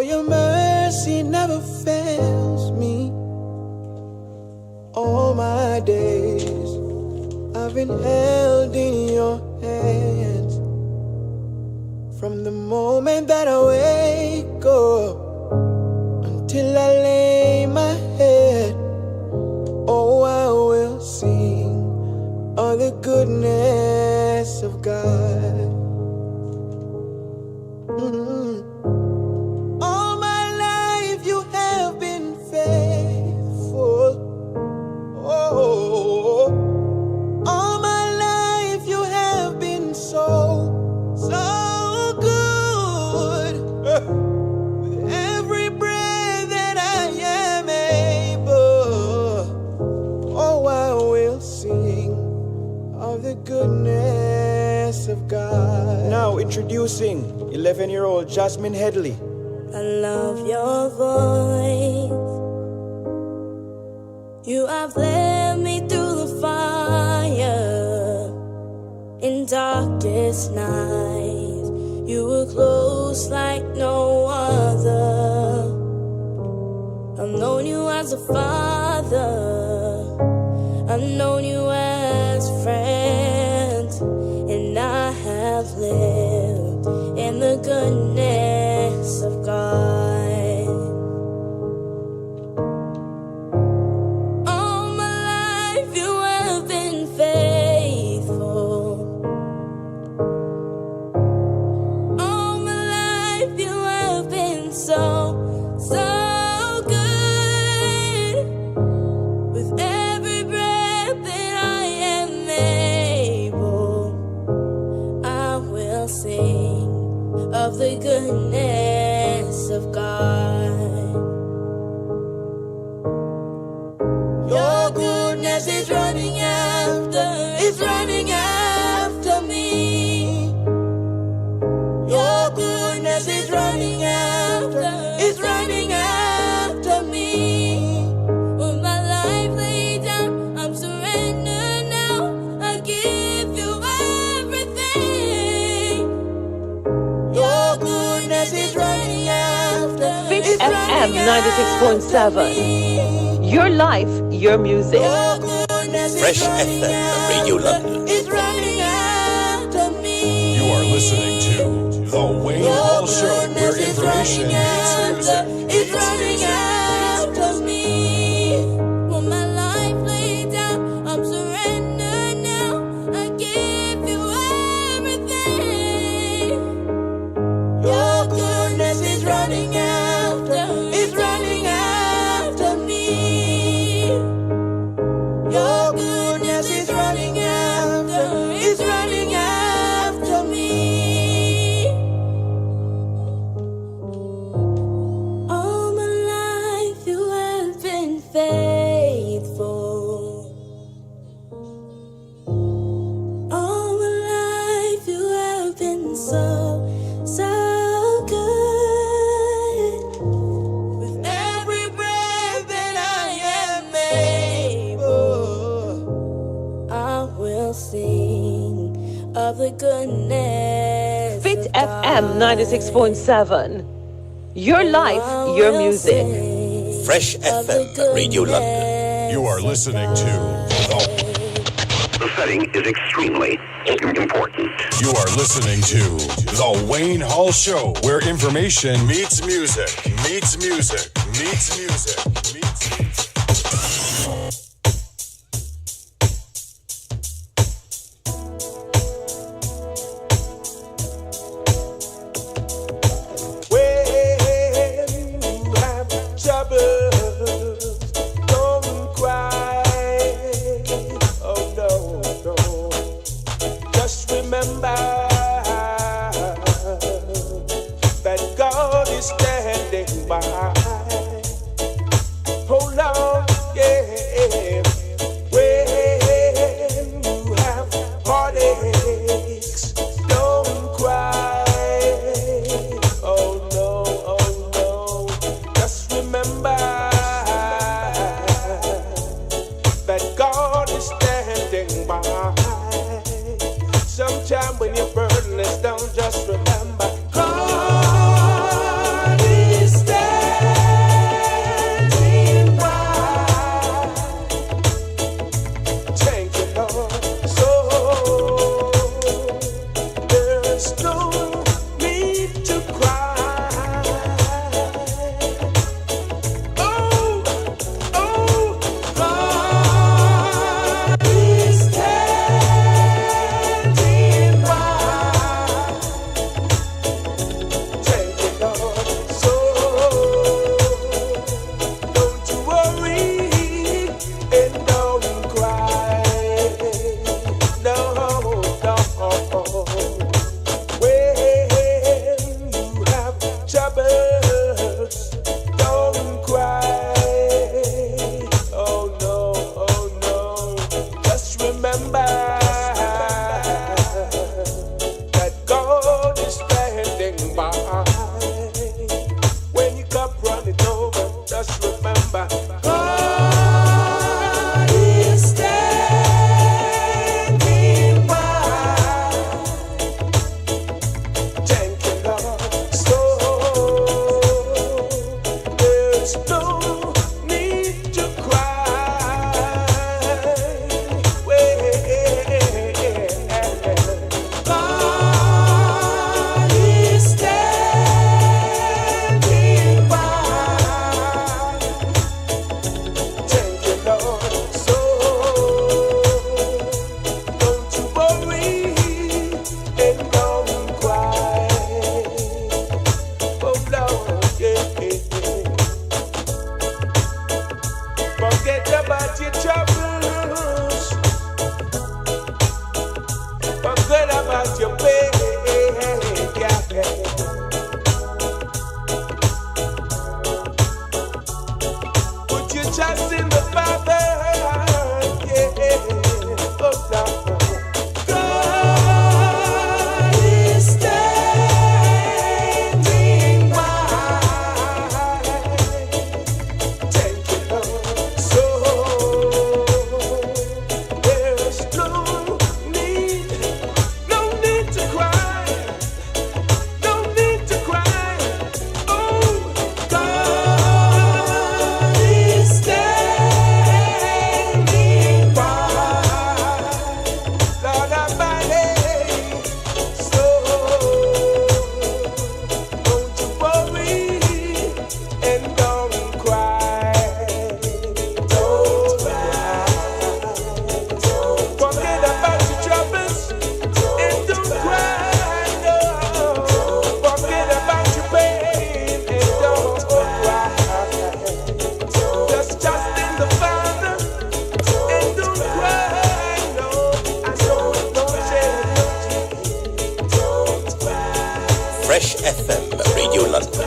For your mercy never fails me. All my days I've been held in your hands. From the moment that I wake up until I lay my head, oh, I will sing of the goodness of God. All my life you have been faithful. Oh, all my life you have been so good. With every breath that I am able, oh, I will sing of the goodness of God. Now introducing 11-year-old Jasmine Headley. I love your voice. You have led me through the fire in darkest nights. You were close like no other. I've known you as a father. I've known you as friends, and I have lived in the goodness of God. All my life you have been faithful. All my life you have been so good. With every breath that I am able, I will sing of the goodness of God. Your goodness is running after me. Your goodness is running after me. With my life laid down, I'm surrendered now. I give you everything. Your goodness is running after me. Fit FM 96.7. Your life, your music. Fresh FM, Radio London. It's running after me. You are listening to The Wayne Hall Show, where information meets music. It's running after me. With my life laid down, I'm surrendered now. I give you everything. Your goodness is running after me. Your goodness is running after me. All my life you have been faithful. All my life you have been so good. With every breath that I am able, I will sing of the goodness. Fit of God. FM 96.7. Your life, your music. Fresh FM, Radio London. You are listening to The setting is extremely important. You are listening to The Wayne Hall Show, where information meets music. Meets music. Meets music. Meets music. When you have troubles, don't cry. Oh no, no. Just remember that God is standing by. Hold on, yeah. When you have heartaches, don't cry. Oh no, just remember that God is standing by. Sometime when your burden is down, just remember God is Radio London.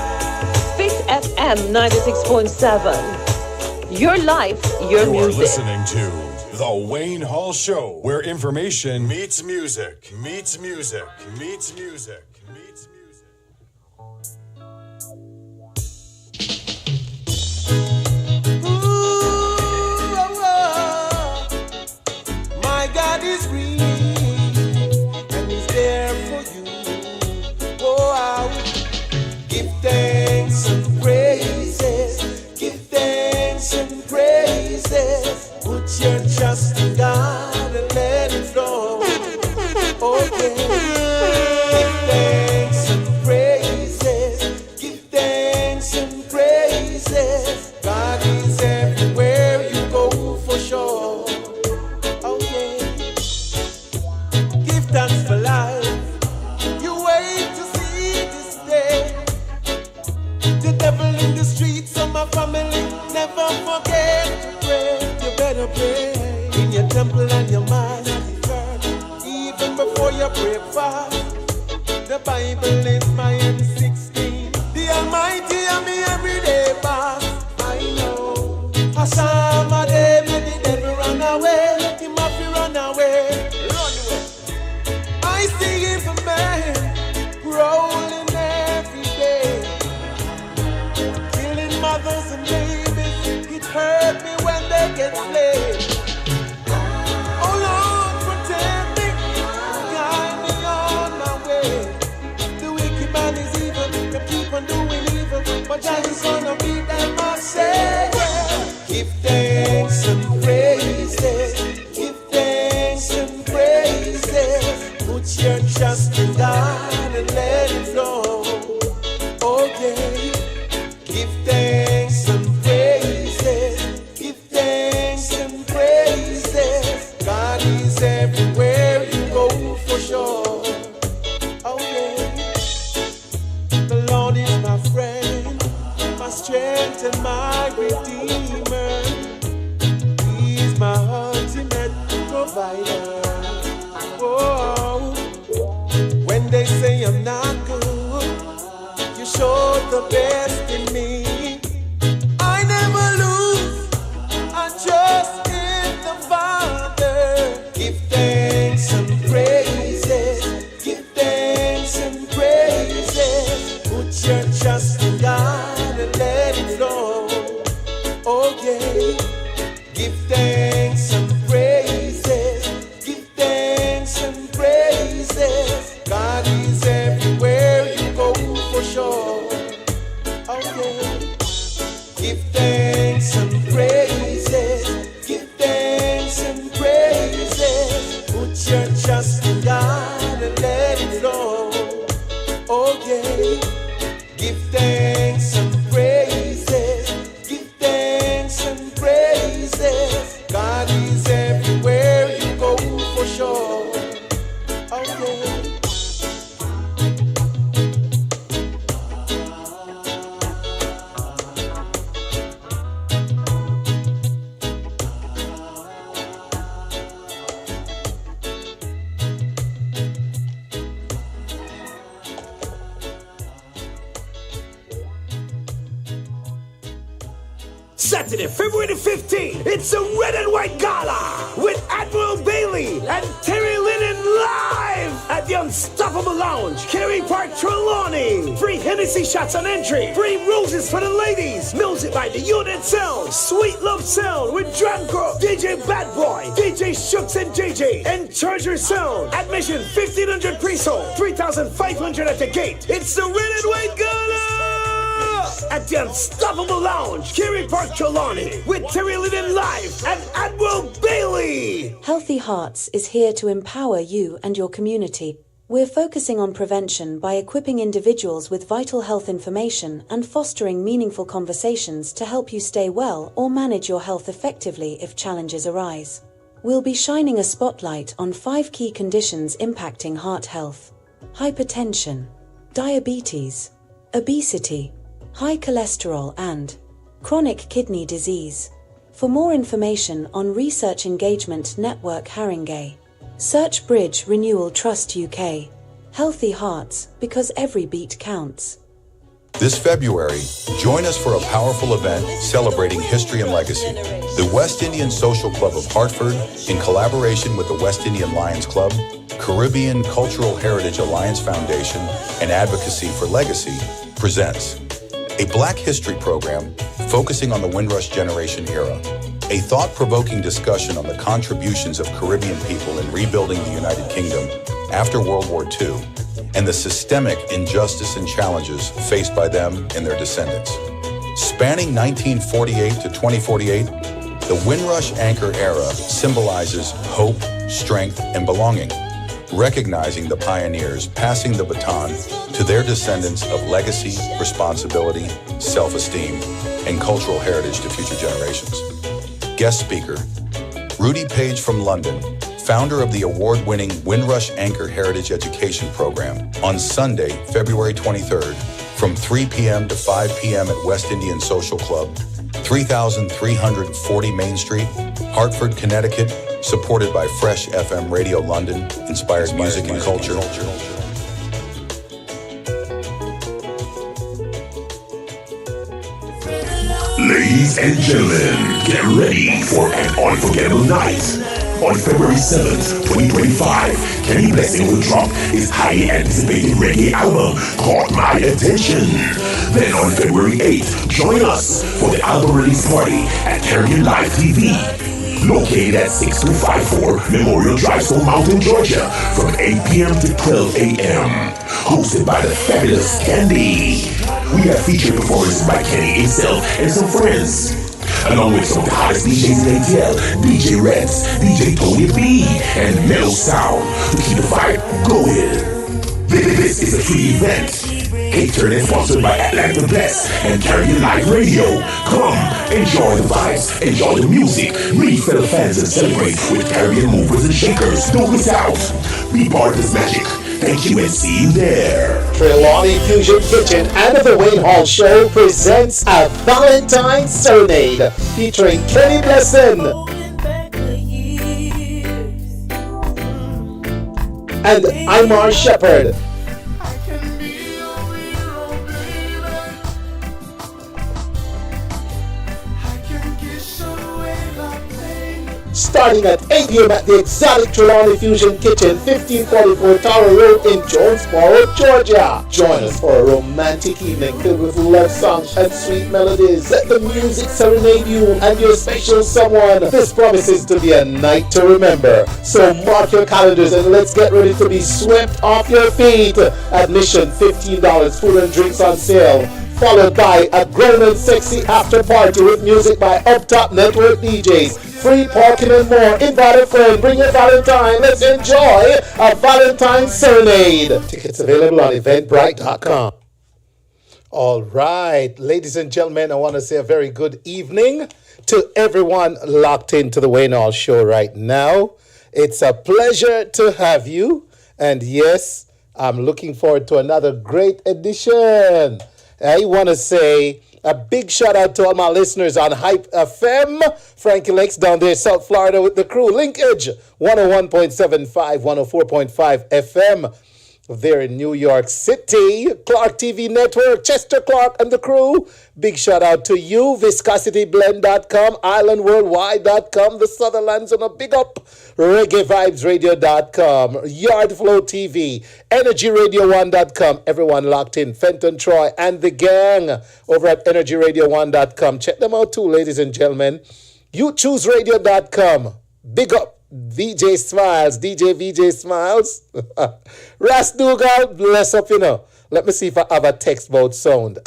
Fit FM 96.7. Your life, your You are music. listening to The Wayne Hall Show, where information meets music, meets music, meets music, meets music. My God is real, and He's there for you. Oh, I will give thanks and praises, give thanks and praises. Put your trust in God and let it flow. Okay, give thanks and praises, give thanks and praises. God is everywhere you go for sure. Give thanks for life. You wait to see this day. The devil in the streets of my family. Never forget to pray. You better pray in your temple and your mosque. Even before you pray fast. The Bible is my M16. The Almighty and me everyday boss. I know. I saw my day, but the devil run away. He must be run away. Run away. I see evil men rolling every day, killing mothers and babies. It hurt me when they get slain. Oh Lord, protect me, guide me on my way. The wicked man is evil, they keep on doing evil, but I is gonna beat them, I say. Give thanks and praises, give thanks and praises. Put your trust in God and let it flow. Okay, give thanks and praises, give thanks and praises. God is everywhere you go for sure. Okay, the Lord is my friend, my strength and my redeemer. He's my ultimate provider. Oh, when they say I'm not good, you show the best in me. I never lose, I trust in the Father. Give thanks and praises, give thanks and praises. Put your trust in God and let it flow. Okay, give thanks and praises, give thanks and praises. God is everywhere you go for sure. Okay, give thanks and praises, give thanks and praises. Put your trust in God and let it flow. Okay, give thanks and praises, give thanks and praises. God is everywhere you go for sure. Okay. Saturday, February the 15th, it's a red and white gala with Admiral Bailey and Terry Linen live at the Unstoppable Lounge, Kerry Park, Trelawney. Free Hennessy shots on entry, free roses for the ladies. Music by the Unit Sound, Sweet Love Sound with Dranko, DJ Bad Boy, DJ Shooks and JJ, and Charger Sound. Admission $1,500 pre-sold, $3,500 at the gate. It's the red and white gala at the Unstoppable Lounge, Kerry Park, Trelawney, with Terry Linen live and Admiral Bailey. Healthy Hearts is here to empower you and your community. We're focusing on prevention by equipping individuals with vital health information and fostering meaningful conversations to help you stay well or manage your health effectively if challenges arise. We'll be shining a spotlight on 5 key conditions impacting heart health: hypertension, diabetes, obesity, high cholesterol, and chronic kidney disease. For more information on Research Engagement Network Haringey, search Bridge Renewal Trust UK. Healthy Hearts, because every beat counts. This February, join us for a powerful event celebrating history and legacy. The West Indian Social Club of Hartford, in collaboration with the West Indian Lions Club, Caribbean Cultural Heritage Alliance Foundation, and Advocacy for Legacy, presents a Black History program focusing on the Windrush Generation era, a thought-provoking discussion on the contributions of Caribbean people in rebuilding the United Kingdom after World War II, and the systemic injustice and challenges faced by them and their descendants. Spanning 1948 to 2048, the Windrush Anchor era symbolizes hope, strength, and belonging, recognizing the pioneers passing the baton to their descendants of legacy, responsibility, self-esteem, and cultural heritage to future generations. Guest speaker, Rudy Page from London, founder of the award-winning Windrush Anchor Heritage Education Program, on Sunday, February 23rd, from 3 p.m. to 5 p.m. at West Indian Social Club, 3340 Main Street, Hartford, Connecticut, supported by Fresh FM Radio London, inspired music and culture. Ladies and gentlemen, get ready for an unforgettable night. On February 7th, 2025, Kenny Blessing will drop his highly anticipated reggae album, Caught My Attention. Then on February 8th, join us for the album release party at Caribbean Live TV, located at 6254 Memorial Drive, Stone Mountain, Georgia, from 8 p.m. to 12 a.m. Hosted by the fabulous Candy. We have featured performances by Kenny himself and some friends, along with some of the hottest DJs in ATL, DJ Reds, DJ Tony B, and Mellow Sound to keep the vibe going. This is a free event, catered and sponsored by Atlanta Bless and Caribbean Live Radio. Come, enjoy the vibes, enjoy the music, meet fellow fans and celebrate with Caribbean movers and shakers. Don't miss out. Be part of this magic. Thank you and see you there. Trelawney Fusion Kitchen and the Wayne Hall Show presents a Valentine's Serenade featuring Kenny Blessing and Imar Shepherd. Starting at 8 p.m. at the exotic Trelawney Fusion Kitchen, 1544 Tower Road in Jonesboro, Georgia. Join us for a romantic evening filled with love songs and sweet melodies. Let the music serenade you and your special someone. This promises to be a night to remember. So mark your calendars and let's get ready to be swept off your feet. Admission $15, food and drinks on sale, followed by a grown and sexy after party with music by Up Top Network DJs. Free parking and more. Invite a friend. Bring your Valentine. Let's enjoy a Valentine's Serenade. Tickets available on eventbrite.com. All right, ladies and gentlemen, I want to say a very good evening to everyone locked into the Wayne Hall Show right now. It's a pleasure to have you. And yes, I'm looking forward to another great edition. I want to say a big shout out to all my listeners on Hype FM. Frankie Lakes down there, South Florida with the crew. Linkage, 101.75, 104.5 FM. There in New York City. Clark TV Network, Chester Clark and the crew. Big shout out to you. ViscosityBlend.com, IslandWorldwide.com, the Sutherlands on a big up. ReggaeVibesRadio.com, Yardflow TV, EnergyRadio1.com. Everyone locked in. Fenton Troy and the gang over at EnergyRadio1.com. Check them out too, ladies and gentlemen. YouChooseRadio.com. Big up. VJ Smiles, DJ VJ Smiles. Ras Dougal, bless up, you know. Let me see if I have a text about sound.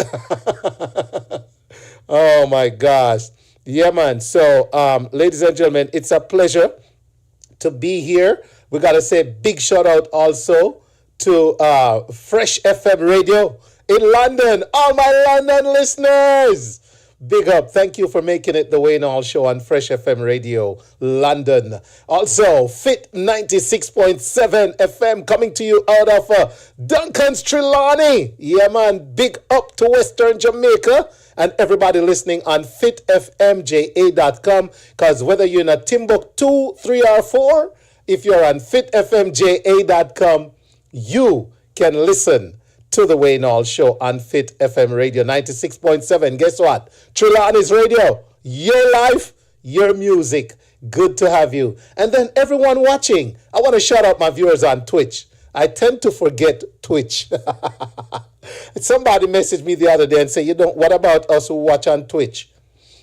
Oh my gosh. Yeah, man. So, ladies and gentlemen, it's a pleasure to be here. We got to say big shout out also to Fresh FM Radio in London. All my London listeners. Big up. Thank you for making it the Wayne Hall Show on Fresh FM Radio, London. Also, Fit 96.7 FM coming to you out of Duncan's Trelawney. Yeah, man. Big up to Western Jamaica and everybody listening on fitfmja.com. Because whether you're in a Timbuktu 3 or 4, if you're on fitfmja.com, you can listen to the Wayne Hall Show on Fit FM Radio 96.7. Guess what? Trelawney's Radio, your life, your music. Good to have you. And then everyone watching, I want to shout out my viewers on Twitch. I tend to forget Twitch. Somebody messaged me the other day and said, what about us who watch on Twitch?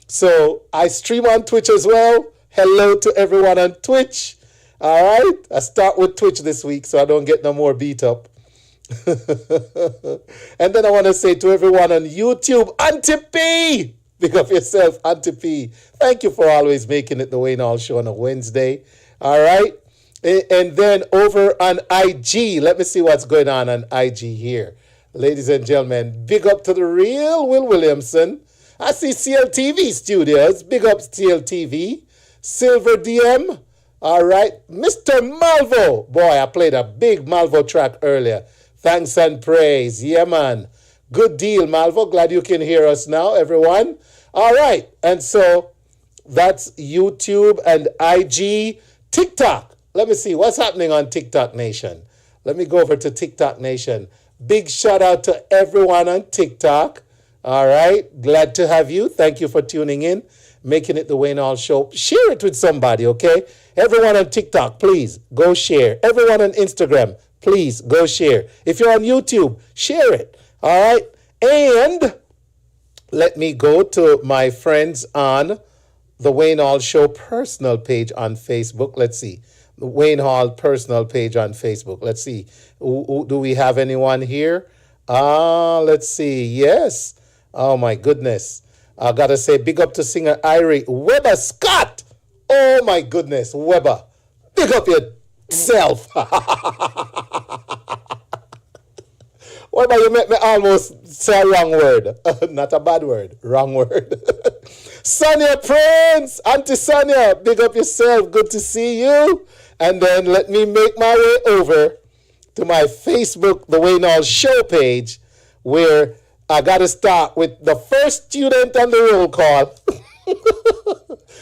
So I stream on Twitch as well. Hello to everyone on Twitch. All right. I start with Twitch this week so I don't get no more beat up. And then I want to say to everyone on YouTube, Auntie P, pick up yourself, Auntie P. Thank you for always making it the Wayne Hall Show on a Wednesday. All right. And then over on IG, let me see what's going on IG here. Ladies and gentlemen, big up to the real Will Williamson. I see CLTV Studios. Big up CLTV. Silver DM. All right. Mr. Malvo. Boy, I played a big Malvo track earlier. Thanks and praise. Yeah, man. Good deal, Malvo. Glad you can hear us now, everyone. All right. And so that's YouTube and IG. TikTok. Let me see what's happening on TikTok Nation. Let me go over to TikTok Nation. Big shout out to everyone on TikTok. All right. Glad to have you. Thank you for tuning in, making it the Wayne Hall Show. Share it with somebody, okay? Everyone on TikTok, please go share. Everyone on Instagram, please go share. If you're on YouTube, share it. All right. And let me go to my friends on the Wayne Hall Show personal page on Facebook. Let's see. The Wayne Hall personal page on Facebook. Let's see. Do we have anyone here? Let's see. Yes. Oh, my goodness. I got to say big up to singer Irie Weber Scott. Oh, my goodness. Weber. Big up yourself. Weber, you make me almost say a wrong word. Not a bad word. Wrong word. Sonia Prince. Auntie Sonia, big up yourself. Good to see you. And then let me make my way over to my Facebook, the Wayne Hall Show page, where I got to start with the first student on the roll call.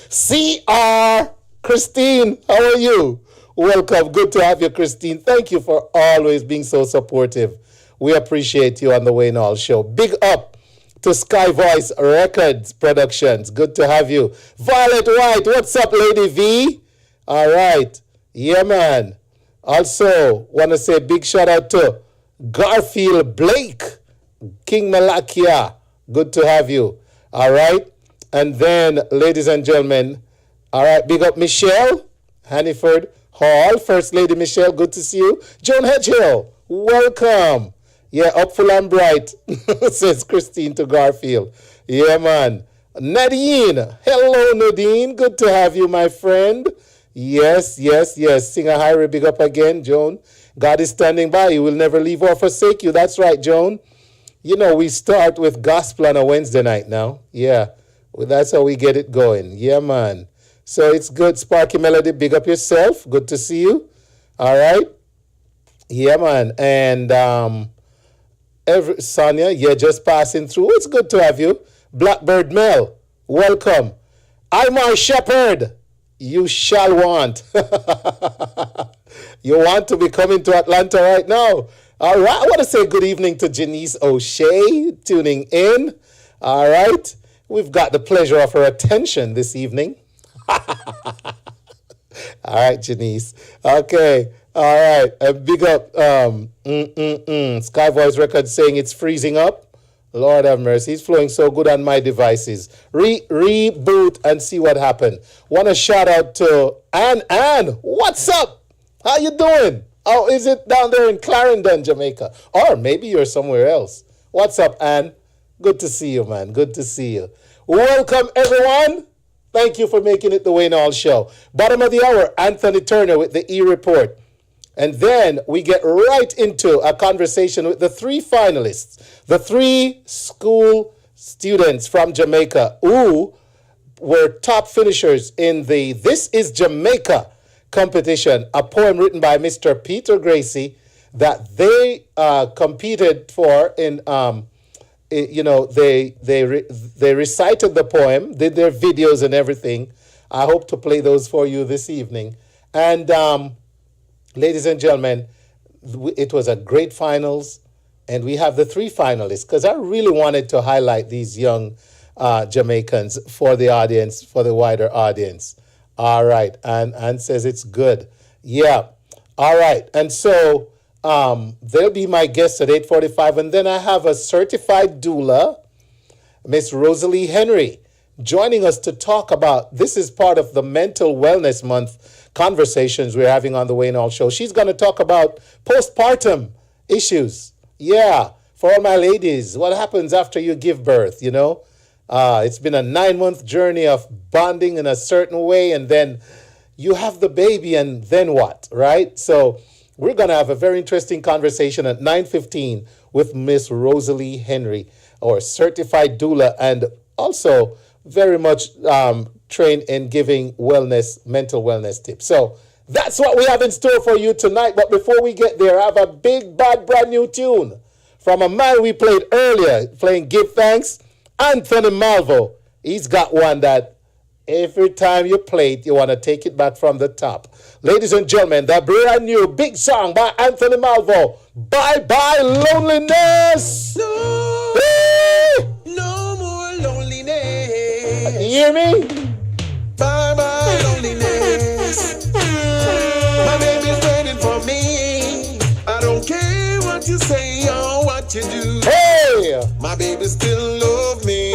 CR Christine, how are you? Welcome. Good to have you, Christine. Thank you for always being so supportive. We appreciate you on the Wayne Hall Show. Big up to Sky Voice Records Productions. Good to have you. Violet White, what's up, Lady V? All right. Yeah, man. Also, want to say big shout out to Garfield Blake, King Malakia. Good to have you. All right. And then, ladies and gentlemen, all right, big up Michelle Hanniford Hall. First Lady Michelle, good to see you. Joan Edgehill, welcome. Yeah, up full and bright, says Christine to Garfield. Yeah, man. Nadine, hello, Nadine. Good to have you, my friend. Yes. Singer Hyrie, big up again, Joan. God is standing by. He will never leave or forsake you. That's right, Joan. You know, we start with gospel on a Wednesday night now. Yeah, well, that's how we get it going. Yeah, man. So it's good. Sparky Melody, big up yourself. Good to see you. All right. Yeah, man. And Sonia, yeah, just passing through. It's good to have you. Blackbird Mel, welcome. Imar Shepherd, you shall want. You want to be coming to Atlanta right now. All right, I want to say good evening to Janice O'Shea tuning in. All right, we've got the pleasure of her attention this evening. All right, Janice. Okay, all right. Big up Sky Voice Records saying it's freezing up. Lord have mercy. It's flowing so good on my devices. Reboot and see what happened. Want to shout out to Ann. What's up? How you doing? Oh, is it down there in Clarendon, Jamaica? Or maybe you're somewhere else. What's up, Ann? Good to see you, man. Good to see you. Welcome, everyone. Thank you for making it the Wayne Hall Show. Bottom of the hour, Anthony Turner with the eReport. And then we get right into a conversation with the three finalists, the three school students from Jamaica who were top finishers in the This is Jamaica competition, a poem written by Mr. Peter Gracie that they competed for in, they recited the poem, did their videos and everything. I hope to play those for you this evening. And ladies and gentlemen, it was a great finals. And we have the 3 finalists because I really wanted to highlight these young Jamaicans for the audience, for the wider audience. All right. And Ann says it's good. Yeah. All right. And so they'll be my guests at 8:45. And then I have a certified doula, Miss Rosalee Henry, joining us to talk about, this is part of the Mental Wellness Month conversations we're having on the Wayne Hall Show. She's going to talk about postpartum issues. Yeah, for all my ladies, what happens after you give birth, you know? It's been a 9-month journey of bonding in a certain way, and then you have the baby, and then what, right? So we're going to have a very interesting conversation at 9:15 with Miss Rosalee Henry, or certified doula, and also very much trained in giving wellness, mental wellness tips. So that's what we have in store for you tonight. But before we get there, I have a big, bad, brand new tune from a man we played earlier, playing Give Thanks, Anthony Malvo. He's got one that every time you play it, you want to take it back from the top. Ladies and gentlemen, the brand new big song by Anthony Malvo, Bye Bye Loneliness. No more loneliness. You hear me? Bye bye loneliness. My baby's waiting for me. I don't care what you say or what you do. Hey! My baby still love me.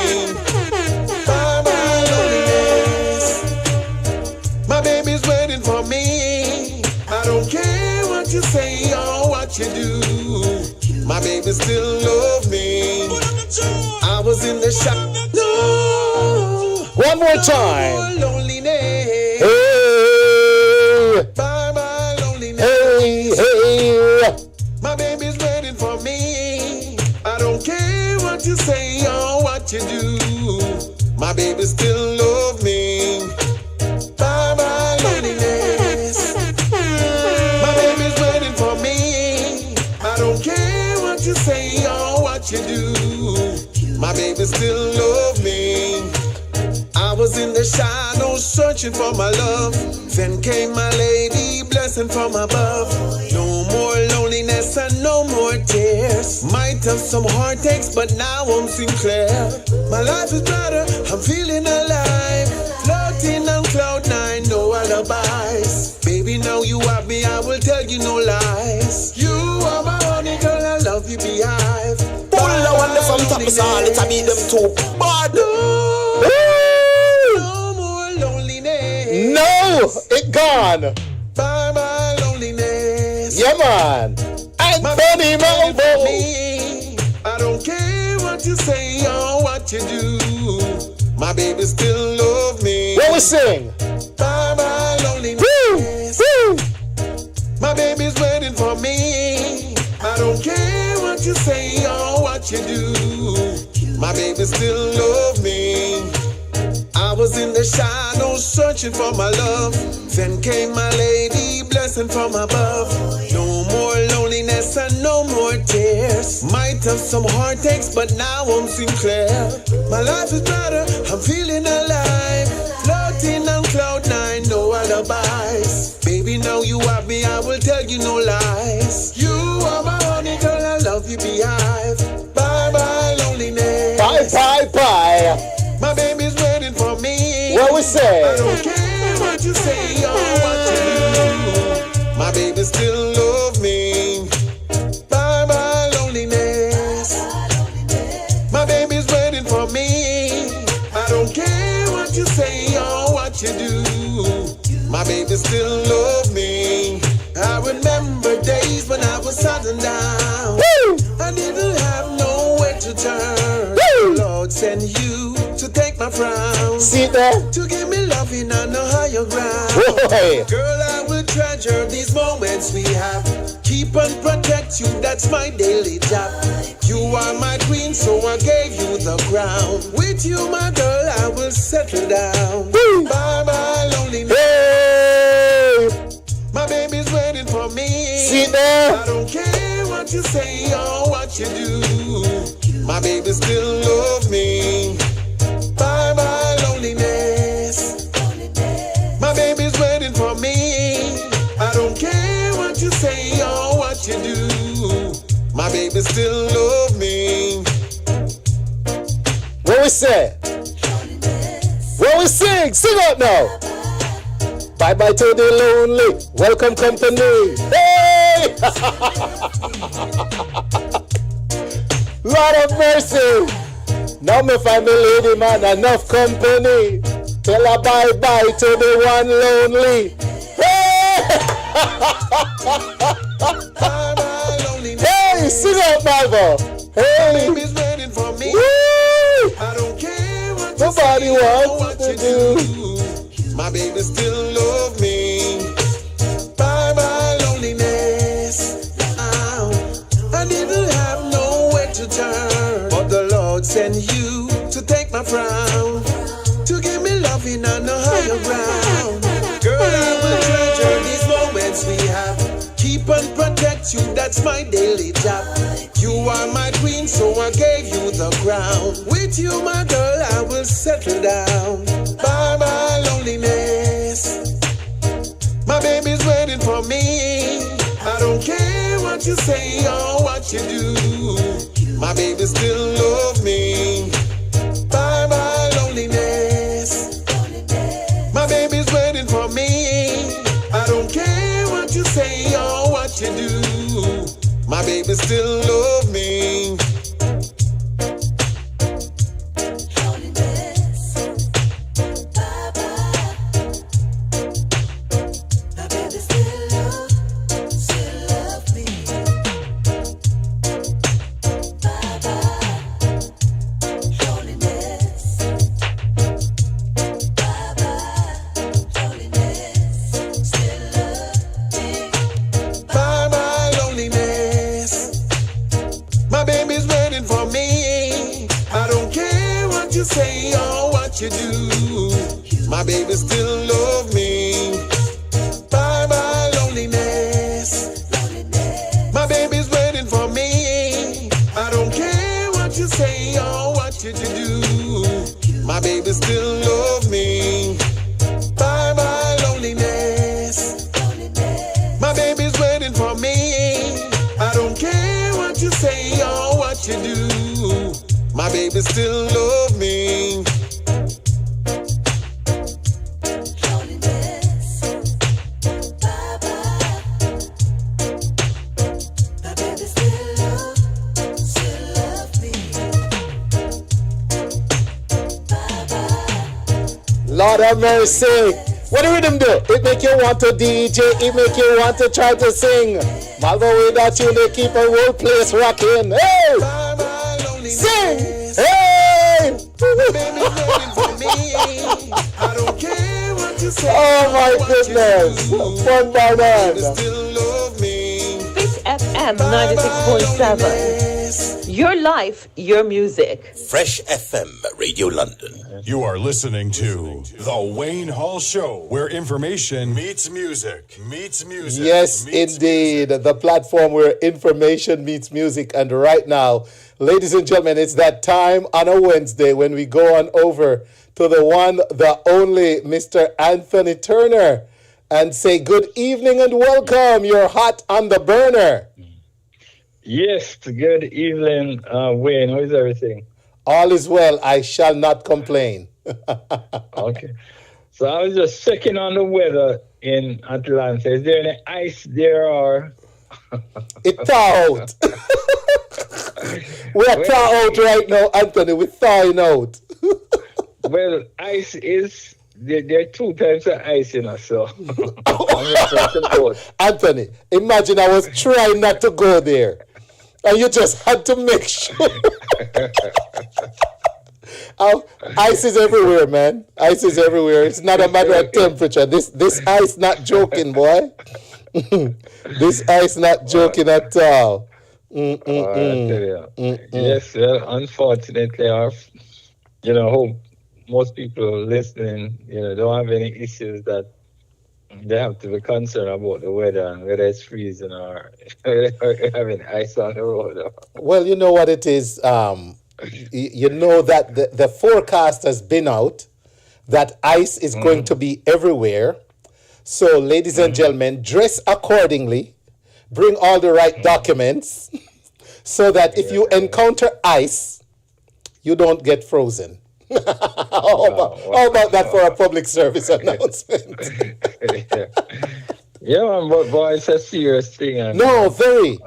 Bye bye loneliness. My baby's waiting for me. I don't care what you say or what you do. My baby still love me. I was in the shop. No. One more time. No loneliness. Hey. Bye bye loneliness. Hey, hey. My baby's waiting for me. I don't care what you say or what you do. My baby still love me. Bye bye loneliness. My baby's waiting for me. I don't care what you say or what you do. My baby still love me. I was in the shadows searching for my love. Then came my lady, blessing from above. No more loneliness and no more tears. Might have some heartaches, but now I'm Sinclair. My life is better, I'm feeling alive. Floating on cloud 9, no alibis. Baby, now you have me, I will tell you no lies. You are my honey girl, I love you, beehive. Pull the one from top of all, it's a beat them too bad. No more loneliness. No, it gone. Bye bye loneliness. Yeah, man. Anthony Malvo. I don't care what you say or what you do. My baby still love me. What we sing? Bye bye loneliness. Woo, woo. My baby's waiting for me. I don't care what you say or what you do. My baby still love me. I was in the shadows searching for my love. Then came my lady, blessing from above. No more loneliness and no more tears. Might have some heartaches, but now I'm Sinclair. My life is better, I'm feeling alive. Floating on cloud 9, no alibis. Baby, now you have me, I will tell you no lies. You are my honey girl, I love you, beehive. Bye bye loneliness. Bye, bye, bye. My baby's waiting for me. What we say? I don't care what you say or what you do. My baby still love me. Bye bye loneliness. My baby's waiting for me. I don't care what you say or what you do. My baby still love me. I remember days when I was sad and down. Woo! I didn't have nowhere to turn. Woo! Lord send you to take my frown. See there? To give me loving on a higher ground. Hey. Girl, I will treasure these moments we have. Keep and protect you, that's my daily job. You are my queen, so I gave you the crown. With you, my girl, I will settle down. Woo. Bye bye loneliness. Hey. My baby's waiting for me. See there? I don't care what you say or what you do. My baby still love me. Bye bye loneliness. My baby's waiting for me. I don't care what you say or what you do. My baby still mercy. When we sing out now. Bye bye to the lonely. Welcome company. Hey! Lord of mercy. Now me find me lady man enough company. Tell her bye bye to the one lonely. Hey! Hey, sing out, Bible. Hey. Baby's waiting for me. Woo! I don't care what nobody wants what to you do. My baby still love me. Bye bye loneliness. Ow. I didn't have nowhere to turn, but the Lord sent you to take my frown, to give me loving on a higher ground. Girl, I will treasure these moments we have. Keep and protect you, that's my daily job. You are my queen, so I gave you the crown. With you, my girl, I will settle down. Bye bye loneliness. My baby's waiting for me. I don't care what you say or what you do. My baby still love me. Bye bye loneliness. My baby's waiting for me. I don't care what you say or what you do. My baby still love me. Say oh what you do, my baby still love me. Bye bye loneliness. My baby's waiting for me. I don't care what you say or what you do, my baby still love me. Bye bye loneliness. My baby's waiting for me. I don't care what you say or what you do, my baby still love me. Lord have mercy. What the rhythm do? It make you want to DJ. It make you want to try to sing. Malvo with that tune, they keep a whole place rocking. Hey! Sing! Hey! Oh my goodness! Fun by man. Fit FM 96.7. Your life, your music. Fresh FM Radio London. You are listening to The Wayne Hall Show, where information meets music. Yes, indeed. The platform where information meets music. And right now, ladies and gentlemen, it's that time on a Wednesday when we go on over to the one, the only Mr. Anthony Turner and say good evening and welcome. You're hot on the burner. Yes, good evening, Wayne. How is everything? All is well. I shall not complain. Okay. So I was just checking on the weather in Atlanta. Is there any ice there or? It thawed. We're thawed out right now, Anthony. We're thawing out. Well, ice is, there are two types of ice, you know, so. Anthony, imagine I was trying not to go there. And you just had to make sure. Ice is everywhere, man. Ice is everywhere. It's not a matter of temperature. This ice not joking, boy. This ice not joking at all. Yes, well, unfortunately, hope most people listening, don't have any issues that they have to be concerned about the weather and whether it's freezing or having ice on the road. Well, you know what it is. You know that the forecast has been out that ice is going to be everywhere. So, ladies and gentlemen, dress accordingly. Bring all the right documents so that if you encounter ice, you don't get frozen. How about that for a public service announcement? Yeah, man, but it's a serious thing. And, No, very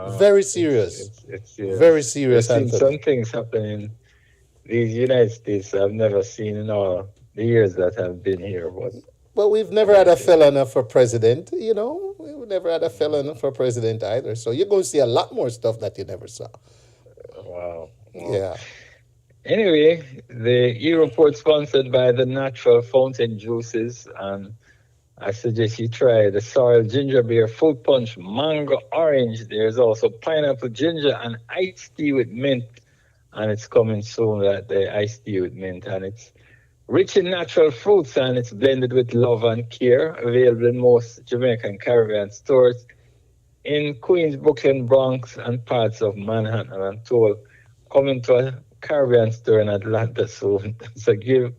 serious. It's serious. Very serious, I've seen Anthony. some things happening in the United States I've never seen in all the years that I've been here. But we've never had a felon for president, you know. We've never had a felon for president either. So you're going to see a lot more stuff that you never saw. Wow. Yeah. Anyway, the eReport sponsored by the Natural Fountain Juices, and I suggest you try the soil ginger beer, fruit punch, mango orange. There's also pineapple ginger and iced tea with mint, and it's coming soon. The iced tea with mint, and it's rich in natural fruits, and it's blended with love and care. Available in most Jamaican Caribbean stores in Queens, Brooklyn, Bronx, and parts of Manhattan. I'm told coming to a Caribbean store in Atlanta soon. So give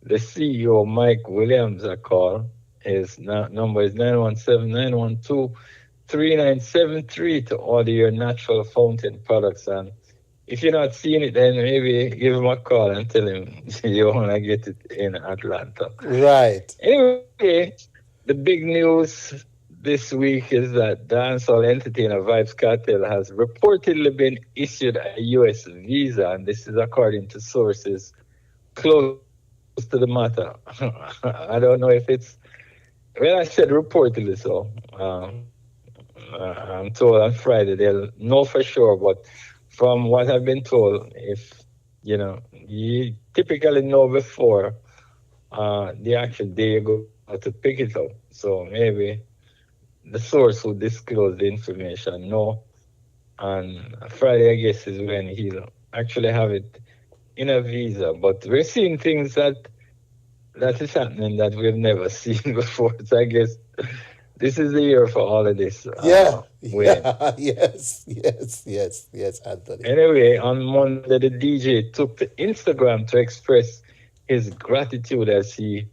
the CEO, Mike Williams, a call. His number is 917-912-3973 to order your natural fountain products. And if you're not seeing it, then maybe give him a call and tell him you want to get it in Atlanta. Right. Anyway, the big news this week is that dancehall entertainer Vybz Kartel has reportedly been issued a U.S. visa, and this is according to sources close to the matter. I don't know if it's, well, I said reportedly, so I'm told on Friday they'll know for sure, but from what I've been told, if, you know, you typically know before the actual day you go to pick it up, so maybe the source who disclose the information know, and Friday, I guess, is when he'll actually have it in a visa. But we're seeing things that is happening that we've never seen before. So I guess this is the year for all of this. Yes, Anthony. Anyway, on Monday, the DJ took to Instagram to express his gratitude as he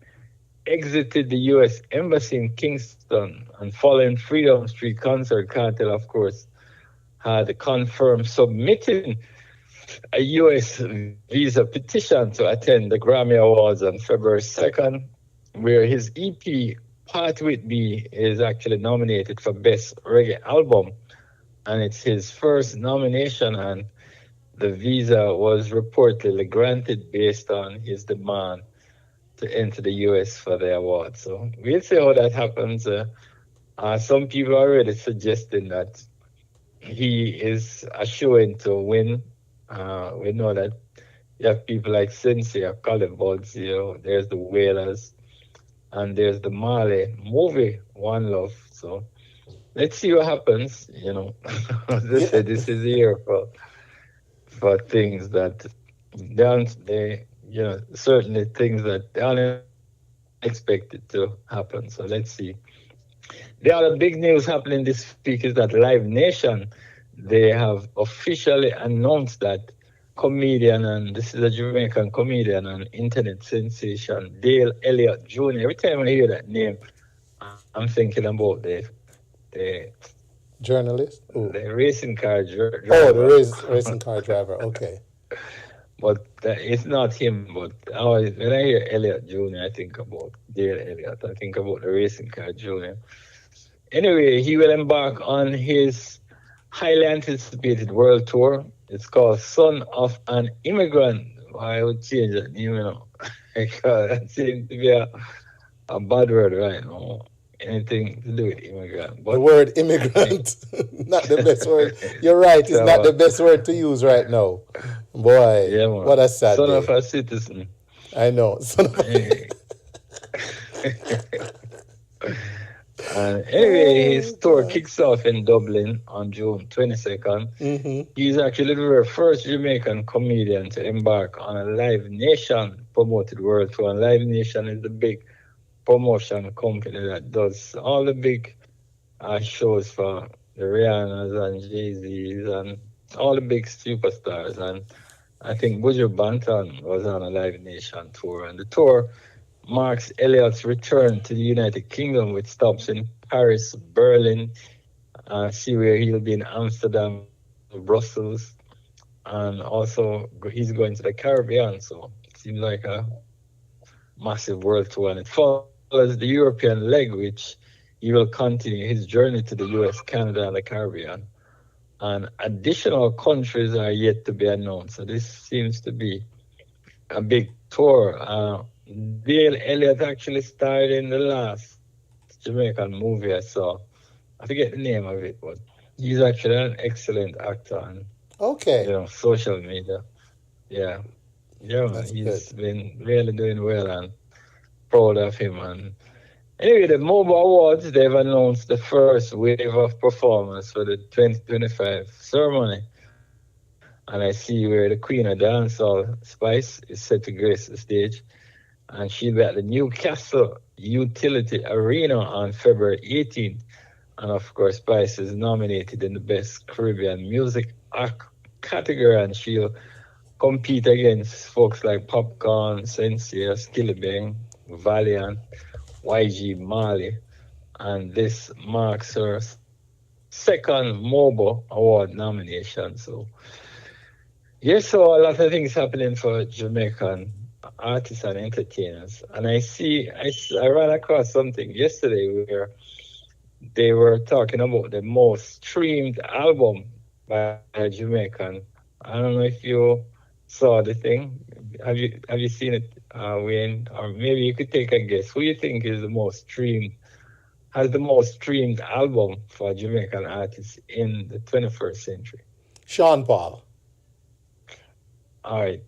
exited the U.S. Embassy in Kingston, and following Freedom Street concert, Kartel, of course, had confirmed submitting a U.S. visa petition to attend the Grammy Awards on February 2nd, where his EP, Part With Me, is actually nominated for Best Reggae Album, and it's his first nomination, and the visa was reportedly granted based on his demand to enter the U.S. for the award. So we'll see how that happens. Some people are already suggesting that he is assuring to win. We know that you have people like Sensei, Colin Buds, you know, there's the Wailers, and there's the Marley movie, One Love. So let's see what happens, you know. This is the year for things that they you know, certainly things that are unexpected to happen. So let's see. The other big news happening this week is that Live Nation, they have officially announced that comedian, and this is a Jamaican comedian and internet sensation, Dale Elliott Jr. Every time I hear that name, I'm thinking about the journalist? Ooh. The racing car driver. Oh, the racing car driver, okay. But it's not him. But when I hear Elliott Jr., I think about Dale Elliott. I think about the racing car Jr. Anyway, he will embark on his highly anticipated world tour. It's called Son of an Immigrant. I would change that name, you know, because that seems to be a bad word right now. Anything to do with immigrant. But the word immigrant, not the best word. You're right, it's not the best word to use right now. Boy, yeah, what a sad Son day. of a citizen. I know. Son of anyway, his tour kicks off in Dublin on June 22nd. Mm-hmm. He's actually the very first Jamaican comedian to embark on a Live Nation promoted world tour. And Live Nation is the big promotion company that does all the big shows for the Rihannas and Jay-Z's and all the big superstars. And I think Buju Banton was on a Live Nation tour. And the tour marks Elliott's return to the United Kingdom with stops in Paris, Berlin, see where he'll be in Amsterdam, Brussels, and also he's going to the Caribbean. So it seems like a massive world tour, and it follows the European leg, which he will continue his journey to the US, Canada, and the Caribbean. And additional countries are yet to be announced. So this seems to be a big tour. Dale Elliott actually starred in the last Jamaican movie I saw. I forget the name of it, but he's actually an excellent actor on social media. Yeah. Yeah, man. He's been really doing well, and proud of him. And anyway, the Mobile Awards, they've announced the first wave of performance for the 2025 ceremony. And I see where the Queen of Dancehall, Spice, is set to grace the stage. And she'll be at the Newcastle Utility Arena on February 18th. And of course, Spice is nominated in the Best Caribbean Music Act category, and she'll compete against folks like Popcorn, Sensei, Skillibeng, Valiant, YG Mali, and this marks her second Mobile Award nomination. So, yes, so a lot of things happening for Jamaican artists and entertainers. And I ran across something yesterday where they were talking about the most streamed album by a Jamaican. I don't know if you saw the thing. Have you seen it, Wayne? Or maybe you could take a guess. Who you think is has the most streamed album for Jamaican artists in the 21st century? Sean Paul. All right.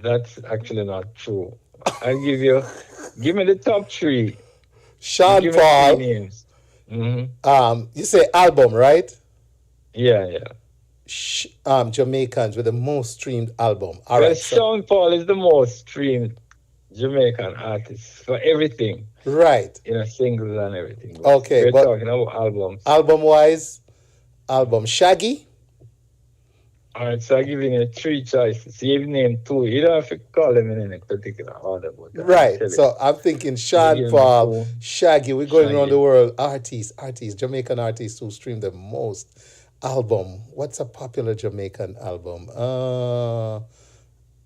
That's actually not true. I'll give me the top three. Sean Paul. Names. You say album, right? Yeah. Jamaicans with the most streamed album. All right. Sean Paul is the most streamed Jamaican artist for everything. Right. Singles and everything. Okay. We're talking about albums. Album-wise, Shaggy. All right, so I'm giving you three choices. You name two. You don't have to call them in any particular order. But right. So I'm thinking Sean Paul, Shaggy. We're going around the world. Artists, Jamaican artists who stream the most. Album. What's a popular Jamaican album?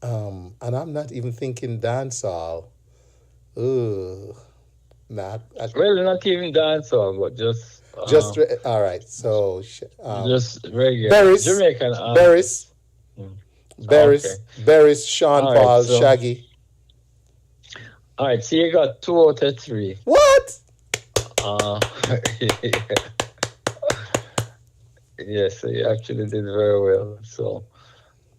And I'm not even thinking dancehall. Not even dancehall, but just all right. So just regular Barris, Jamaican artists. Barris, Sean Paul, Shaggy. All right, so you got 2 out of 3. What? Yes, so you actually did very well. So,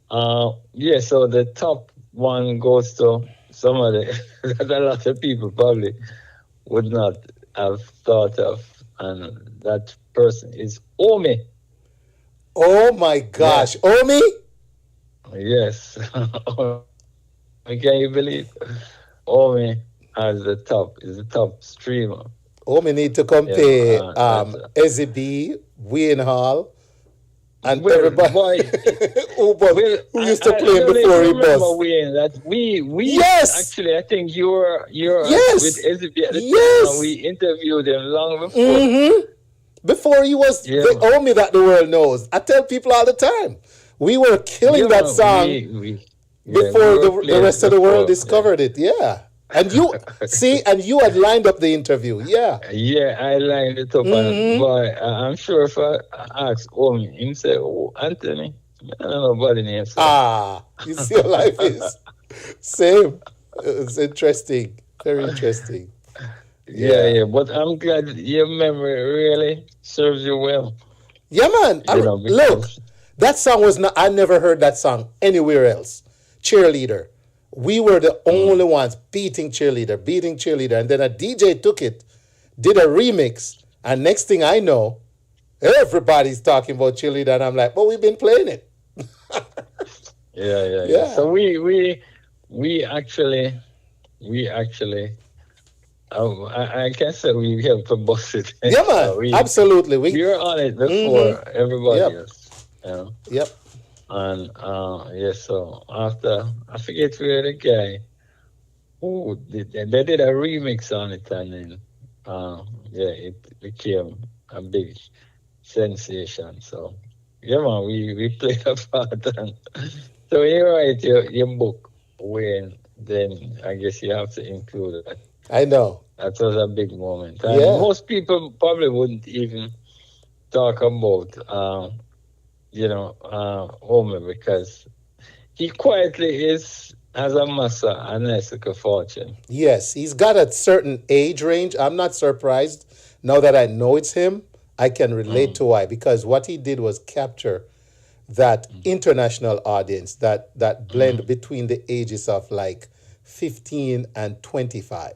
so the top one goes to somebody that a lot of people probably would not have thought of, and that person is Omi. Oh my gosh, yeah. Omi? Yes. Can you believe? Omi is the top streamer. Omi need to compare Ezzy B, Wayne Hall, and everybody who used to play before he bust. Wayne, that we yes! Actually, I think you're yes! with Ezzy B at the yes! time. We interviewed him long before. Mm-hmm. Before he was the Omi that the world knows. I tell people all the time, we were killing that song before the rest of the world discovered it. Yeah. And you you had lined up the interview, yeah. Yeah, I lined it up, but I'm sure if I ask Omi, him say, "Oh, Anthony, I don't know about the name." So. You see how life is. Same. It's interesting, very interesting. Yeah, but I'm glad your memory really serves you well. Yeah, man. Look, that song was not. I never heard that song anywhere else. Cheerleader. We were the only ones beating cheerleader, and then a DJ took it, did a remix, and next thing I know, everybody's talking about cheerleader, and I'm like, well, we've been playing it. Yeah. So we actually, I can say we helped to bust it. Yeah, man, absolutely. We were on it before everybody else. Yep. And so after I forget where the guy they did a remix on it, and then it became a big sensation. So yeah, man, we played a part. And so when you write your book, Wayne, then I guess you have to include that. I know. That was a big moment. And Yeah. most people probably wouldn't even talk about, Homer, because he quietly has amassed a nice little fortune. Yes, he's got a certain age range. I'm not surprised. Now that I know it's him, I can relate to why. Because what he did was capture that international audience, that blend between the ages of like 15 and 25.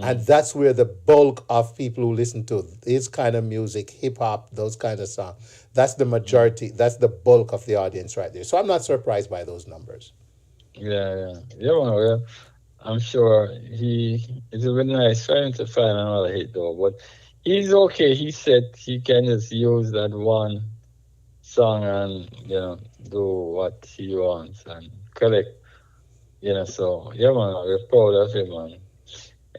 And that's where the bulk of people who listen to this kind of music, hip hop, those kinds of songs, that's the majority, that's the bulk of the audience right there. So I'm not surprised by those numbers. Yeah, well, I'm sure it would be nice for him to find another hit though, but he's okay. He said he can just use that one song and, do what he wants and collect, so, yeah, man, we're proud of him, man.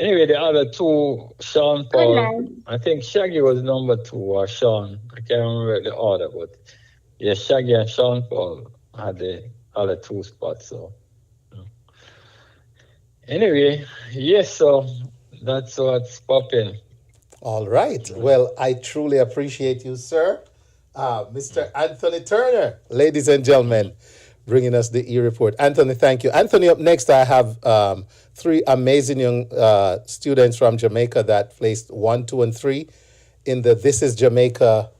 Anyway, the other two, Sean Paul, I think Shaggy was number 2 or Sean. I can't remember the order, but yeah, Shaggy and Sean Paul had the other 2 spots. So anyway, yes, so that's what's popping. All right. Well, I truly appreciate you, sir. Mr. Anthony Turner, ladies and gentlemen, bringing us the eReport. Anthony, thank you. Anthony, up next, I have 3 amazing young students from Jamaica that placed 1, 2, and 3 in the This is Jamaica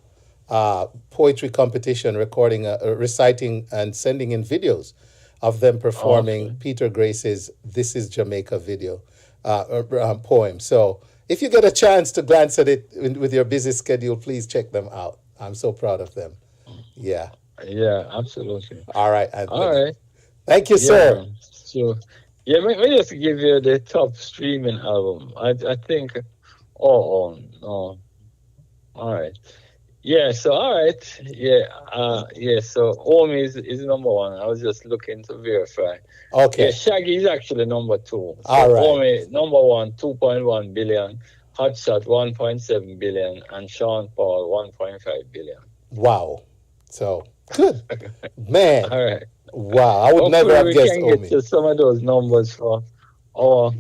Poetry Competition, reciting and sending in videos of them performing Peter Grace's This is Jamaica poem. So if you get a chance to glance at it with your busy schedule, please check them out. I'm so proud of them. Yeah. Yeah, absolutely. All right, Anthony. All right. Thank you, sir. So, yeah, let me just give you the top streaming album. I think, no. All right. Yeah, so, all right. Yeah, so Home is number 1. I was just looking to verify. Okay. Yeah, Shaggy is actually number 2. So all right. Home, number 1, 2.1 billion. Hot Shot, 1.7 billion. And Sean Paul, 1.5 billion. Wow. So, good. Man. All right. Wow. I would never have guessed Omi. We can get to some of those numbers for our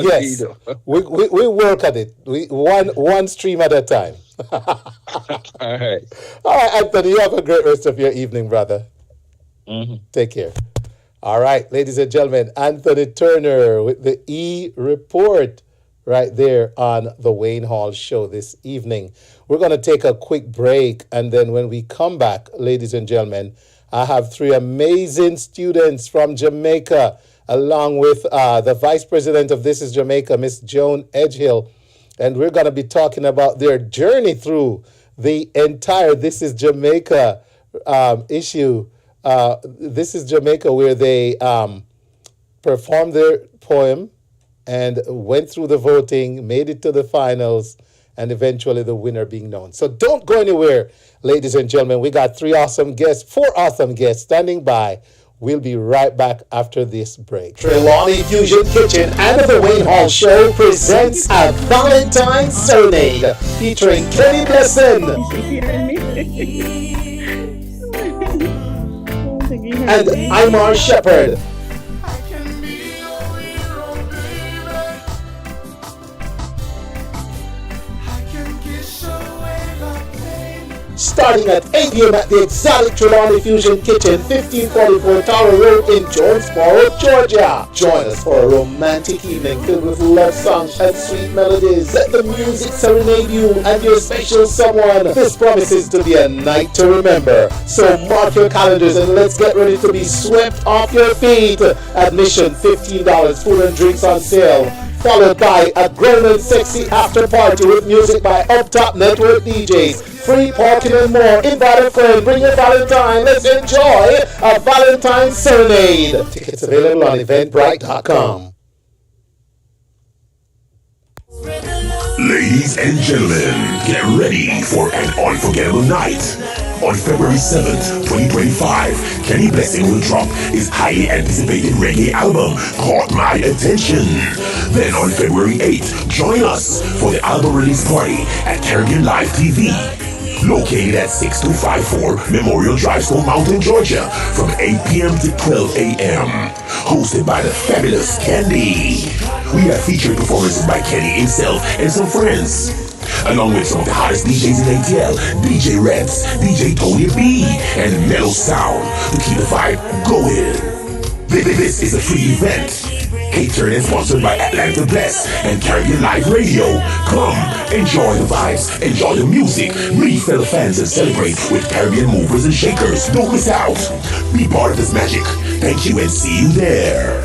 yes. We work at it. One stream at a time. All right. All right, Anthony, you have a great rest of your evening, brother. Take care. All right, ladies and gentlemen, Anthony Turner with the eReport right there on the Wayne Hall Show this evening. We're going to take a quick break, and then when we come back, ladies and gentlemen, I have 3 amazing students from Jamaica, along with the Vice President of This is Jamaica, Miss Joan Edgehill, and we're going to be talking about their journey through the entire This is Jamaica issue. This is Jamaica, where they performed their poem and went through the voting, made it to the finals, and eventually the winner being known. So don't go anywhere, ladies and gentlemen. We got 4 awesome guests standing by. We'll be right back after this break. Trelawney Fusion Kitchen and the Wayne Hall Show presents a Valentine's Serenade featuring Kenny Blesson and Imar Shepherd. Starting at 8 p.m. at the exotic Trelawney Fusion Kitchen, 1544 Tower Road in Jonesboro, Georgia. Join us for a romantic evening filled with love songs and sweet melodies. Let the music serenade you and your special someone. This promises to be a night to remember. So mark your calendars and let's get ready to be swept off your feet. Admission $15, food and drinks on sale. Followed by a grown and sexy after party with music by Up Top Network DJs. Free parking and more. Invite a friend. Bring your Valentine. Let's enjoy a Valentine's Serenade. Tickets available on eventbrite.com. Ladies and gentlemen, get ready for an unforgettable night. On February 7th, 2025, Kenny Blessing will drop his highly anticipated reggae album, Caught My Attention. Then on February 8th, join us for the album release party at Caribbean Live TV. Located at 6254 Memorial Drive, Stone Mountain, Georgia, from 8 p.m. to 12 a.m. Hosted by the fabulous Candy. We have featured performances by Kenny himself and some friends, along with some of the hottest DJs in ATL, DJ Reds, DJ Tony B, and Mellow Sound to keep the vibe going. This is a free event, catered and sponsored by Atlanta Bless and Caribbean Live Radio. Come, enjoy the vibes, enjoy the music, meet fellow fans and celebrate with Caribbean movers and shakers. Don't miss out. Be part of this magic. Thank you and see you there.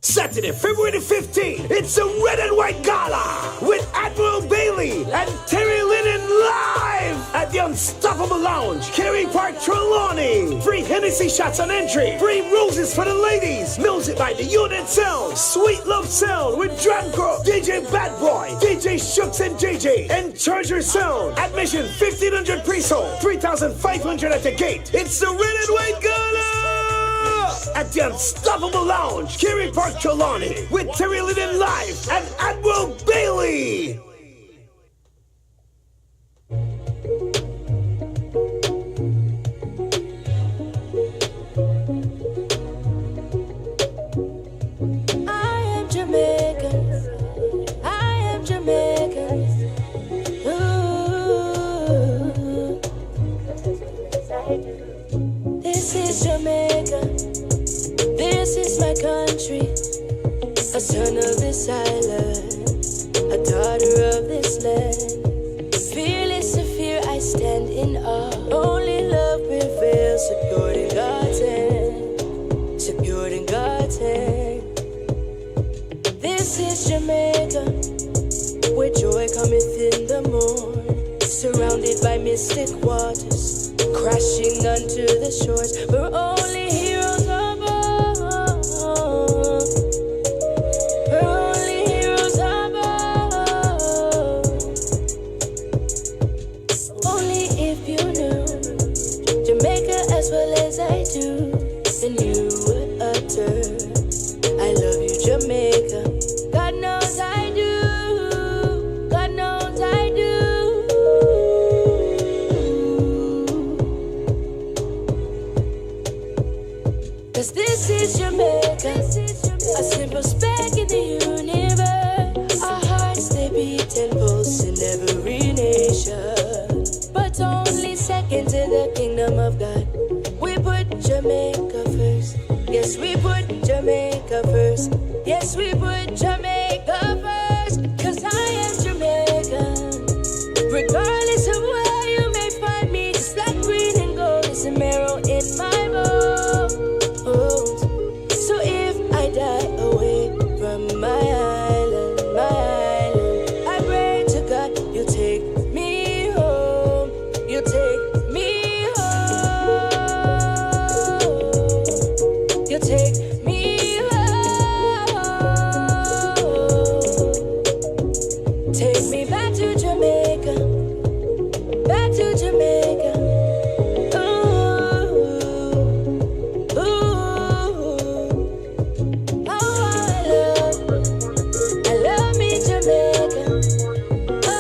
Saturday, February the 15th, it's a red and white gala with Admiral Bailey and Terry Linen live at the Unstoppable Lounge. Kerry Partum. Free Hennessy shots on entry. Free roses for the ladies. Music by the Unit Sound. Sweet Love Sound with Dranko, DJ Bad Boy, DJ Shooks and JJ, and Charger Sound. Admission 1,500 pre-sold, 3,500 at the gate. It's the red and white gala at the Unstoppable Lounge, Kerry Park Trelawney, with Terry Linen live and Admiral Bailey. I am Jamaican. I am Jamaican. Ooh. This is Jamaica. This is my country, a son of this island, a daughter of this land. Fearless of fear, I stand in awe. Only love prevails, secured in God's hand, secured in God's hand. This is Jamaica, where joy cometh in the morn, surrounded by mystic waters, crashing unto the shores, where only heroes are. Then you would utter, I love you, Jamaica. God knows I do. God knows I do. 'Cause this is Jamaica, a simple speck in the universe. Our hearts, they beat and pulse in every nation, but only second to the kingdom of God. We put Jamaica first. Yes, we put Jamaica first. Yes, we put Jamaica first. 'Cause I am Jamaican. Regardless of where you may find me, just like green and gold is a marrow in my bones. So if I die away from my island, I pray to God you'll take me home. You'll take me take me home. Take me back to Jamaica. Back to Jamaica. Ooh, ooh. Oh, I love me Jamaica. Oh,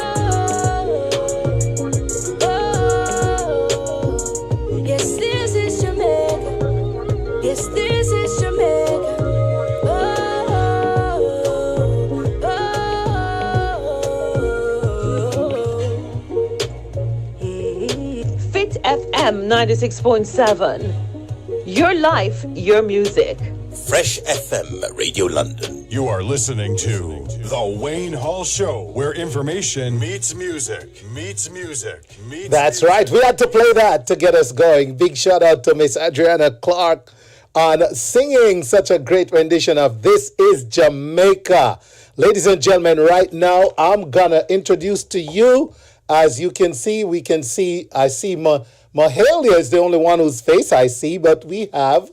oh. Yes, this is Jamaica. Yes, this is Jamaica. Oh, oh, oh. Fit FM 96.7. Your life, your music. Fresh FM Radio London. You are listening to The Wayne Hall Show, where information meets music. That's right. We had to play that to get us going. Big shout out to Miss Adriana Clark on singing such a great rendition of This is Jamaica. Ladies and gentlemen, right now, I'm going to introduce to you, as you can see, I see Mohalia is the only one whose face I see, but we have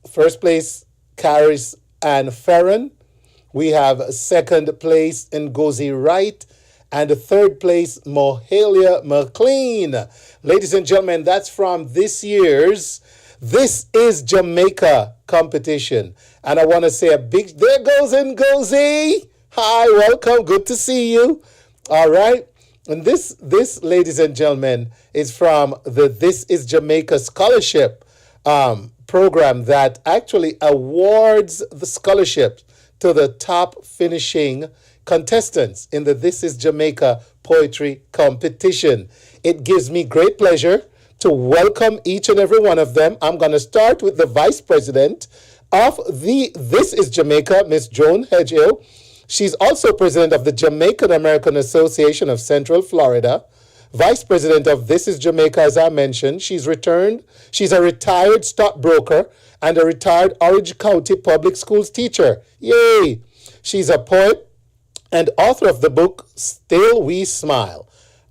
first place, Karice Ann Ferron. We have second place, Ngozi Wright. And the third place, Mohalia McLean. Ladies and gentlemen, that's from this year's This is Jamaica competition. And I want to say a big, there goes Ngozi. Hi, welcome. Good to see you. All right. And this, ladies and gentlemen, is from the This is Jamaica Scholarship program that actually awards the scholarships to the top finishing contestants in the This is Jamaica Poetry Competition. It gives me great pleasure to welcome each and every one of them. I'm going to start with the Vice President of the This is Jamaica, Miss Joan Edgehill. She's also president of the Jamaican American Association of Central Florida, vice president of This is Jamaica, as I mentioned. She's a retired stockbroker and a retired Orange County Public Schools teacher. Yay! She's a poet and author of the book Still We Smile,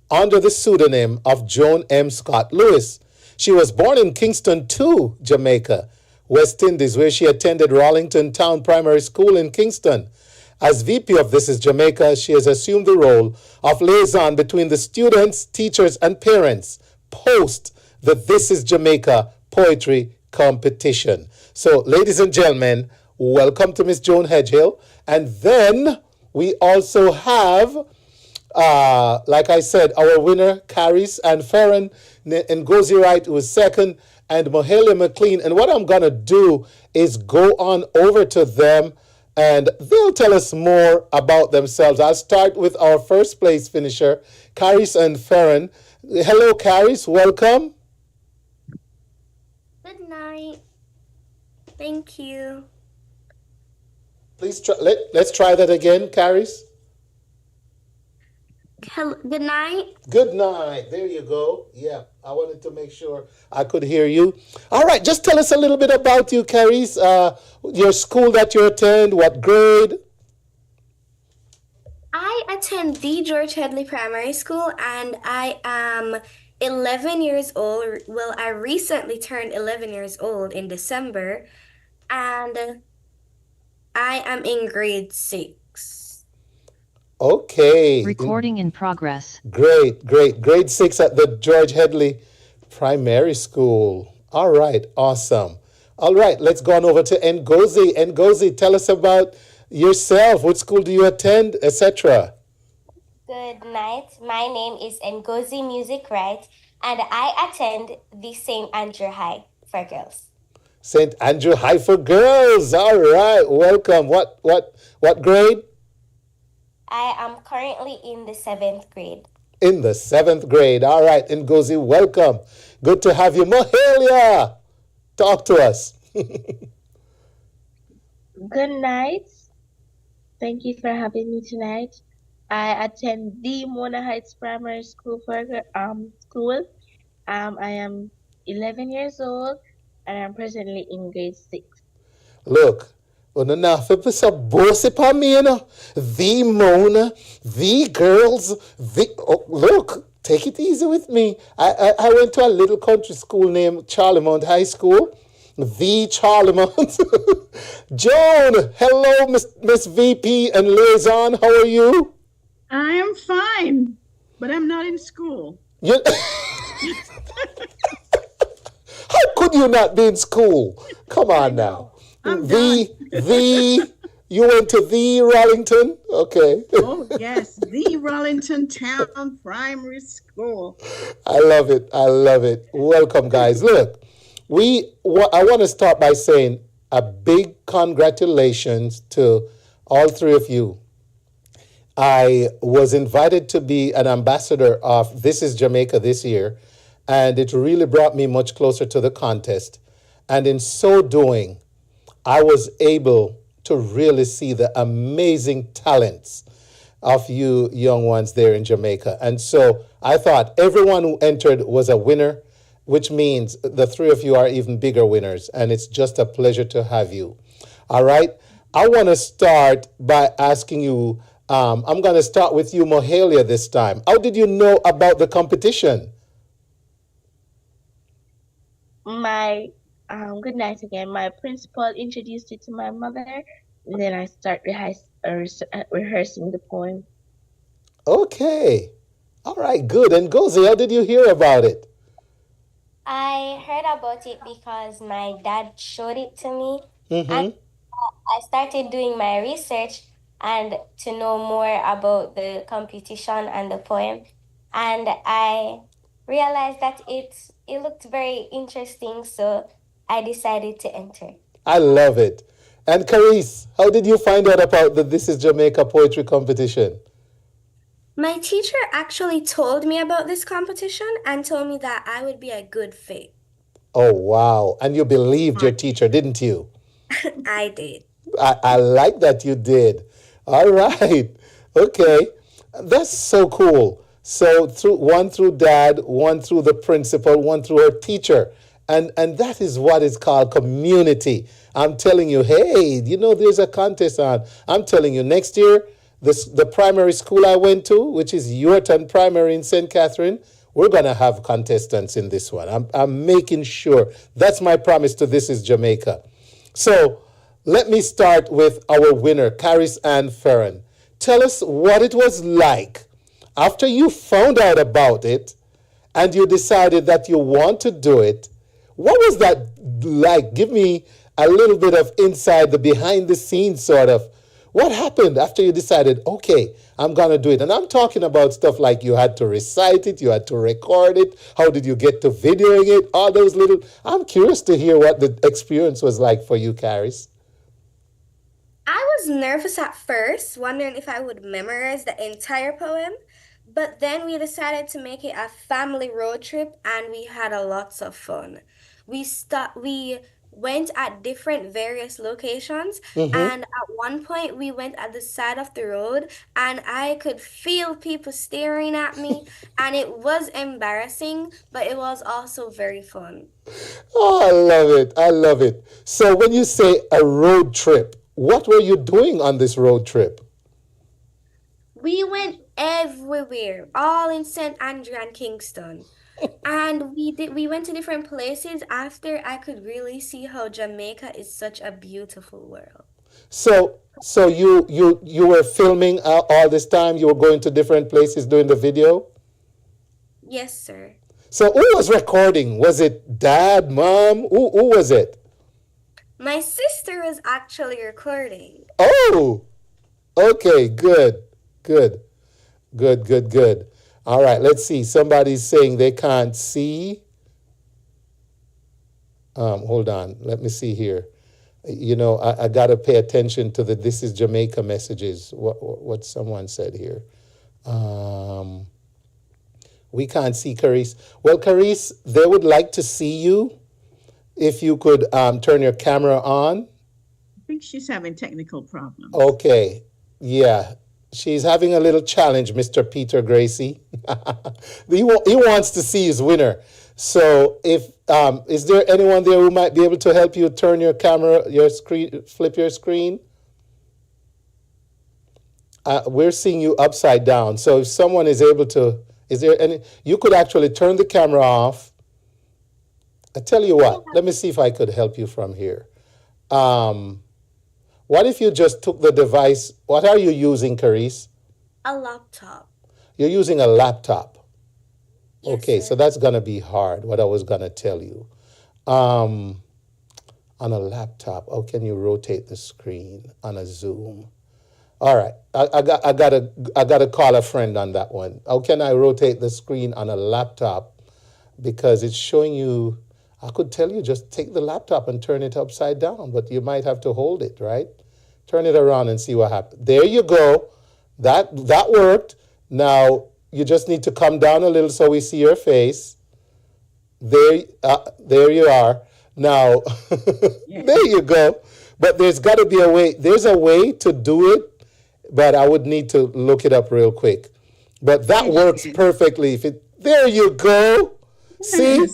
under the pseudonym of Joan M. Scott Lewis. She was born in Kingston 2, Jamaica, West Indies, where she attended Rollington Town Primary School in Kingston. As VP of This is Jamaica, she has assumed the role of liaison between the students, teachers, and parents post the This is Jamaica Poetry Competition. So, ladies and gentlemen, welcome to Miss Joan Edgehill. And then we also have, like I said, our winner, Karice Ann Ferron, Ngozi Wright, who was second, and Mohalia McLean. And what I'm going to do is go on over to them and they'll tell us more about themselves. I'll start with our first place finisher, Karice Ann Ferron. Hello, Karice. Welcome. Good night. Thank you. Please try, let's try that again, Karice. Hello, good night. Good night. There you go. Yeah, I wanted to make sure I could hear you. All right, just tell us a little bit about you, Karice. Your school that you attend, what grade? I attend the George Headley Primary School and I am 11 years old. Well, I recently turned 11 years old in December and I am in grade 6. Okay. Recording in progress. Great. Grade 6 at the George Headley Primary School. All right, awesome. All right, let's go on over to Ngozi. Ngozi, tell us about yourself. What school do you attend, etc.? Good night. My name is Ngozi Music Wright, and I attend the St. Andrew High for girls. St. Andrew High for girls. All right, welcome. What grade? I am currently in the 7th grade. In the 7th grade. All right, Ngozi, welcome. Good to have you. Mohalia, talk to us. Good night. Thank you for having me tonight. I attend the Mona Heights Primary School for school. I am 11 years old and I'm presently in grade 6. Look, the Mona, the girls, look, take it easy with me. I went to a little country school named Charlemont High School. The Charlemont. Joan, hello, Miss VP and Liaison. How are you? I am fine, but I'm not in school. How could you not be in school? Come on now. You went to the Rollington? Okay. Oh, yes, the Rollington Town Primary School. I love it. Welcome, guys. Look, I want to start by saying a big congratulations to all three of you. I was invited to be an ambassador of This is Jamaica this year, and it really brought me much closer to the contest. And in so doing, I was able to really see the amazing talents of you young ones there in Jamaica. And so I thought everyone who entered was a winner, which means the three of you are even bigger winners. And it's just a pleasure to have you. All right. I want to start by asking you, I'm going to start with you, Mohalia, this time. How did you know about the competition? Good night again. My principal introduced it to my mother, and then I start rehearsing the poem. Okay. All right, good. And Ngozi, how did you hear about it? I heard about it because my dad showed it to me. Mm-hmm. And I started doing my research and to know more about the competition and the poem. and I realized that it looked very interesting, so I decided to enter. I love it. And Karice, how did you find out about the This is Jamaica Poetry Competition? My teacher actually told me about this competition and told me that I would be a good fit. Oh, wow. And you believed your teacher, didn't you? I did. I like that you did. All right. Okay. That's so cool. So one through dad, one through the principal, one through her teacher. And that is what is called community. I'm telling you, hey, there's a contest on. I'm telling you, next year, the primary school I went to, which is Yorton Primary in St. Catherine, we're going to have contestants in this one. I'm making sure. That's my promise to This is Jamaica. So let me start with our winner, Karice Ann Ferron. Tell us what it was like after you found out about it and you decided that you want to do it. What was that like? Give me a little bit of inside the behind the scenes sort of. What happened after you decided, okay, I'm going to do it? And I'm talking about stuff like you had to recite it, you had to record it. How did you get to videoing it? All those little. I'm curious to hear what the experience was like for you, Karice. I was nervous at first, wondering if I would memorize the entire poem. But then we decided to make it a family road trip and we had a lots of fun. We went at different various locations and at one point we went at the side of the road and I could feel people staring at me and it was embarrassing, but it was also very fun. Oh, I love it. I love it. So when you say a road trip, what were you doing on this road trip? We went everywhere, all in St. Andrew and Kingston. And we went to different places after I could really see how Jamaica is such a beautiful world. So you were filming all this time? You were going to different places doing the video? Yes, sir. So who was recording? Was it dad, mom? Who was it? My sister was actually recording. Oh, okay, good. All right, let's see. Somebody's saying they can't see. Hold on. Let me see here. I got to pay attention to the This is Jamaica messages. What someone said here. We can't see Karice. Well, Karice, they would like to see you. If you could turn your camera on. I think she's having technical problems. Okay. Yeah. She's having a little challenge, Mr. Peter Gracie. He wants to see his winner. So is there anyone there who might be able to help you turn your camera, your screen, flip your screen? We're seeing you upside down. So if someone is able to, you could actually turn the camera off. I tell you what, let me see if I could help you from here. What if you just took the device? What are you using, Karice? A laptop. You're using a laptop. Yes, okay, sir. So that's going to be hard, what I was going to tell you. On a laptop, how can you rotate the screen on a Zoom? All right, I got to call a friend on that one. How can I rotate the screen on a laptop? Because it's showing you, I could tell you just take the laptop and turn it upside down, but you might have to hold it, right? Turn it around and see what happens. There you go. That worked. Now you just need to come down a little so we see your face. There you are. Now, there you go. But there's got to be a way. There's a way to do it, but I would need to look it up real quick. But that works perfectly. There you go. See?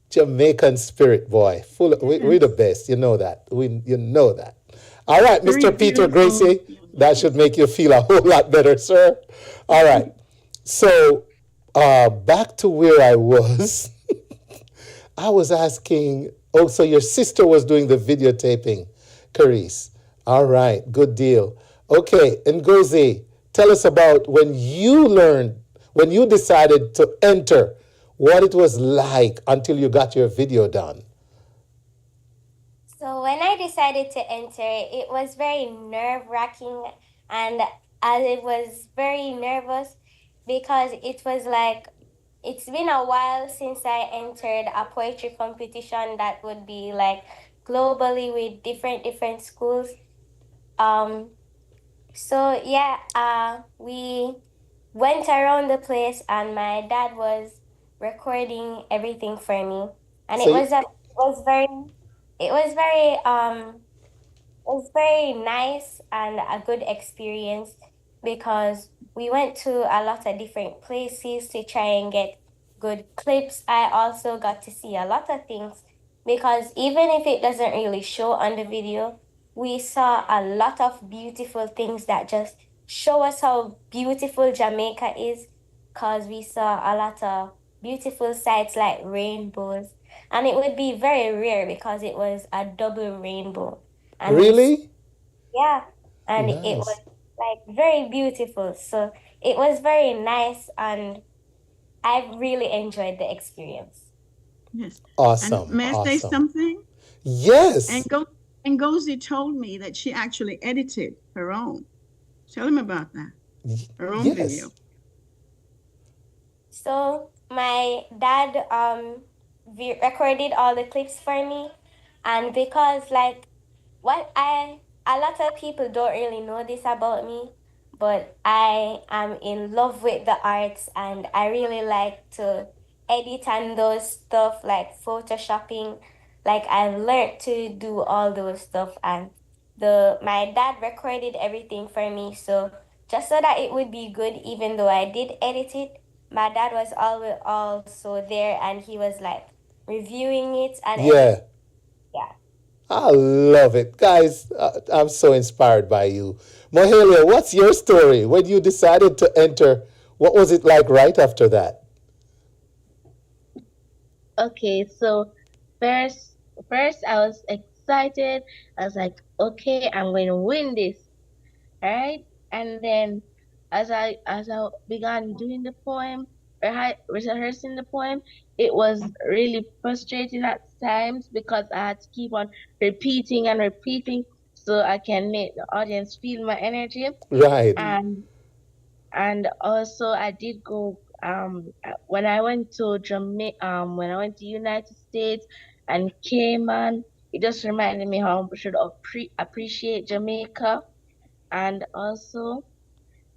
Jamaican spirit, boy. We're the best. You know that. You know that. All right, Mr. Peter Gracie. That should make you feel a whole lot better, sir. All right. So back to where I was. I was asking, so your sister was doing the videotaping, Karice. All right, good deal. Okay, Ngozi, tell us about when you decided to enter, what it was like until you got your video done. So when I decided to enter, it was very nerve-wracking, and I was very nervous. because it was like, it's been a while since I entered a poetry competition that would be like globally with different schools. Um, so yeah, we went around the place and my dad was recording everything for me. And So, it was very it was very nice and a good experience because we went to a lot of different places to try and get good clips. I also got to see a lot of things because even if it doesn't really show on the video, we saw a lot of beautiful things that just show us how beautiful Jamaica is because we saw a lot of beautiful sights like rainbows. And it would be very rare because it was a double rainbow. And really? yeah, and it Nice. was like very beautiful. So it was very nice and I really enjoyed the experience. Yes. Awesome. And may I say Awesome. something? Yes. And Ngozi told me that she actually edited her own. Tell him about that. Her own Yes. video. So my dad recorded all the clips for me, and because like a lot of people don't really know this about me, but I am in love with the arts and I really like to edit and those stuff like photoshopping. Like I've learned to do all those stuff and my dad recorded everything for me, so just so that it would be good even though I did edit it, my dad was always also there and he was like reviewing it and everything. Yeah. Yeah. I love it. Guys, I'm so inspired by you. Mohalia, what's your story? When you decided to enter, what was it like right after that? Okay, so first I was excited. I was like, okay, I'm going to win this, right? And then as I began doing the poem, rehearsing the poem, it was really frustrating at times because I had to keep on repeating and repeating so I can make the audience feel my energy. Right. And also I did go when I went to Jamaica, when I went to United States and Cayman, it just reminded me how I should appreciate Jamaica. And also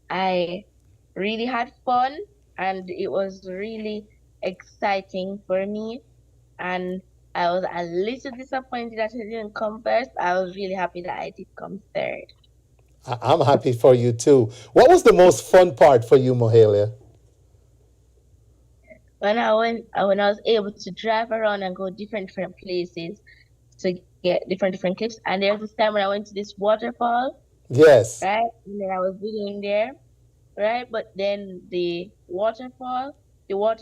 I really had fun and it was really exciting for me. And I was a little disappointed that I didn't come first. I was really happy that I did come third. I'm happy for you too. What was the most fun part for you, Mohalia? When I was able to drive around and go different places to get different clips. And there was this time when I went to this waterfall. Yes. Right? And then I was videoing there. Right? But then the water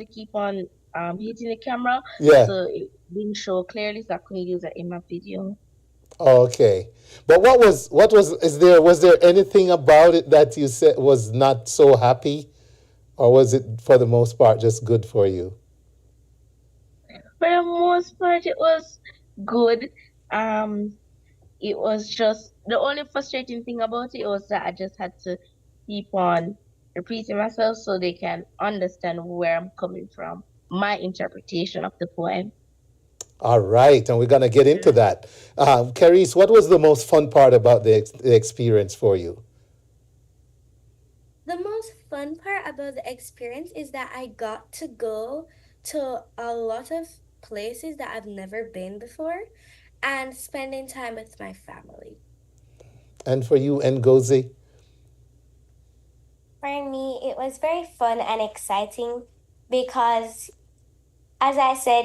keep on hitting the camera. Yeah. So it didn't show clearly, so I couldn't use it in my video. Okay. But was there anything about it that you said was not so happy? Or was it for the most part just good for you? For the most part it was good. It was just the only frustrating thing about it was that I just had to keep on repeating myself so they can understand where I'm coming from, my interpretation of the poem. All right, and we're going to get into that. Karice, what was the most fun part about the experience for you? The most fun part about the experience is that I got to go to a lot of places that I've never been before and spending time with my family. And for you, Ngozi? For me, it was very fun and exciting because, as I said,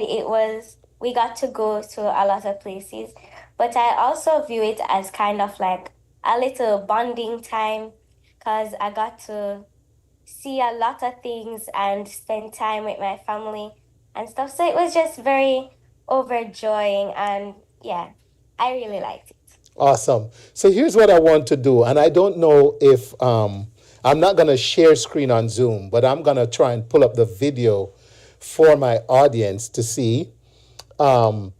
we got to go to a lot of places, but I also view it as kind of like a little bonding time because I got to see a lot of things and spend time with my family and stuff. So it was just very overjoying and yeah, I really liked it. Awesome. So here's what I want to do, and I don't know if I'm not going to share screen on Zoom, but I'm going to try and pull up the video for my audience to see. The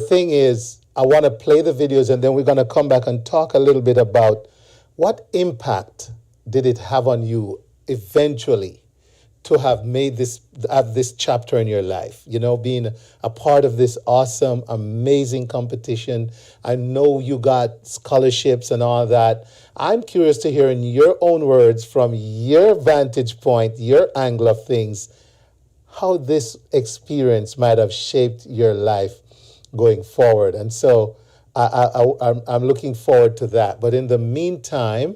thing is, I want to play the videos, and then we're going to come back and talk a little bit about what impact did it have on you eventually to have made this chapter in your life, being a part of this awesome, amazing competition. I know you got scholarships and all that. I'm curious to hear in your own words, from your vantage point, your angle of things, how this experience might have shaped your life going forward. And so I'm looking forward to that. But in the meantime,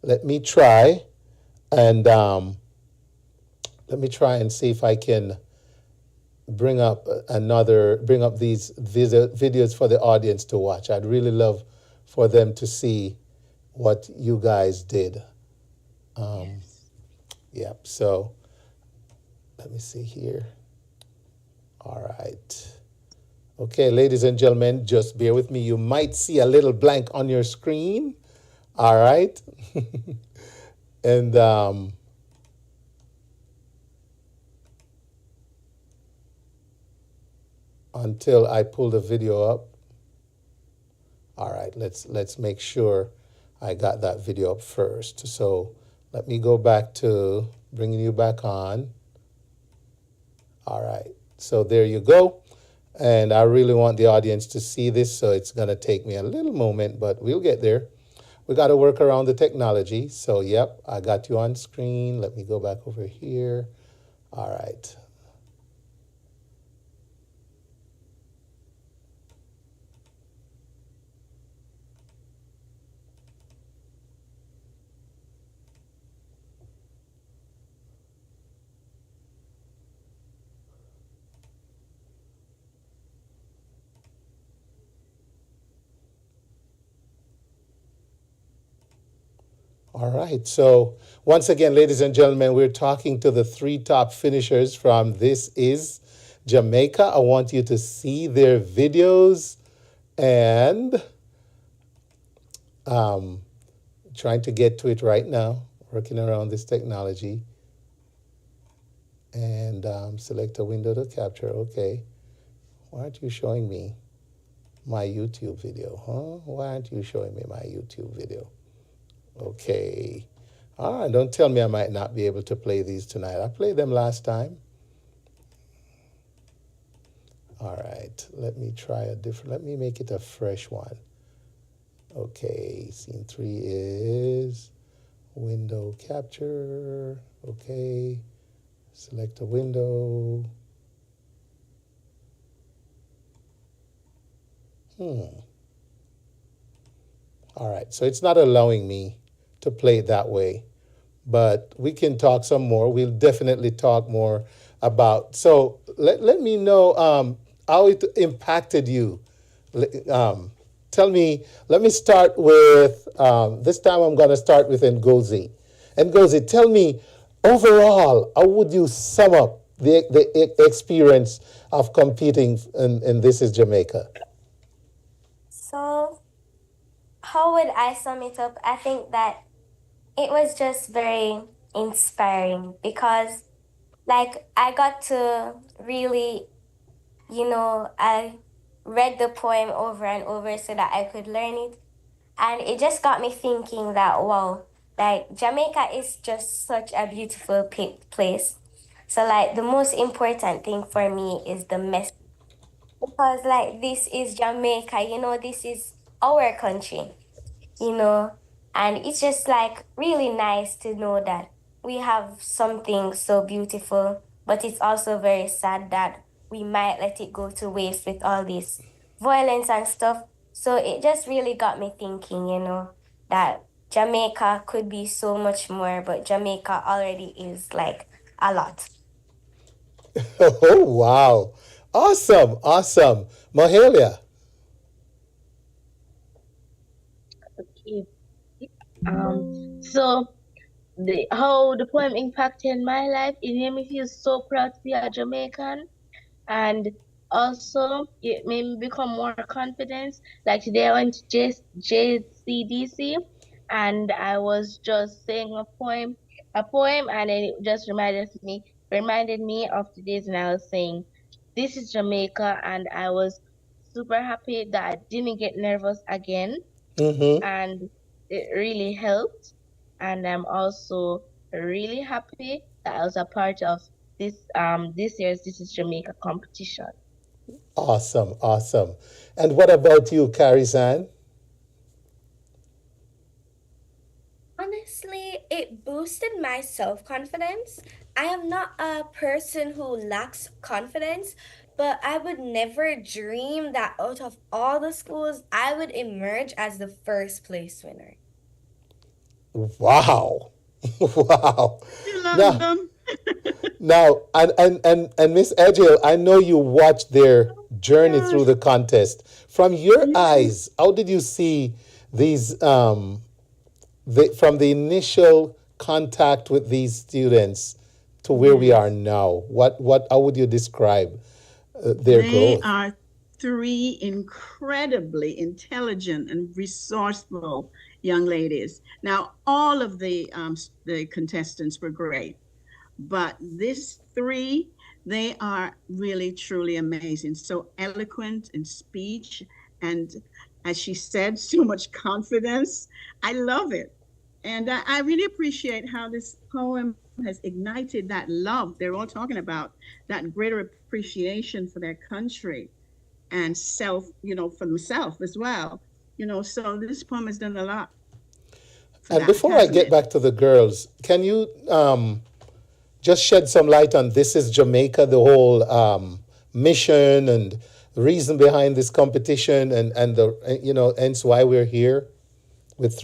let me try and see if I can bring up these videos for the audience to watch. I'd really love for them to see what you guys did. Yep. So let me see here. All right. Okay, ladies and gentlemen, just bear with me. You might see a little blank on your screen. All right. And until I pull the video up. All right, let's make sure I got that video up first. So let me go back to bringing you back on. All right, so there you go. And I really want the audience to see this, so it's going to take me a little moment, but we'll get there. We got to work around the technology. So, yep, I got you on screen. Let me go back over here. All right. All right. So once again, ladies and gentlemen, we're talking to the 3 top finishers from This Is Jamaica. I want you to see their videos and trying to get to it right now, working around this technology. And select a window to capture. Okay. Why aren't you showing me my YouTube video, huh? Why aren't you showing me my YouTube video? Okay. Don't tell me I might not be able to play these tonight. I played them last time. All right. Let me try let me make it a fresh one. Okay. Scene 3 is window capture. Okay. Select a window. All right. So it's not allowing me to play it that way, but we can talk some more. We'll definitely talk more about. So let me know how it impacted you. Tell me. Let me start with this time. I'm going to start with Ngozi. Ngozi, tell me overall, how would you sum up the experience of competing in This Is Jamaica? So, how would I sum it up? I think that it was just very inspiring because, like, I got to really, I read the poem over and over so that I could learn it. And it just got me thinking that, wow, like, Jamaica is just such a beautiful place. So, like, the most important thing for me is the message. Because, like, this is Jamaica, this is our country, and it's just, like, really nice to know that we have something so beautiful, but it's also very sad that we might let it go to waste with all this violence and stuff. So it just really got me thinking, that Jamaica could be so much more, but Jamaica already is, like, a lot. Oh, wow. Awesome. Mohalia. Okay. So how the poem impacted my life, it made me feel so proud to be a Jamaican, and also it made me become more confident. Like today I went to JCDC and I was just saying a poem, and it just reminded me of the days when I was saying, "This is Jamaica," and I was super happy that I didn't get nervous again. And it really helped. And I'm also really happy that I was a part of this year's This is Jamaica competition. Awesome, awesome. And what about you, Karice Ann? Honestly, it boosted my self-confidence. I am not a person who lacks confidence, but I would never dream that out of all the schools, I would emerge as the first place winner. Wow. Wow. You love Now, them. now, and Miss Edgehill, I know you watched their journey through the contest. From your eyes, how did you see these from the initial contact with these students to where we are now? How would you describe their They growth? are three incredibly intelligent and resourceful young ladies. Now, all of the contestants were great, but these three, they are really truly amazing. So eloquent in speech, and as she said, so much confidence. I love it, and I really appreciate how this poem has ignited that love they're all talking about, that greater appreciation for their country and self, for themselves as well. So this poem has done a lot for And that, before I hasn't get it? back to the girls, can you just shed some light on This is Jamaica, the whole mission and the reason behind this competition, and the hence why we're here with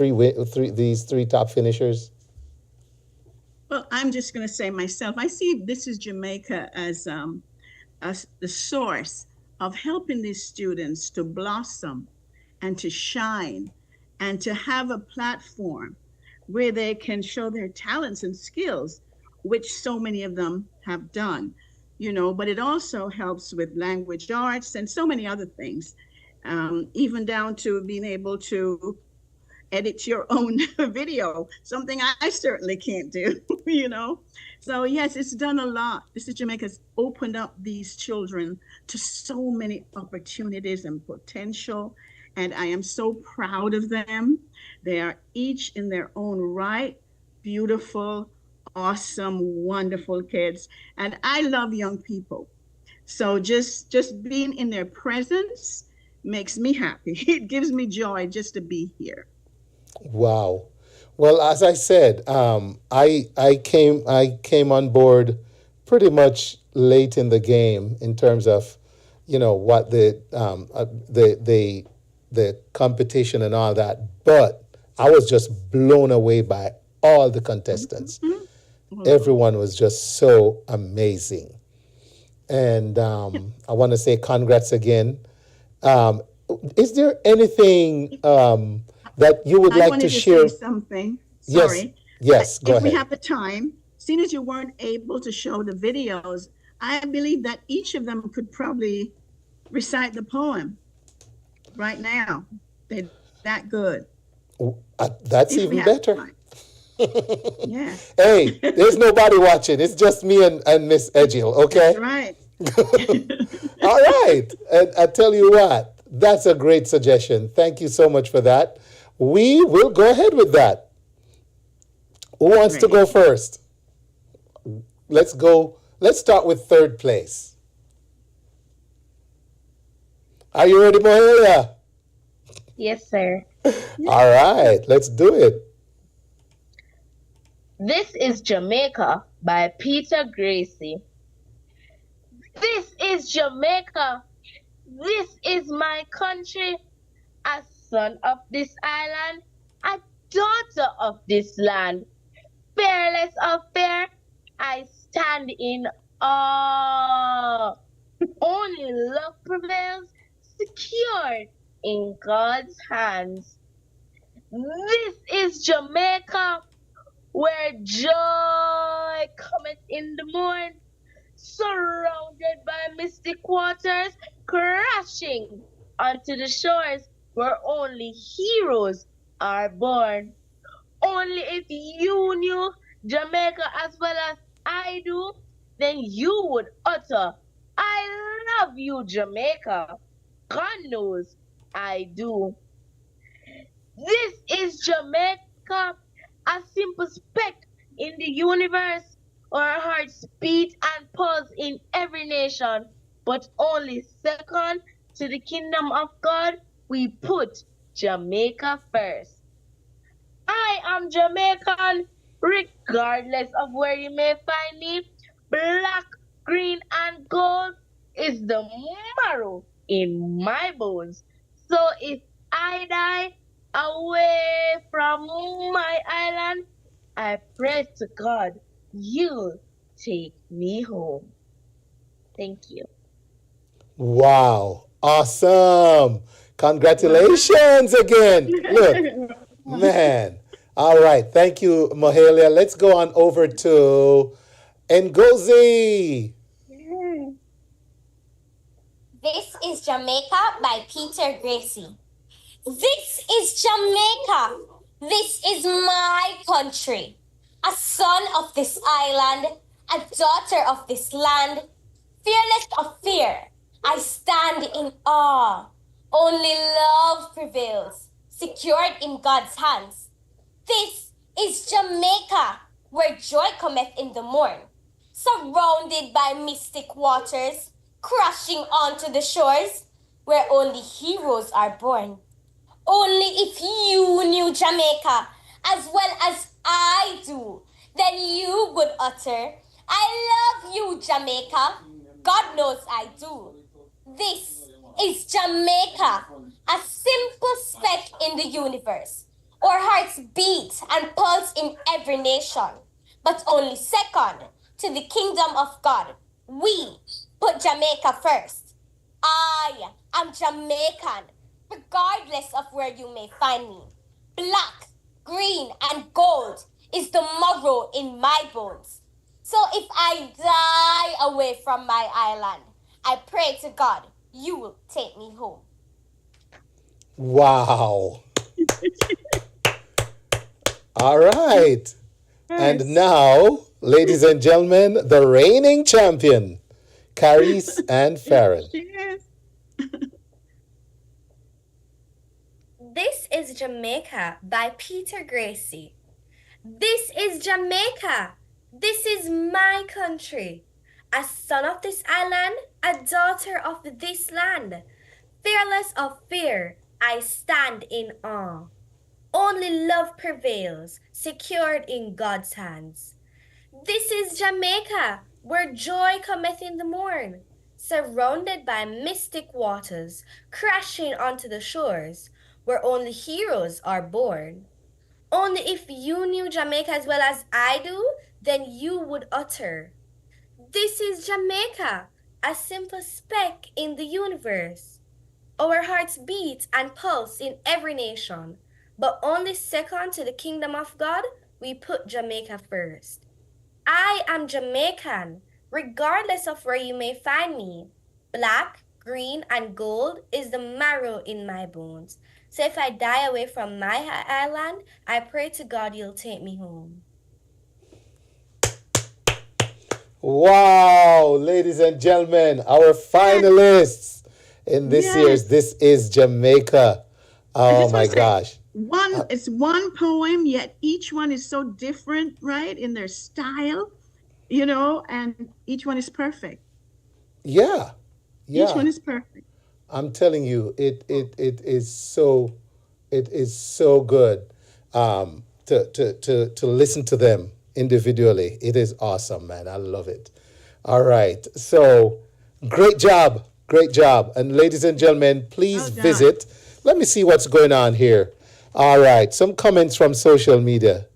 these three top finishers? Well, I'm just going to say myself, I see This is Jamaica as the source of helping these students to blossom and to shine and to have a platform where they can show their talents and skills, which so many of them have done, but it also helps with language arts and so many other things, even down to being able to edit your own video, something I certainly can't do, So yes, it's done a lot. This is Jamaica's opened up these children to so many opportunities and potential, and I am so proud of them. They are each in their own right, beautiful, awesome, wonderful kids, and I love young people. So just being in their presence makes me happy. It gives me joy just to be here. Wow. Well, as I said, I came on board pretty much late in the game in terms of, what the competition and all that. But I was just blown away by all the contestants. Everyone was just so amazing, and I want to say congrats again. Is there anything that you would I like wanted to to share? say something. Yes, Sorry. yes, go If we ahead. have the time, seeing as you weren't able to show the videos, I believe that each of them could probably recite the poem right now. They're that good. That's If we even have better. time. Yeah, Hey, there's nobody watching. It's just me and Miss Edgehill, okay? that's right. All right. And I tell you what, that's a great suggestion. Thank you so much for that. We will go ahead with that. Who wants to go first? Let's go. Let's start with third place. Are you ready, Mohalia? Yes, sir. All right, let's do it. This is Jamaica by Peter Gracie. This is Jamaica. This is my country. A son of this island, a daughter of this land. Fearless of fear, I stand in awe. Only love prevails, secured in God's hands. This is Jamaica, where joy cometh in the morn, surrounded by mystic waters, crashing onto the shores where only heroes are born. Only if you knew Jamaica as well as I do, then you would utter, I love you, Jamaica. God knows I do. This is Jamaica, a simple speck in the universe. Our hearts beat and pulse in every nation, but only second to the kingdom of God, we put Jamaica first. I am Jamaican, regardless of where you may find me. Black, green, and gold is the marrow in my bones. So if I die away from my island, I pray to God you'll take me home. Thank you. Wow. Awesome. Congratulations again. Look, man. All right. Thank you, Mohalia. Let's go on over to Ngozi. This is Jamaica by Peter Gracie. This is Jamaica. This is my country. A son of this island, a daughter of this land. Fearless of fear, I stand in awe. Only love prevails, secured in God's hands. This is Jamaica, where joy cometh in the morn. Surrounded by mystic waters, crashing onto the shores, where only heroes are born. Only if you knew Jamaica as well as I do, then you would utter, I love you, Jamaica. God knows I do. This is Jamaica, a simple speck in the universe. Our hearts beat and pulse in every nation, but only second to the kingdom of God. We put Jamaica first. I am Jamaican, regardless of where you may find me. Black, green, and gold is the marrow in my bones. So if I die away from my island, I pray to God you will take me home. Wow. All right. And now, ladies and gentlemen, the reigning champion, Karice Ann Ferron. This is Jamaica by Peter Gracie. This is Jamaica. This is my country. A son of this island, a daughter of this land. Fearless of fear, I stand in awe. Only love prevails, secured in God's hands. This is Jamaica, where joy cometh in the morn. Surrounded by mystic waters, crashing onto the shores, where only heroes are born. Only if you knew Jamaica as well as I do, then you would utter, this is Jamaica, a simple speck in the universe. Our hearts beat and pulse in every nation, but only second to the kingdom of God, we put Jamaica first. I am Jamaican, regardless of where you may find me. Black, green, and gold is the marrow in my bones. So if I die away from my island, I pray to God you'll take me home. Wow, ladies and gentlemen, our finalists in this year's This is Jamaica. Oh my gosh. It's one poem, yet each one is so different, right, in their style, and each one is perfect. Yeah. Each one is perfect. I'm telling you, it is so good to listen to them individually. It is awesome, man. I love it. All right. So great job. And ladies and gentlemen, please visit. Let me see what's going on here. All right. Some comments from social media.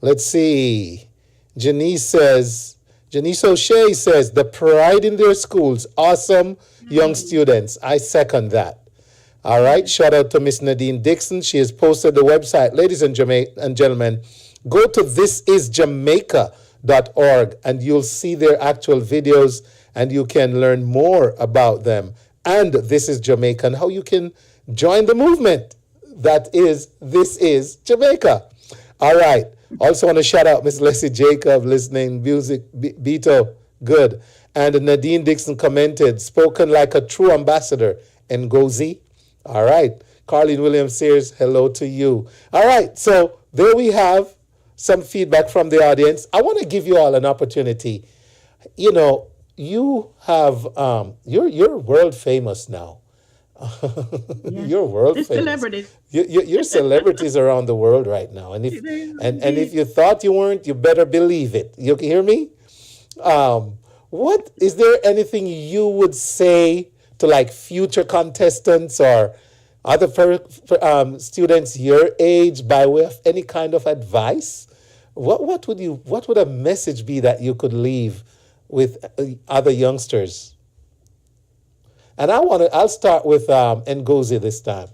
Let's see. Janice O'Shea says, the pride in their schools. Awesome young students. I second that. All right. Shout out to Miss Nadine Dixon. She has posted the website. Ladies and gentlemen, go to thisisjamaica.org and you'll see their actual videos and you can learn more about them and This is Jamaica and how you can join the movement that is This is Jamaica. All right. Also want to shout out Miss Leslie Jacob listening, music, Beto, good. And Nadine Dixon commented, spoken like a true ambassador, Ngozi. All right. Carlene Williams Sears, hello to you. All right. So there we have some feedback from the audience. I want to give you all an opportunity. You know, you have you're world famous now. You're world The famous. celebrities. You're celebrities around the world right now, and if you thought you weren't, you better believe it. You can hear me. What is there anything you would say to like future contestants or other students your age by way of any kind of advice? What would a message be that you could leave with other youngsters? And I'll start with Ngozi this time.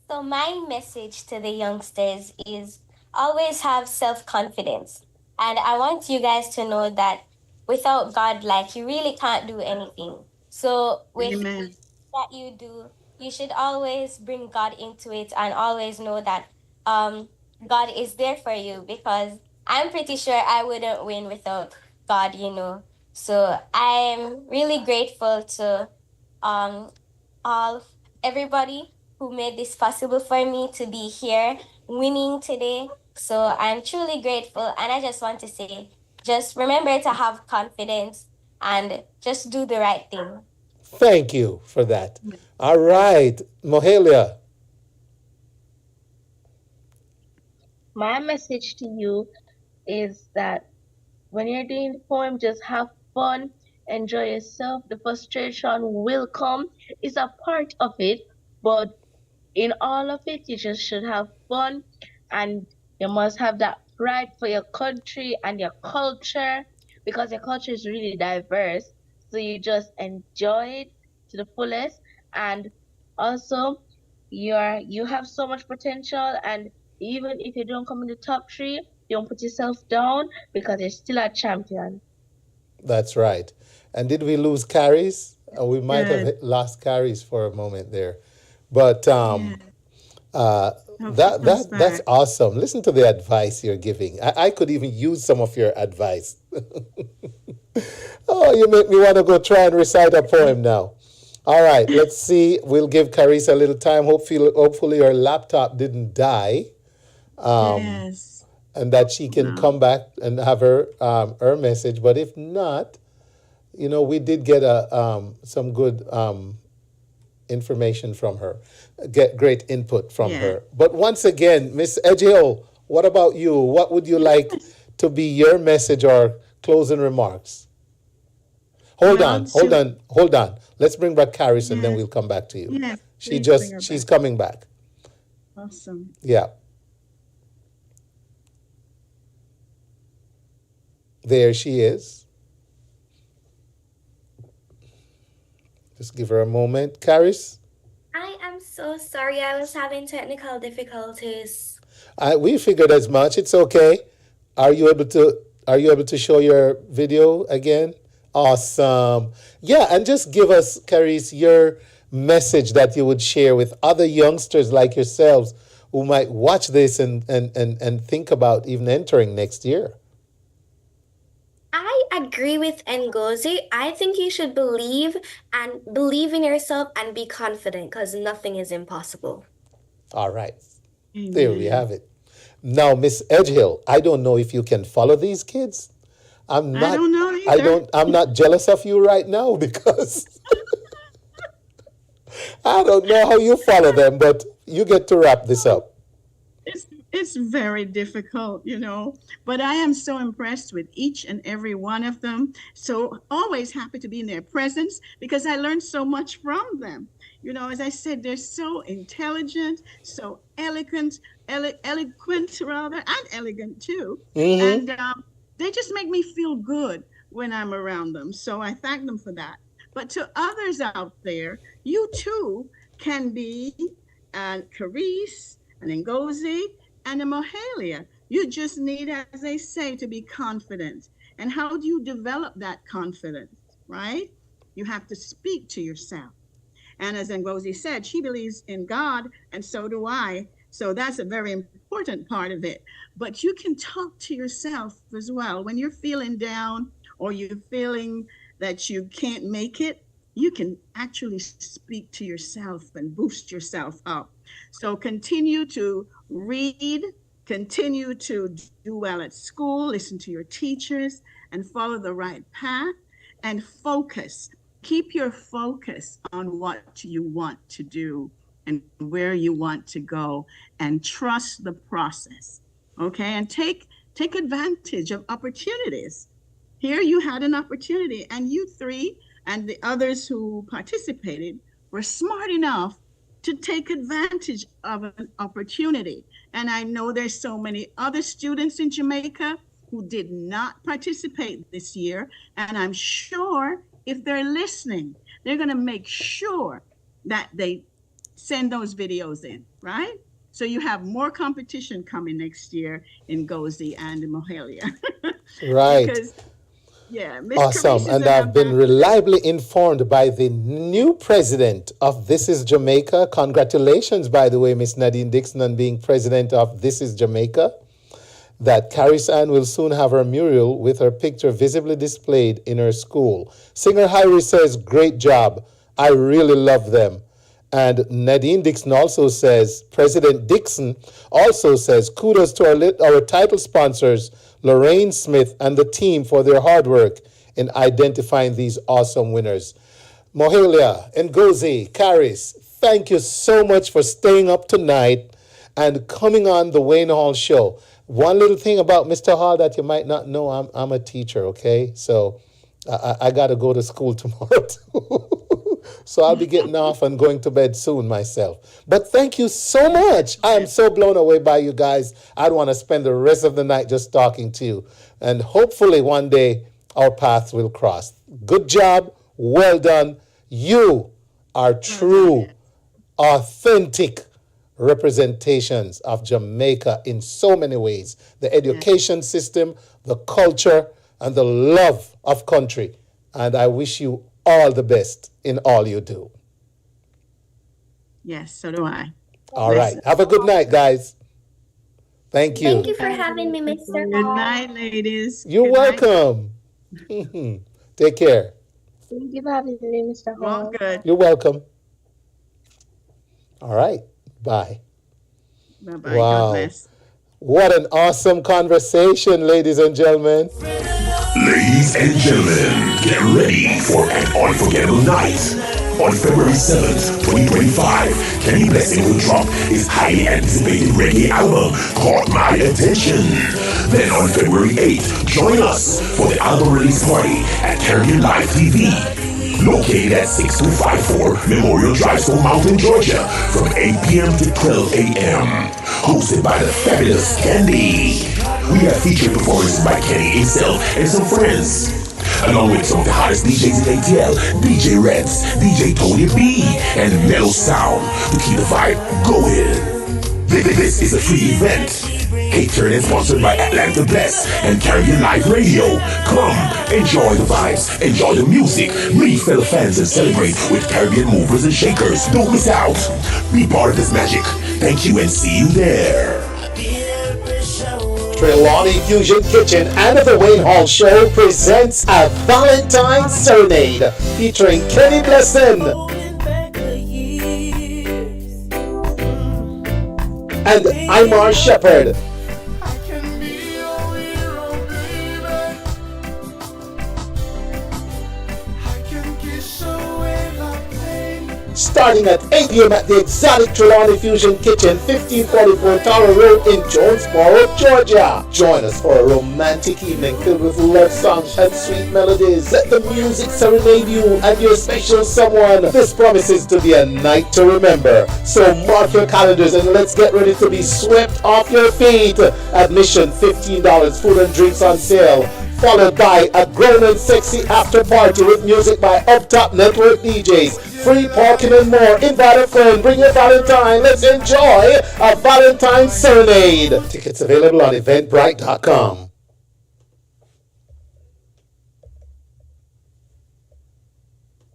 So my message to the youngsters is always have self-confidence. And I want you guys to know that without God, like, you really can't do anything. So with that you do, you should always bring God into it and always know that God is there for you, because I'm pretty sure I wouldn't win without God, you know. So I'm really grateful to everybody who made this possible for me to be here winning today. So I'm truly grateful, and I just want to say, just remember to have confidence and just do the right thing. Thank you for that. All right, Mohalia. My message to you is that when you're doing the poem, just have fun, enjoy yourself. The frustration will come. It's a part of it, but in all of it, you just should have fun, and you must have that pride for your country and your culture, because your culture is really diverse. So you just enjoy it to the fullest, and also you have so much potential, and even if you don't come in the top 3, don't put yourself down, because you're still a champion. That's right. And did we lose Karice? We might have lost Karice for a moment there. But that's awesome. Listen to the advice you're giving. I could even use some of your advice. Oh, you make me want to go try and recite a poem now. All right, let's see. We'll give Karice a little time. Hopefully her laptop didn't die. And that she can come back and have her message. But if not, you know, we did get some good information from her, get great input from her. But once again, Miss Edgehill, what about you? What would you like to be your message or closing remarks? Hold on. Let's bring back Karice and then we'll come back to you. She's coming back. Awesome. Yeah. There she is. Just give her a moment. Karice? I am so sorry. I was having technical difficulties. We figured as much. It's okay. Are you able to show your video again? Awesome. Yeah, and just give us, Karice, your message that you would share with other youngsters like yourselves who might watch this and think about even entering next year. I agree with Ngozi. I think you should believe in yourself and be confident, because nothing is impossible. All right. There we have it. Now, Miss Edgehill, I don't know if you can follow these kids. I don't know either. I'm not jealous of you right now because I don't know how you follow them, but you get to wrap this up. It's very difficult, you know, but I am so impressed with each and every one of them. So always happy to be in their presence because I learned so much from them. You know, as I said, they're so intelligent, so eloquent rather, and elegant too. Mm-hmm. And they just make me feel good when I'm around them. So I thank them for that. But to others out there, you too can be Karice and Ngozi and a Mohalia. You just need, as they say, to be confident. And how do you develop that confidence, right? You have to speak to yourself. And as Ngozi said, she believes in God, and so do I. So that's a very important part of it. But you can talk to yourself as well. When you're feeling down or you're feeling that you can't make it, you can actually speak to yourself and boost yourself up. So continue to read Continue to do well at school, listen to your teachers, and follow the right path, and focus. Keep your focus on what you want to do and where you want to go, and trust the process, okay? And take advantage of opportunities. Here you had an opportunity, and you three and the others who participated were smart enough to take advantage of an opportunity. And I know there's so many other students in Jamaica who did not participate this year. And I'm sure if they're listening, they're going to make sure that they send those videos in, right? So you have more competition coming next year in Ngozi and in Mohalia. Right. Because, yeah, awesome. And I've been reliably informed by the new president of This Is Jamaica. Congratulations, by the way, Miss Nadine Dixon, on being president of This Is Jamaica, that Karice Ann will soon have her mural with her picture visibly displayed in her school. Singer Hyrie says, great job. I really love them. And Nadine Dixon also says, President Dixon also says, kudos to our title sponsors, Lorraine Smith and the team, for their hard work in identifying these awesome winners. Mohalia, Ngozi, Karice, thank you so much for staying up tonight and coming on the Wayne Hall Show. One little thing about Mr. Hall that you might not know, I'm a teacher, okay? So I got to go to school tomorrow too. So I'll be getting off and going to bed soon myself. But thank you so much. I am so blown away by you guys. I'd want to spend the rest of the night just talking to you. And hopefully one day our paths will cross. Good job. Well done. You are true, authentic representations of Jamaica in so many ways. The education system, the culture, and the love of country. And I wish you all the best in all you do. Yes, so do I. All right. Have a good night, guys. Thank you. Thank you for having me, Mr. Good night, ladies. You're welcome. Take care. Thank you for having me, Mr. Hall. Good. You're welcome. All right. Bye. Bye-bye. Wow. God bless. What an awesome conversation, ladies and gentlemen. Ladies and gentlemen, get ready for an unforgettable night. On February 7th, 2025, Kenny Blessing will drop his highly anticipated reggae album, Caught My Attention. Then on February 8th, join us for the album release party at Caribbean Live TV. Located at 6254 Memorial Drive, Stone Mountain, Georgia, from 8 p.m. to 12 a.m. Hosted by the fabulous Candy. We have featured performances by Kenny himself and some friends, along with some of the hottest DJs in ATL, DJ Reds, DJ Tony B, and Mellow Sound to keep the vibe going. This is a free event, catered and sponsored by Atlanta Bless and Caribbean Live Radio. Come, enjoy the vibes, enjoy the music, meet fellow fans and celebrate with Caribbean movers and shakers. Don't miss out. Be part of this magic. Thank you and see you there. Trelawney Fusion Kitchen and the Wayne Hall Show presents a Valentine's Serenade featuring Kenny Blessing and Imar Shepherd. Starting at 8 p.m. at the exotic Trelawney Fusion Kitchen, 1544 Tower Road in Jonesboro, Georgia. Join us for a romantic evening filled with love songs and sweet melodies. Let the music serenade you and your special someone. This promises to be a night to remember. So mark your calendars and let's get ready to be swept off your feet. Admission $15, food and drinks on sale. Followed by a grown and sexy after party with music by Up Top Network DJs. Free parking and more. Invite a friend. Bring your Valentine. Let's enjoy a Valentine's Serenade. Tickets available on eventbrite.com.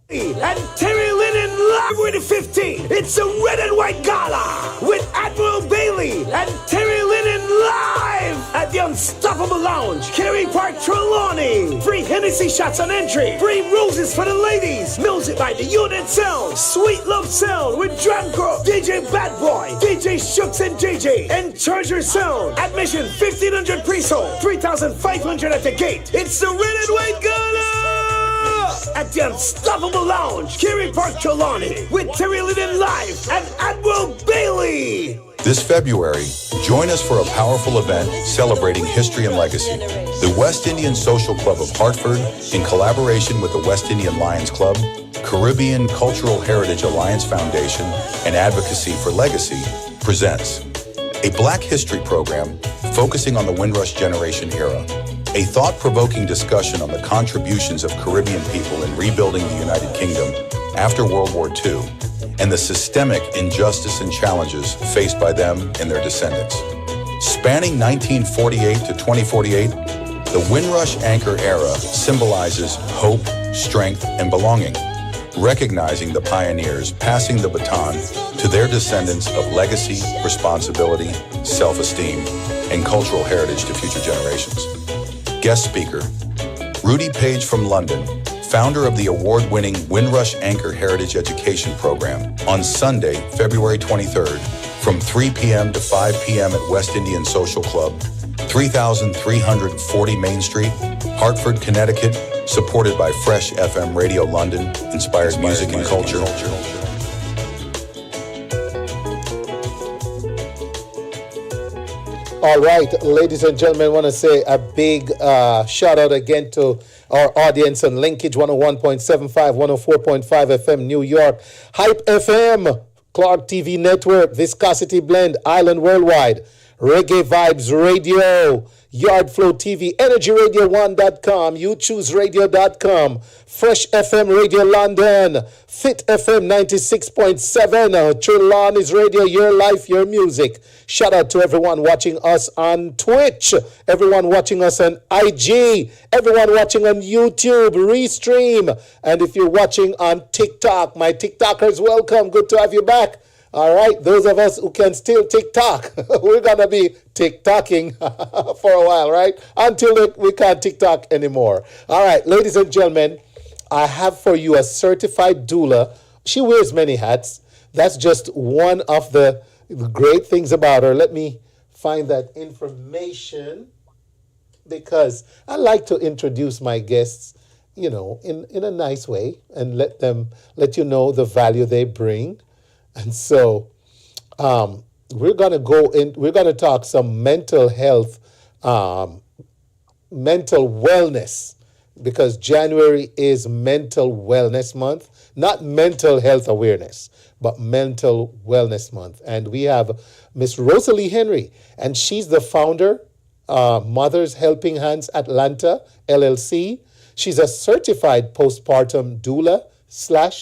And Terry Linen live with the 15. It's a red and white gala with Admiral Bailey and Terry Linen live at the Unstoppable Lounge. Kerry Park Trelawney. Free Hennessy shots on entry. Free roses for the ladies. Music by the Unit Sound. Sweet Love Sound with Drum Group. DJ Bad Boy. DJ Shooks and JJ. And Treasure Sound. Admission 1,500 pre-sold. 3,500 at the gate. It's the Red and White Gala! At the Unstoppable Lounge. Kerry Park Trelawney. With Terry Lydon Live and Admiral Bailey. This February, join us for a powerful event celebrating history and legacy. The West Indian Social Club of Hartford, in collaboration with the West Indian Lions Club, Caribbean Cultural Heritage Alliance Foundation, and Advocacy for Legacy, presents a Black History program focusing on the Windrush generation era, a thought-provoking discussion on the contributions of Caribbean people in rebuilding the United Kingdom after World War II, and the systemic injustice and challenges faced by them and their descendants. Spanning 1948 to 2048, the Windrush Anchor era symbolizes hope, strength, and belonging, recognizing the pioneers passing the baton to their descendants of legacy, responsibility, self-esteem, and cultural heritage to future generations. Guest speaker, Rudy Page from London, founder of the award-winning Windrush Anchor Heritage Education Program, on Sunday, February 23rd, from 3 p.m. to 5 p.m. at West Indian Social Club, 3340 Main Street, Hartford, Connecticut, supported by Fresh FM Radio London, inspired music and culture. All right, ladies and gentlemen, I want to say a big shout out again to our audience on Linkage 101.75, 104.5 FM, New York, Hype FM, Clark TV Network, Viscosity Blend, Island Worldwide, Reggae Vibes Radio, Yardflow TV, EnergyRadio1.com, YouChooseRadio.com, Fresh FM Radio London, Fit FM 96.7, Trelawney's Radio, Your Life, Your Music. Shout out to everyone watching us on Twitch, everyone watching us on IG, everyone watching on YouTube, Restream, and if you're watching on TikTok, my TikTokers, welcome. Good to have you back. All right, those of us who can still TikTok, we're going to be TikToking for a while, right? Until we can't TikTok anymore. All right, ladies and gentlemen, I have for you a certified doula. She wears many hats. That's just one of the great things about her. Let me find that information because I like to introduce my guests, you know, in a nice way and let you know the value they bring. And so we're going to talk some mental health, mental wellness, because January is Mental Wellness Month, not mental health awareness, but Mental Wellness Month. And we have Miss Rosalee Henry, and she's the founder, Mothers Helping Hands Atlanta, LLC. She's a certified postpartum doula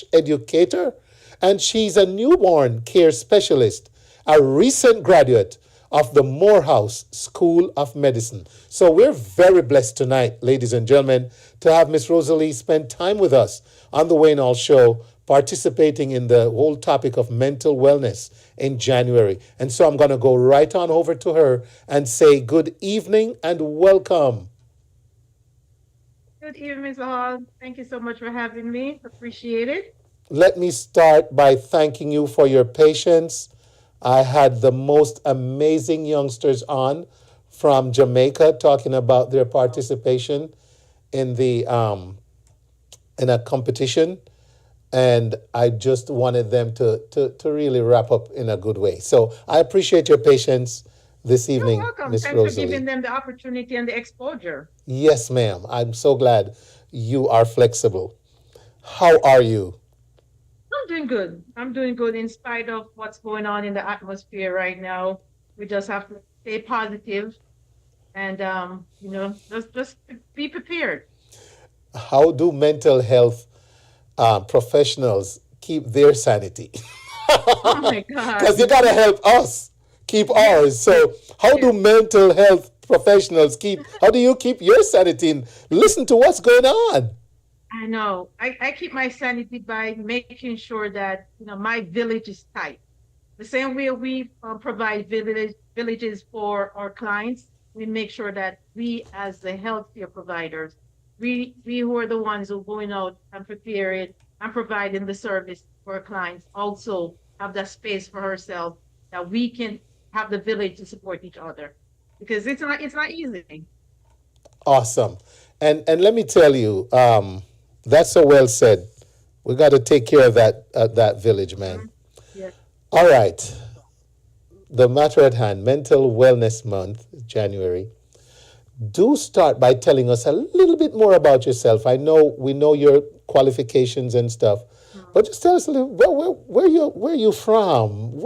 / educator. And she's a newborn care specialist, a recent graduate of the Morehouse School of Medicine. So we're very blessed tonight, ladies and gentlemen, to have Miss Rosalee spend time with us on the Wayne Hall Show, participating in the whole topic of mental wellness in January. And so I'm going to go right on over to her and say good evening and welcome. Good evening, Mr. Hall. Thank you so much for having me. Appreciate it. Let me start by thanking you for your patience. I had the most amazing youngsters on from Jamaica talking about their participation in the in a competition, and I just wanted them to really wrap up in a good way. So I appreciate your patience this evening, You're welcome. Miss Thanks Rosalee. for giving them the opportunity and the exposure. Yes, ma'am. I'm so glad you are flexible. How are you? I'm doing good. I'm doing good in spite of what's going on in the atmosphere right now. We just have to stay positive and, just be prepared. How do mental health professionals keep their sanity? Oh my God. Because you got to help us keep ours. So how do mental health professionals how do you keep your sanity and listen to what's going on? I know. I keep my sanity by making sure that, my village is tight. The same way we provide villages for our clients, we make sure that we as the healthcare providers, we who are the ones who are going out and preparing and providing the service for our clients also have that space for ourselves that we can have the village to support each other because it's not easy. Awesome. And let me tell you, that's so well said. We got to take care of that village, man. Yes. All right. The matter at hand, Mental Wellness Month, January. Do start by telling us a little bit more about yourself. We know your qualifications and stuff, but just tell us a little. Where you from?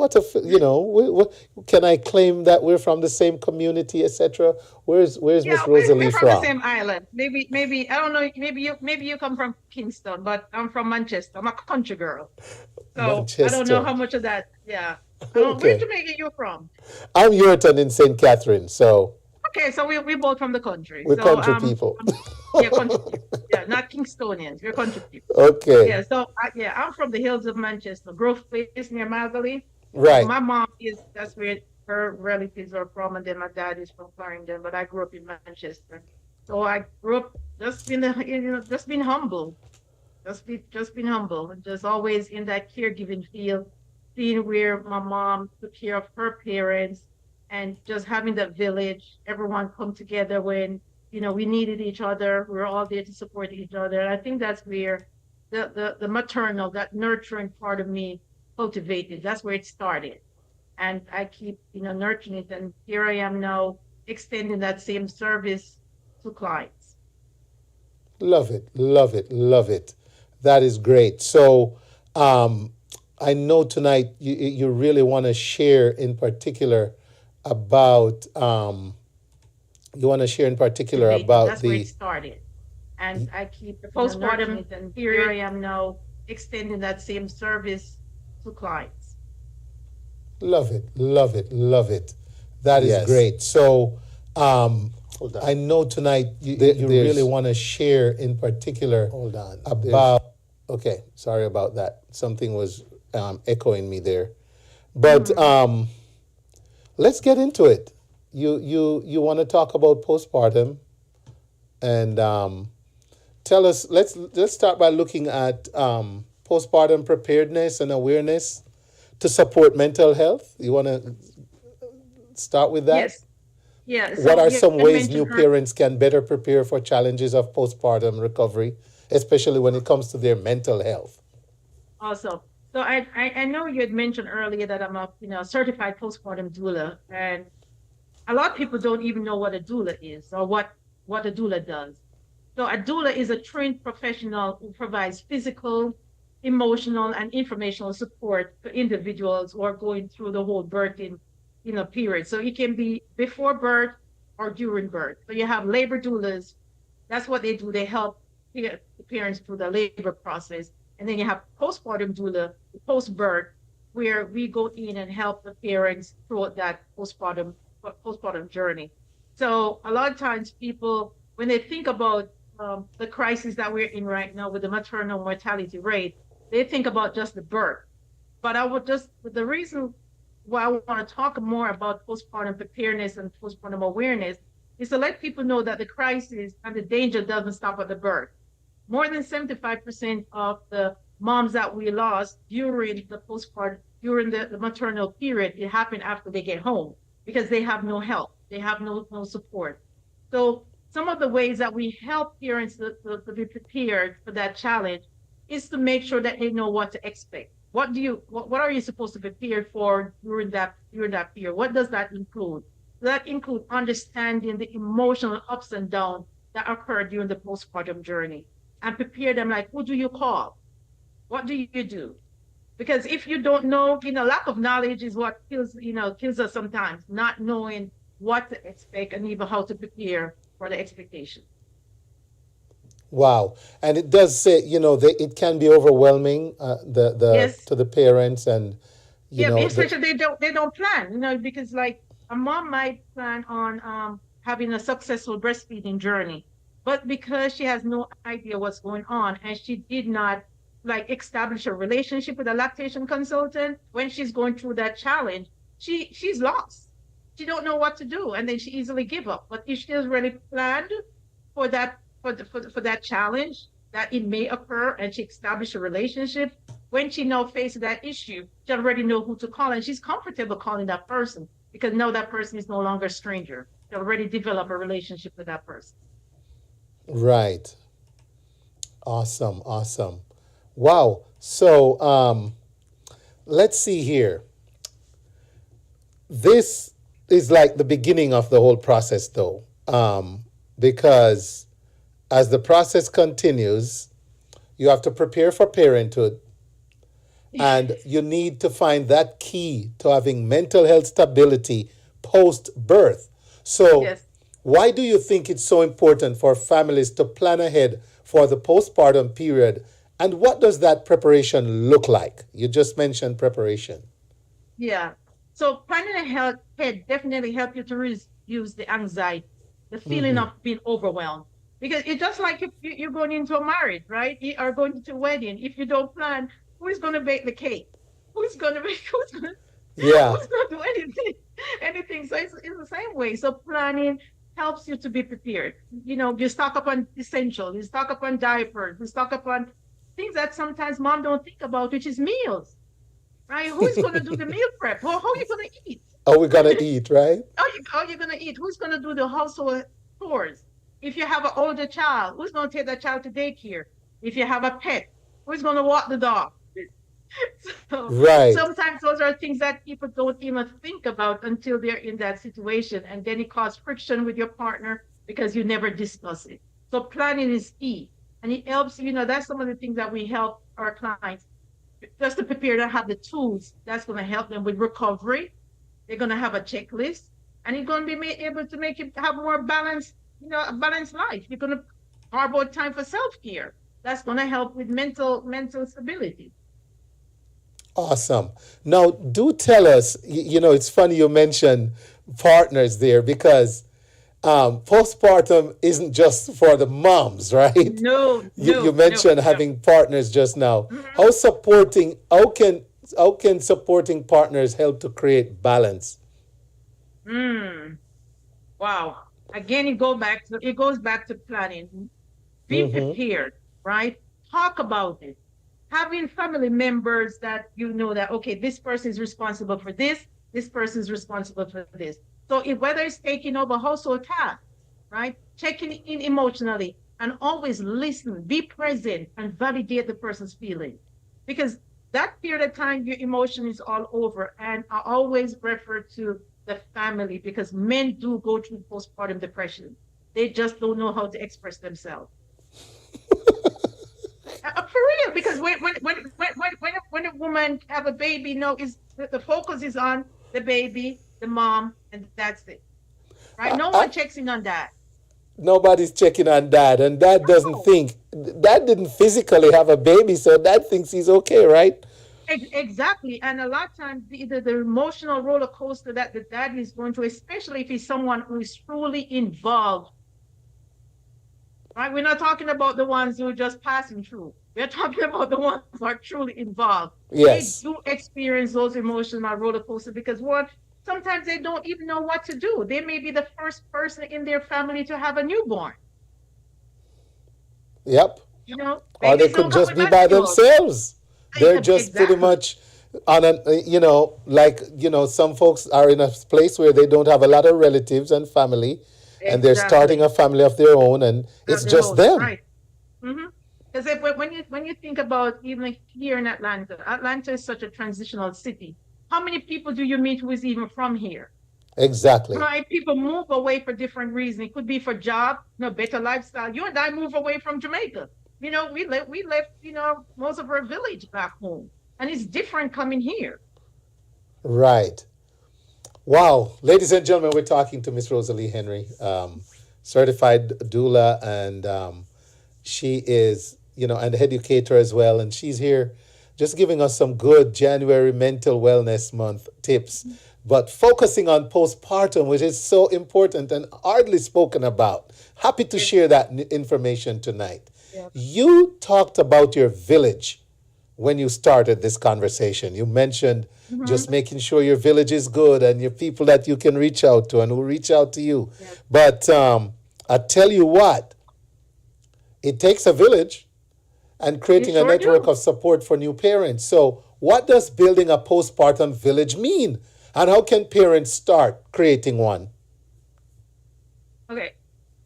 Can I claim that we're from the same community, etc.? Where's Miss Rosalee we're from? The same island. Maybe I don't know. Maybe you come from Kingston, but I'm from Manchester. I'm a country girl, so Manchester. I don't know how much of that. Yeah. Okay. Where in Jamaica you from? I'm Yorton in St. Catherine, so. Okay, so we both from the country. We're country people. Yeah, country people. Yeah, not Kingstonians. We're country people. Okay. Yeah, so I'm from the hills of Manchester, Grove Place near Mohalia. Right. My mom that's where her relatives are from, and then my dad is from Clarendon, but I grew up in Manchester. So I grew up just being humble. Just being humble and just always in that caregiving field, seeing where my mom took care of her parents. And just having that village, everyone come together when, we needed each other. We were all there to support each other. And I think that's where the maternal, that nurturing part of me cultivated. That's where it started. And I keep, nurturing it. And here I am now extending that same service to clients. Love it, love it, love it. That is great. So I know tonight you really want to share in particular about that's where it started. And I keep the postpartum, and here I am now extending that same service to clients. Love it, love it, love it. That is great. So I know tonight you really want to share in particular about okay, sorry about that. Something was echoing me there. But let's get into it. You want to talk about postpartum, and tell us. Let's start by looking at postpartum preparedness and awareness to support mental health. You want to start with that? Yes. Yeah. What are some ways new parents can better prepare for challenges of postpartum recovery, especially when it comes to their mental health? Awesome. So I know you had mentioned earlier that I'm a certified postpartum doula, and a lot of people don't even know what a doula is or what a doula does. So a doula is a trained professional who provides physical, emotional, and informational support to individuals who are going through the whole birthing, period. So it can be before birth or during birth. So you have labor doulas. That's what they do. They help the parents through the labor process. And then you have postpartum doula, post-birth, where we go in and help the parents throughout that postpartum journey. So a lot of times people, when they think about the crisis that we're in right now with the maternal mortality rate, they think about just the birth. But the reason why I want to talk more about postpartum preparedness and postpartum awareness is to let people know that the crisis and the danger doesn't stop at the birth. More than 75% of the moms that we lost during the maternal period, it happened after they get home because they have no help, they have no support. So some of the ways that we help parents to be prepared for that challenge is to make sure that they know what to expect. What are you supposed to prepare for during that period? What does that include? That includes understanding the emotional ups and downs that occur during the postpartum journey, and prepare them like, who do you call? What do you do? Because if you don't know, lack of knowledge is what kills us sometimes, not knowing what to expect and even how to prepare for the expectation. Wow. And it does say, it can be overwhelming Yes. to the parents, and especially they don't plan, because like a mom might plan on having a successful breastfeeding journey, but because she has no idea what's going on and she did not establish a relationship with a lactation consultant, when she's going through that challenge, she's lost. She don't know what to do, and then she easily give up. But if she has really planned for that for that challenge that it may occur, and she established a relationship. When she now faces that issue, she already know who to call, and she's comfortable calling that person because now that person is no longer a stranger. She already developed a relationship with that person. Right. Awesome. Awesome. Wow. So let's see here. This is like the beginning of the whole process, though, because as the process continues, you have to prepare for parenthood, and you need to find that key to having mental health stability post birth. So, Yes. why do you think it's so important for families to plan ahead for the postpartum period? And what does that preparation look like? You just mentioned preparation. Yeah. So planning ahead definitely help you to reduce the anxiety, the feeling of being overwhelmed. Because it's just like if you're going into a marriage, right? You are going to a wedding. If you don't plan, who's going to bake the cake? Who's going to Yeah. who's going to do anything? So it's the same way. So planning helps you to be prepared. You know, you stock up on essentials, you stock up on diapers, you stock up on things that sometimes mom don't think about, which is meals, right? Who's going to do the meal prep? Well, how are you going to eat? Are we gonna eat, right? How are you going to eat? Who's going to do the household chores? If you have an older child, who's going to take that child to daycare? If you have a pet, who's going to walk the dog? So Right. sometimes those are things that people don't even think about until they're in that situation. And then it causes friction with your partner because you never discuss it. So planning is key. And it helps, that's some of the things that we help our clients just to prepare to have the tools that's going to help them with recovery. They're going to have a checklist, and you're going to be able to make it have more balanced, a balanced life. You're going to carve out time for self-care. That's going to help with mental stability. Awesome. Now, do tell us, it's funny you mentioned partners there, because postpartum isn't just for the moms, right? No, You mentioned having partners just now. How can supporting partners help to create balance? Wow. Again, it goes back to planning. Be prepared, right? Talk about it. Having family members that that, okay, this person is responsible for this person is responsible for this. So whether it's taking over household tasks, right? Checking in emotionally, and always listen, be present, and validate the person's feelings. Because that period of time, your emotion is all over. And I always refer to the family, because men do go through postpartum depression. They just don't know how to express themselves. For real, because when a woman have a baby, the focus is on the baby, the mom, and that's it. Right? No one checks in on that. Nobody's checking on dad, and dad doesn't think, dad didn't physically have a baby, so dad thinks he's okay, right? Exactly. And a lot of times the emotional roller coaster that the dad is going through, especially if he's someone who is truly involved. Right? We're not talking about the ones who are just passing through. We're talking about the ones who are truly involved. Yes. They do experience those emotional roller coasters because sometimes they don't even know what to do. They may be the first person in their family to have a newborn. Yep. Or they could just be by themselves. They're just pretty much on some folks are in a place where they don't have a lot of relatives and family, and they're starting a family of their own, and it's just them. Right. Because when you think about even here in Atlanta is such a transitional city. How many people do you meet who is even from here? Exactly. Right. People move away for different reasons. It could be for job, better lifestyle. You and I move away from Jamaica. We left, most of our village back home. And it's different coming here. Right. Wow. Ladies and gentlemen, we're talking to Miss Rosalee Henry, certified doula, and she is, an educator as well. And she's here just giving us some good January Mental Wellness Month tips, but focusing on postpartum, which is so important and hardly spoken about. Happy to share that information tonight. Yep. You talked about your village when you started this conversation. You mentioned just making sure your village is good and your people that you can reach out to and who reach out to you. Yep. But I tell you what, it takes a village and creating a sure network do. of support for new parents. So, what does building a postpartum village mean? And how can parents start creating one? Okay.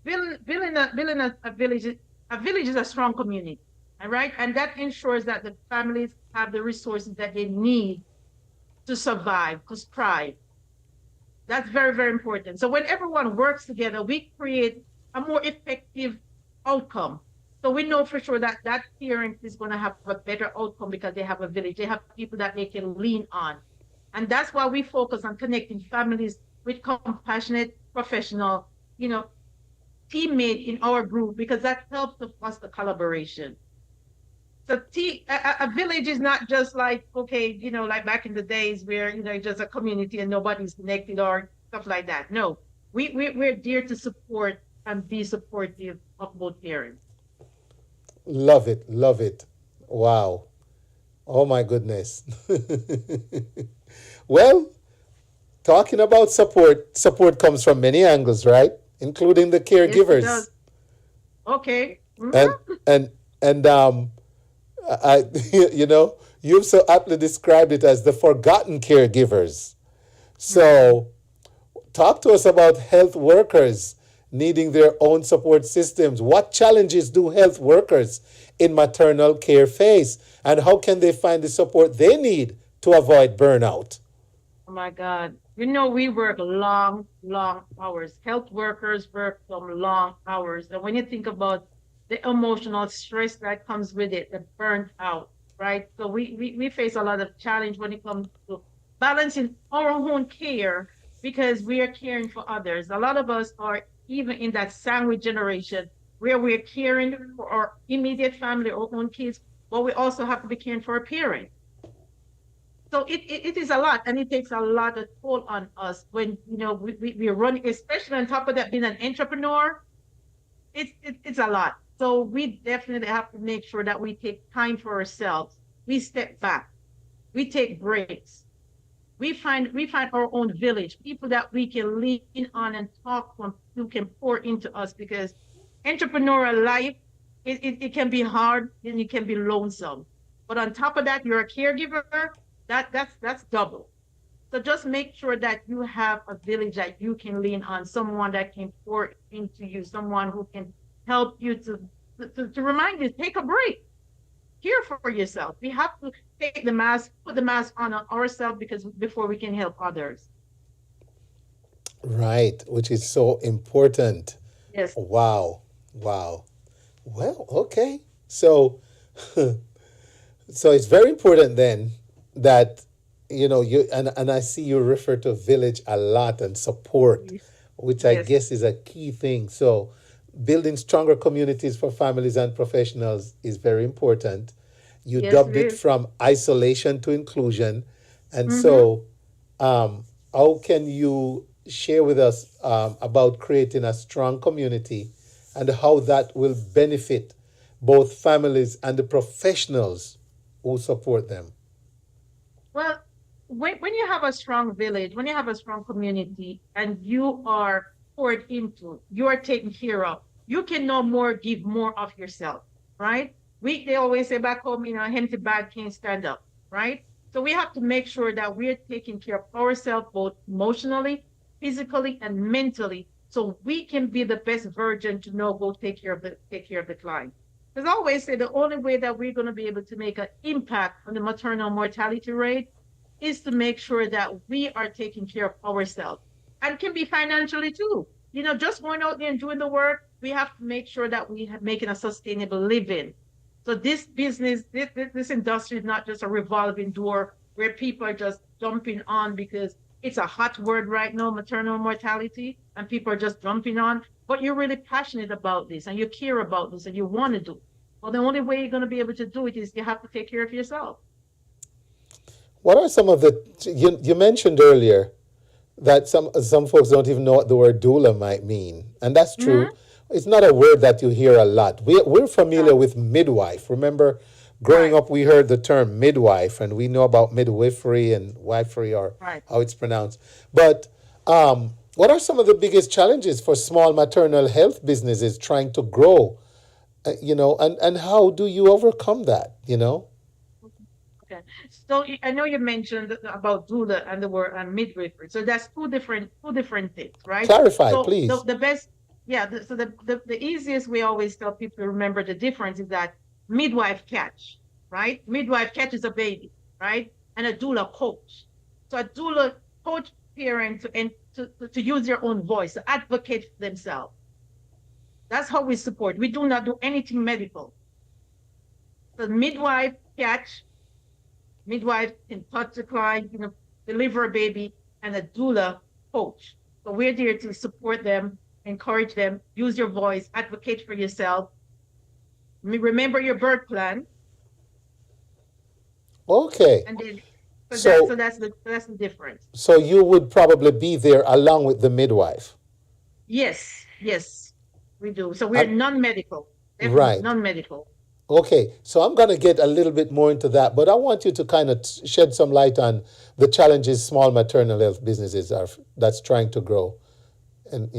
Building a village is a strong community. All right. And that ensures that the families have the resources that they need to survive, to thrive. That's very, very important. So when everyone works together, we create a more effective outcome. So we know for sure that that parent is going to have a better outcome because they have a village. They have people that they can lean on. And that's why we focus on connecting families with compassionate, professional, teammate in our group, because that helps to foster collaboration. So a village is not just like, okay, like back in the days where, just a community and nobody's connected or stuff like that. No, we're there to support and be supportive of both parents. Love it. Love it. Wow. Oh my goodness. Well, talking about support comes from many angles, right? Including the Yes, it caregivers. does. Okay. And I you've so aptly described it as the forgotten caregivers. So talk to us about health workers needing their own support systems. What challenges do health workers in maternal care face, and how can they find the support they need to avoid burnout? Oh my God. We work long, long hours. Health workers work some long hours. And when you think about the emotional stress that comes with it, the burnt out, right? So we face a lot of challenge when it comes to balancing our own care because we are caring for others. A lot of us are even in that sandwich generation where we're caring for our immediate family, our own kids, but we also have to be caring for our parents. So it is a lot, and it takes a lot of toll on us when we're running, especially on top of that being an entrepreneur. It's a lot. So we definitely have to make sure that we take time for ourselves. We step back, we take breaks, we find our own village, people that we can lean on and talk to, who can pour into us, because entrepreneurial life, it can be hard and it can be lonesome. But on top of that, you're a caregiver. That's double. So just make sure that you have a village that you can lean on, someone that can pour into you, someone who can help you to remind you, take a break, care for yourself. We have to put the mask on ourselves because before we can help others. Right, which is so important. Yes. Wow. Wow. Well, okay. So so it's very important then that you and I see you refer to village a lot and support, which I Yes. guess is a key thing. So building stronger communities for families and professionals is very important. You Yes, dubbed it it is. from isolation to inclusion. And Mm-hmm. so how can you share with us about creating a strong community and how that will benefit both families and the professionals who support them? Well, when you have a strong village, when you have a strong community, and you are poured into, you are taken care of, you can no more give more of yourself, right? They always say back home, an empty bag can't stand up, right? So we have to make sure that we're taking care of ourselves, both emotionally, physically, and mentally, so we can be the best version to go take care of the client. Because I always say the only way that we're going to be able to make an impact on the maternal mortality rate is to make sure that we are taking care of ourselves, and can be financially too. Just going out there and doing the work, we have to make sure that we are making a sustainable living. So this business, this industry is not just a revolving door where people are just jumping on because it's a hot word right now, maternal mortality, and people are just jumping on. But you're really passionate about this and you care about this and you want to do it. Well, the only way you're going to be able to do it is you have to take care of yourself. What are some of you mentioned earlier that some folks don't even know what the word doula might mean, and that's true. Mm-hmm. It's not a word that you hear a lot. We're familiar with midwife. Remember, growing up, we heard the term midwife, and we know about midwifery and wifery, or how it's pronounced. But what are some of the biggest challenges for small maternal health businesses trying to grow And how do you overcome that, Okay. So I know you mentioned about doula and the word and midwifery. So that's two different things, right? Clarify, So please. the best, yeah. So the easiest way I always tell people to remember the difference is that midwife catch, right? Midwife catches a baby, right? And a doula coach. So a doula coach parents to use their own voice, to advocate for themselves. That's how we support. We do not do anything medical. The midwife catch, midwife can touch the client, deliver a baby, and a doula coach. So we're there to support them, encourage them, use your voice, advocate for yourself. Remember your birth plan, Okay. and then So that's the difference. so you would probably be there along with the midwife. Yes, yes, we do. So Uh, we're non-medical, definitely right. non-medical. Okay, so I'm going to get a little bit more into that, but I want you to kind of shed some light on the challenges small maternal health businesses are that's trying to grow, and.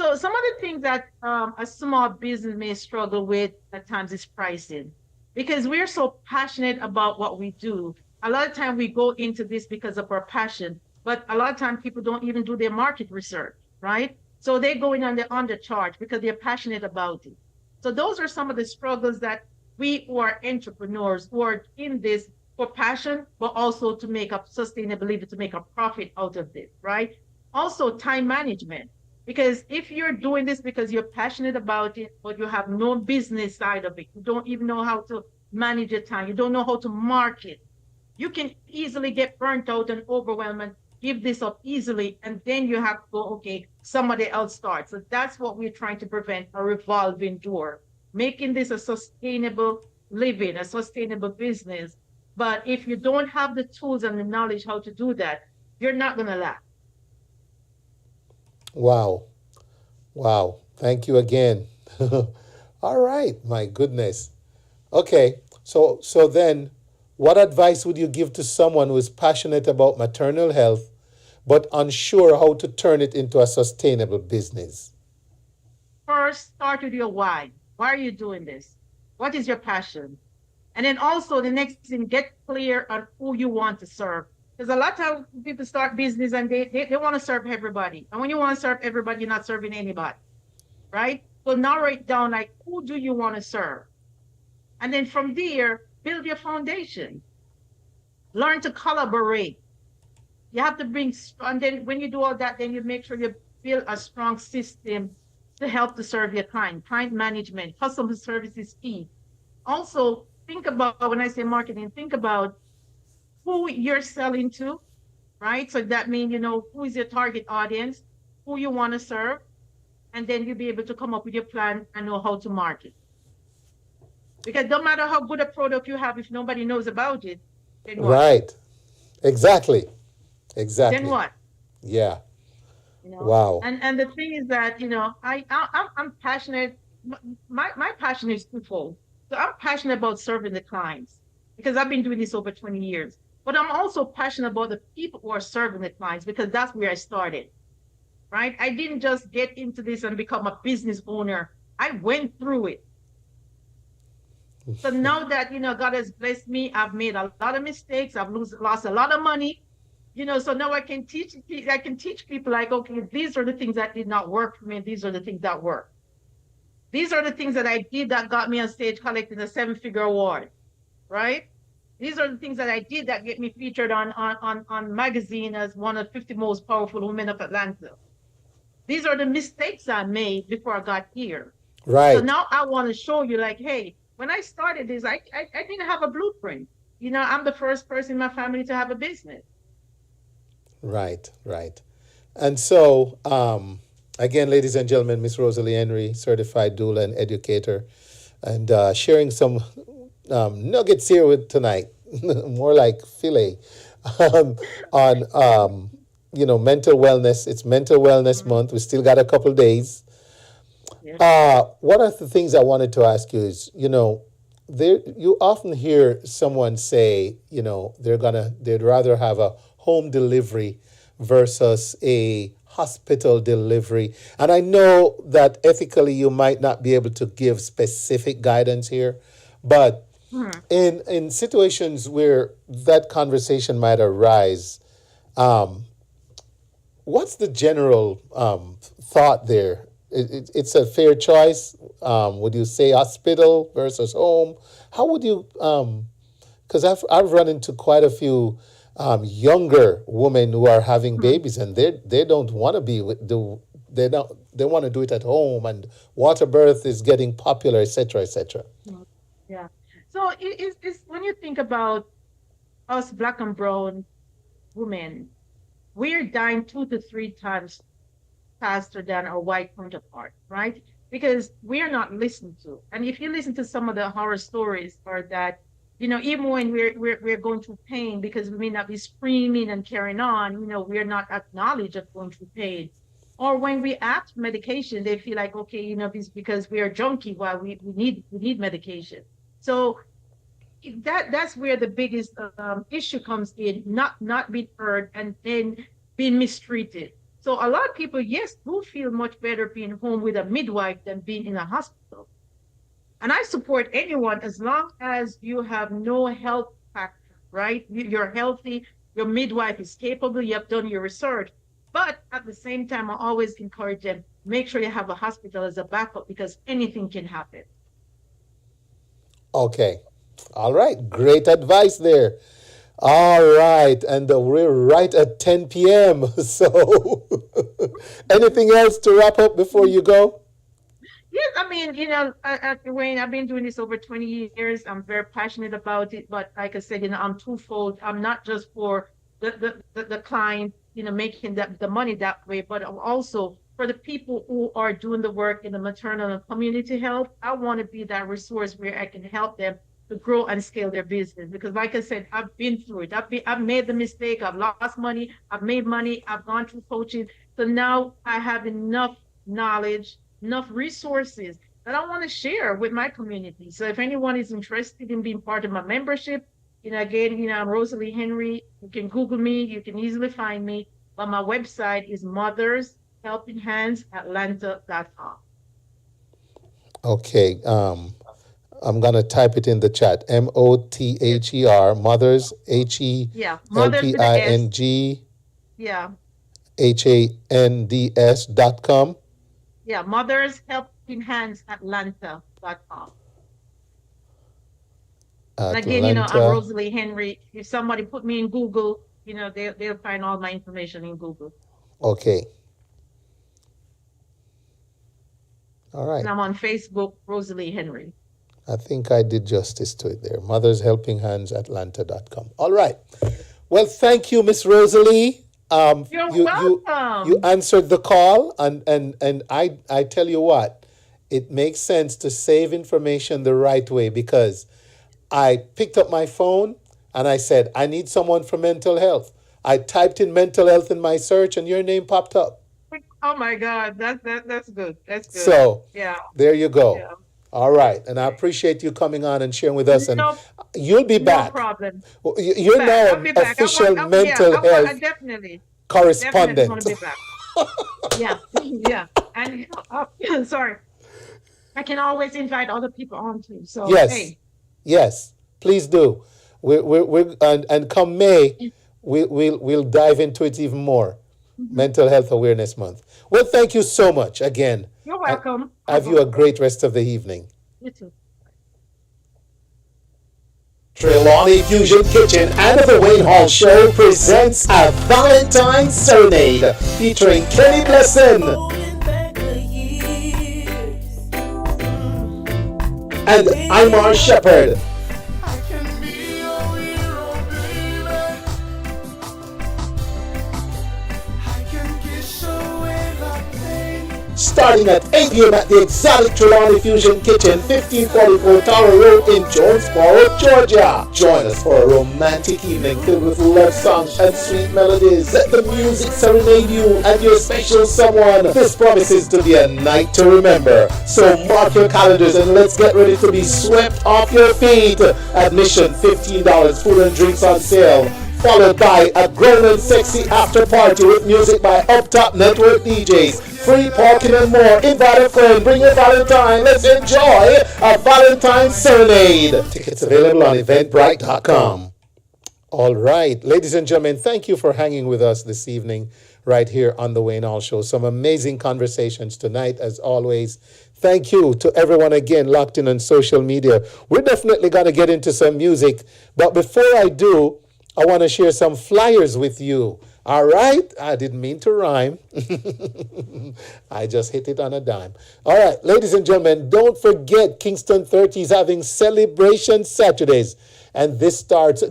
So some of the things that a small business may struggle with at times is pricing, because we're so passionate about what we do. A lot of time we go into this because of our passion, but a lot of time people don't even do their market research, right? So they go in on the undercharge because they're passionate about it. So those are some of the struggles that we who are entrepreneurs who are in this for passion, but also to make a sustainability, to make a profit out of this, right? Also time management. Because if you're doing this because you're passionate about it, but you have no business side of it, you don't even know how to manage your time, you don't know how to market, you can easily get burnt out and overwhelmed and give this up easily. And then you have to go, okay, somebody else starts. So that's what we're trying to prevent, a revolving door, making this a sustainable living, a sustainable business. But if you don't have the tools and the knowledge how to do that, you're not going to last. Wow. Wow. Thank you again. All right. My goodness. Okay. So then what advice would you give to someone who is passionate about maternal health but unsure how to turn it into a sustainable business? First, start with your why. Why are you doing this? What is your passion? And then also the next thing, get clear on who you want to serve. Because a lot of times people start business and they want to serve everybody. And when you want to serve everybody, you're not serving anybody, right? So narrow it down, like, who do you want to serve? And then from there, build your foundation. Learn to collaborate. You have to and then when you do all that, then you make sure you build a strong system to help to serve your client. Client management, customer service is key. Also, think about, when I say marketing, think about who you're selling to, right? So that means, who is your target audience, who you want to serve, and then you'll be able to come up with your plan and know how to market. Because no matter how good a product you have, if nobody knows about it, then what? Right. Exactly. Then what? Yeah. Wow. And the thing is that, I'm passionate. My passion is twofold. So I'm passionate about serving the clients because I've been doing this over 20 years. But I'm also passionate about the people who are serving the clients because that's where I started, right? I didn't just get into this and become a business owner. I went through it. So now that, God has blessed me, I've made a lot of mistakes. I've lost a lot of money, so now I can teach people like, okay, these are the things that did not work for me. These are the things that work. These are the things that I did that got me on stage collecting a 7-figure award, right? These are the things that I did that get me featured on magazine as one of 50 most powerful women of Atlanta. These are the mistakes I made before I got here. Right. So now I want to show you, like, hey, when I started this, I didn't have a blueprint. I'm the first person in my family to have a business. Right. And so, again, ladies and gentlemen, Miss Rosalee Henry, certified doula and educator, and sharing some nuggets here with tonight, more like filet, on mental wellness. It's Mental Wellness Month. We still got a couple days. One of the things I wanted to ask you is, you often hear someone say, they'd rather have a home delivery versus a hospital delivery. And I know that ethically you might not be able to give specific guidance here, but in situations where that conversation might arise, what's the general thought there? It's a fair choice. Would you say hospital versus home? How would you? Because I've run into quite a few younger women who are having babies, and they don't want to be with they want to do it at home, and water birth is getting popular, etc., etc. Yeah. So it's when you think about us Black and brown women, we're dying 2 to 3 times faster than our white counterpart, right? Because we are not listened to. And if you listen to some of the horror stories, or that, even when we're going through pain, because we may not be screaming and carrying on, we're not acknowledged of going through pain. Or when we ask for medication, they feel like, okay, it's because we are junkie, while we need medication. So that's where the biggest issue comes in, not being heard and then being mistreated. So a lot of people, yes, do feel much better being home with a midwife than being in a hospital. And I support anyone as long as you have no health factor, right? You're healthy, your midwife is capable, you have done your research. But at the same time, I always encourage them, make sure you have a hospital as a backup, because anything can happen. Okay. All right. Great advice there. All right. And we're right at 10 p.m. So anything else to wrap up before you go? Yes, I mean, Wayne, I've been doing this over 20 years. I'm very passionate about it. But like I said, I'm twofold. I'm not just for the client, making the money that way, but also for the people who are doing the work in the maternal and community health. I want to be that resource where I can help them to grow and scale their business. Because like I said, I've been through it. I've made the mistake. I've lost money. I've made money. I've gone through coaching. So now I have enough knowledge, enough resources that I want to share with my community. So if anyone is interested in being part of my membership, again, I'm Rosalee Henry. You can Google me. You can easily find me. But my website is mothershelpinghandsatlanta.com. Okay. I'm going to type it in the chat. MOTHER, Mothers, HELPING, HANDS.com. Yeah, mothershelpinghandsatlanta.com. And again, I'm Rosalee Henry. If somebody put me in Google, they'll find all my information in Google. Okay. All right. And I'm on Facebook, Rosalee Henry. I think I did justice to it there. mothershelpinghandsatlanta.com. All right. Well, thank you, Miss Rosalee. You're welcome. You answered the call, and I tell you what, it makes sense to save information the right way, because I picked up my phone and I said, I need someone for mental health. I typed in mental health in my search and your name popped up. Oh my God, that's good. That's good. So yeah, there you go. Yeah. All right, and I appreciate you coming on and sharing with us. And you'll be back. No problem. You're now an official mental health correspondent. Definitely want to be back. Yeah. And sorry, I can always invite other people on too. So yes, please do. And come May, we'll dive into it even more. Mental Health Awareness Month. Well, thank you so much again. You're welcome. Have you a great rest of the evening. You too. Trelawney Fusion Kitchen and the Wayne Hall Show presents a Valentine's Serenade featuring Kenny Blesson and Imar Shepherd. Starting at 8 p.m. at the exotic Trelawney Fusion Kitchen, 1544 Tower Road in Jonesboro, Georgia. Join us for a romantic evening filled with love songs and sweet melodies. Let the music serenade you and your special someone. This promises to be a night to remember. So mark your calendars and let's get ready to be swept off your feet. Admission $15, food and drinks on sale followed by a grown and sexy after party with music by Up Top Network DJs. Free parking and more. Invite a friend, bring your Valentine. Let's enjoy a Valentine Serenade. Tickets available on eventbrite.com. All right, ladies and gentlemen, thank you for hanging with us this evening right here on the Wayne Hall Show. Some amazing conversations tonight, as always. Thank you to everyone again locked in on social media. We're definitely going to get into some music, but before I do, I want to share some flyers with you. All right? I didn't mean to rhyme. I just hit it on a dime. All right, ladies and gentlemen, don't forget Kingston 30 is having Celebration Saturdays. And this starts,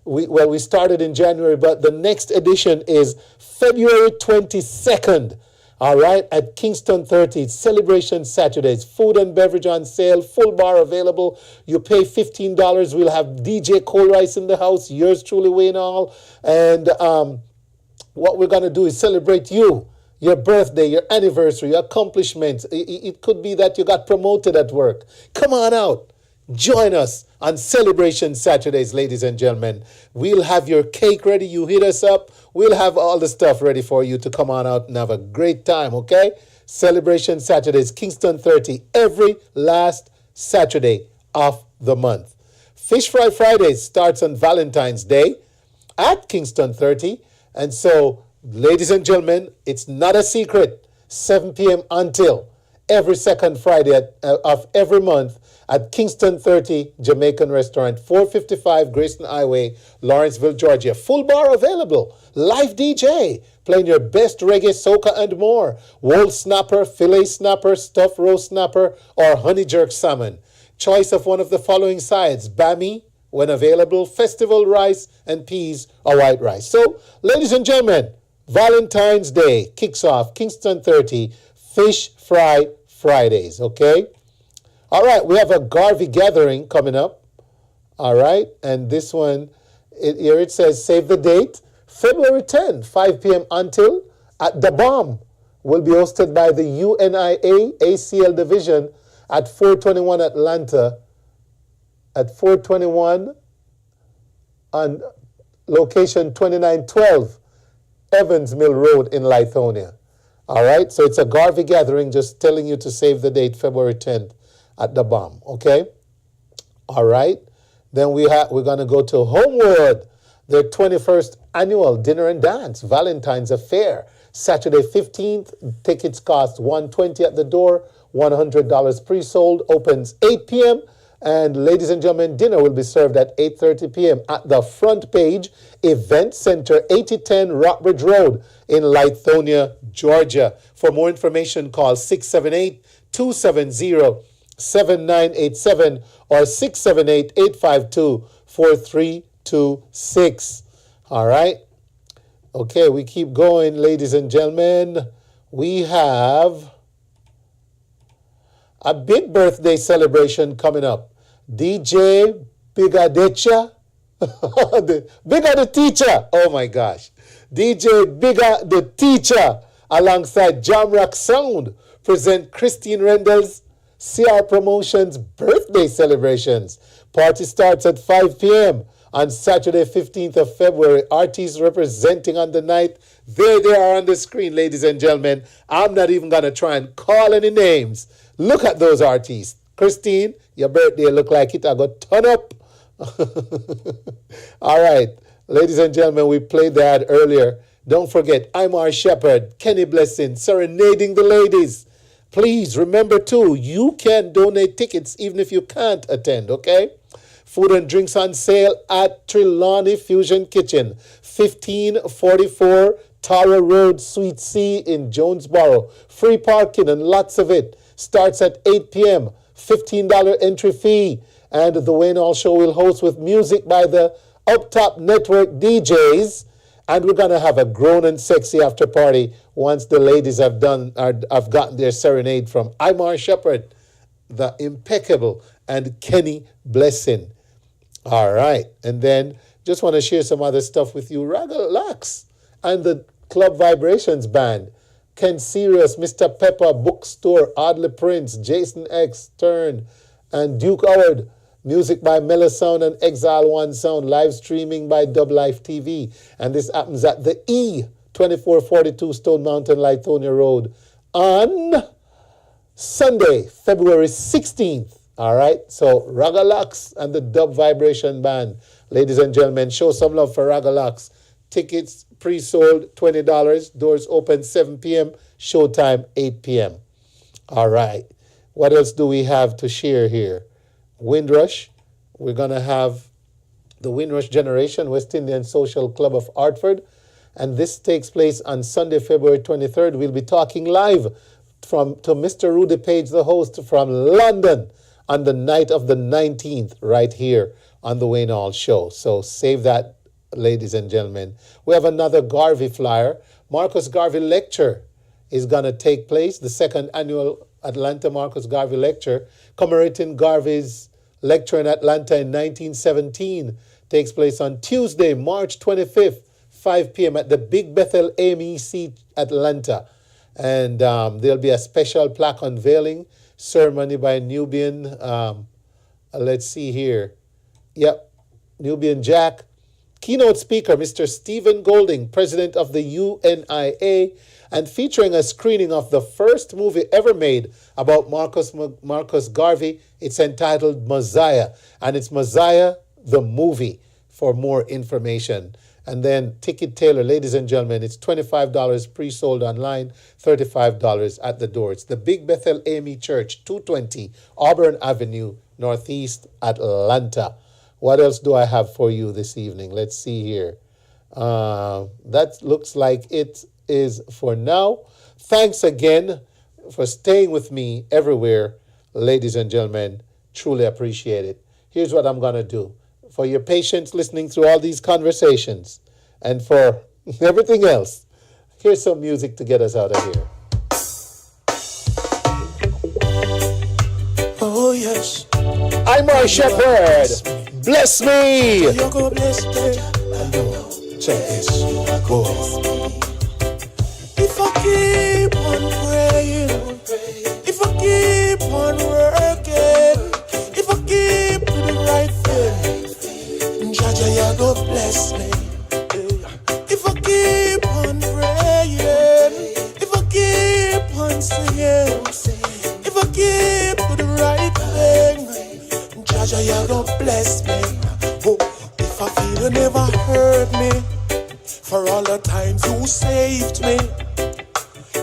we started in January, but the next edition is February 22nd. All right, at Kingston 30, Celebration Saturdays, food and beverage on sale, full bar available. You pay $15. We'll have DJ Cole Rice in the house, yours truly, Wayne Hall. And what we're going to do is celebrate you, your birthday, your anniversary, your accomplishments. It could be that you got promoted at work. Come on out. Join us on Celebration Saturdays, ladies and gentlemen. We'll have your cake ready. You hit us up. We'll have all the stuff ready for you to come on out and have a great time, okay? Celebration Saturdays, Kingston 30, every last Saturday of the month. Fish Fry Fridays starts on Valentine's Day at Kingston 30. And so, ladies and gentlemen, it's not a secret. 7 p.m. until every second Friday of every month at Kingston 30 Jamaican Restaurant, 455 Grayson Highway, Lawrenceville, Georgia. Full bar available. Live DJ playing your best reggae, soca, and more. Whole snapper, filet snapper, stuffed roast snapper, or honey jerk salmon. Choice of one of the following sides: bami, when available, festival rice, and peas or white rice. So, ladies and gentlemen, Valentine's Day kicks off Kingston 30 Fish Fry Fridays, okay? All right, we have a Garvey gathering coming up. All right, and this one, here it says, save the date, February 10, 5 p.m. until at The Bomb, will be hosted by the UNIA ACL Division at 421 Atlanta, at 421 on location 2912 Evans Mill Road in Lithonia. All right, so it's a Garvey gathering, just telling you to save the date, February 10th. At The Bomb, okay? All right. Then we're going to go to Homewood, their 21st annual dinner and dance, Valentine's Affair, Saturday 15th. Tickets cost $120 at the door, $100 pre-sold, opens 8 p.m. And ladies and gentlemen, dinner will be served at 8:30 p.m. at the front page, Event Center, 8010 Rockbridge Road in Lithonia, Georgia. For more information, call 678-270-7987 or 678-852-4326. All right. Okay, we keep going, ladies and gentlemen. We have a big birthday celebration coming up. DJ Bigadecha, Bigga the Teacher. Oh my gosh. DJ Bigga the Teacher alongside Jamrock Sound present Christine Rendel's CR Promotions birthday celebrations. Party starts at 5 p.m. on Saturday, 15th of February. Artists representing on the night. There they are on the screen, ladies and gentlemen. I'm not even going to try and call any names. Look at those artists. Christine, your birthday look like it. I got turn up. All right. Ladies and gentlemen, we played that earlier. Don't forget, I'm our shepherd, Kenny Blessing, serenading the ladies. Please remember, too, you can donate tickets even if you can't attend, okay? Food and drinks on sale at Trelawney Fusion Kitchen, 1544 Tara Road, Suite C in Jonesboro. Free parking and lots of it. Starts at 8 p.m., $15 entry fee. And the Wayne Hall Show will host with music by the Up Top Network DJs. And we're going to have a grown and sexy after party once the ladies have gotten their serenade from Imar Shepherd, the impeccable, and Kenny Blessing. All right. And then just want to share some other stuff with you. Ragga Lax and the Club Vibrations Band. Ken Sirius, Mr. Pepper, Bookstore, Audley Prince, Jason X, Stern, and Duke Howard. Music by Miller Sound and Exile One Sound. Live streaming by Dub Life TV. And this happens at the E2442 Stone Mountain, Lithonia Road on Sunday, February 16th. All right, so Ragalux and the Dub Vibration Band. Ladies and gentlemen, show some love for Ragalux. Tickets pre-sold $20. Doors open 7 p.m. Showtime 8 p.m. All right, what else do we have to share here? Windrush. We're going to have the Windrush Generation West Indian Social Club of Hartford. And this takes place on Sunday, February 23rd. We'll be talking live to Mr. Rudy Page, the host from London, on the night of the 19th, right here on the Wayne Hall Show. So save that, ladies and gentlemen. We have another Garvey flyer. Marcus Garvey Lecture is going to take place, the second annual Atlanta Marcus Garvey Lecture, commemorating Garvey's lecture in Atlanta in 1917. Takes place on Tuesday, March 25th, 5 p.m. at the Big Bethel MEC Atlanta. And there'll be a special plaque unveiling ceremony by Nubian, let's see here. Yep, Nubian Jack. Keynote speaker, Mr. Stephen Golding, president of the UNIA, and featuring a screening of the first movie ever made about Marcus Garvey. It's entitled Messiah, and it's Messiah the movie for more information. And then Ticket Taylor, ladies and gentlemen, it's $25 pre-sold online, $35 at the door. It's the Big Bethel AME Church, 220 Auburn Avenue, Northeast Atlanta. What else do I have for you this evening? Let's see here. That looks like it is for now. Thanks again for staying with me everywhere, ladies and gentlemen. Truly appreciate it. Here's what I'm going to do. For your patience listening through all these conversations, and for everything else, here's some music to get us out of here. Oh, yes. I'm our shepherd. Bless me. You're gonna bless me. I know. Check this. Whoa. If I keep on praying, if I keep on working, if I keep doing the right thing, Jaja, you're gonna bless me. If I keep on praying, if I keep on singing, if I keep doing the right thing, Jaja, you're gonna bless me. Oh, if I feel you never hurt me, for all the times you saved me,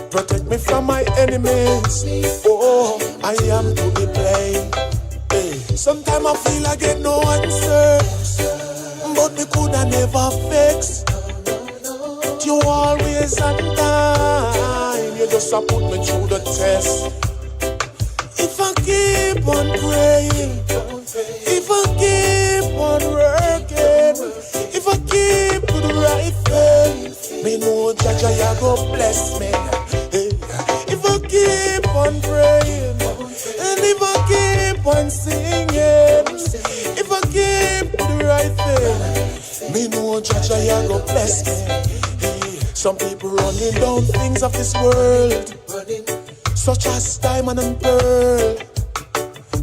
protect me from my enemies. Oh, I am to be blamed. Hey, sometimes I feel I get no answers, but me coulda never fix. You always on time. You just put me through the test. If I keep on praying, if I keep on working, if I keep to the right thing, me know Jaja, you go bless me. Hey, if I keep on praying, and if I keep on singing, if I keep to the right thing, me know Jaja, you go bless me. Hey, some people running down things of this world, such as diamond and pearl.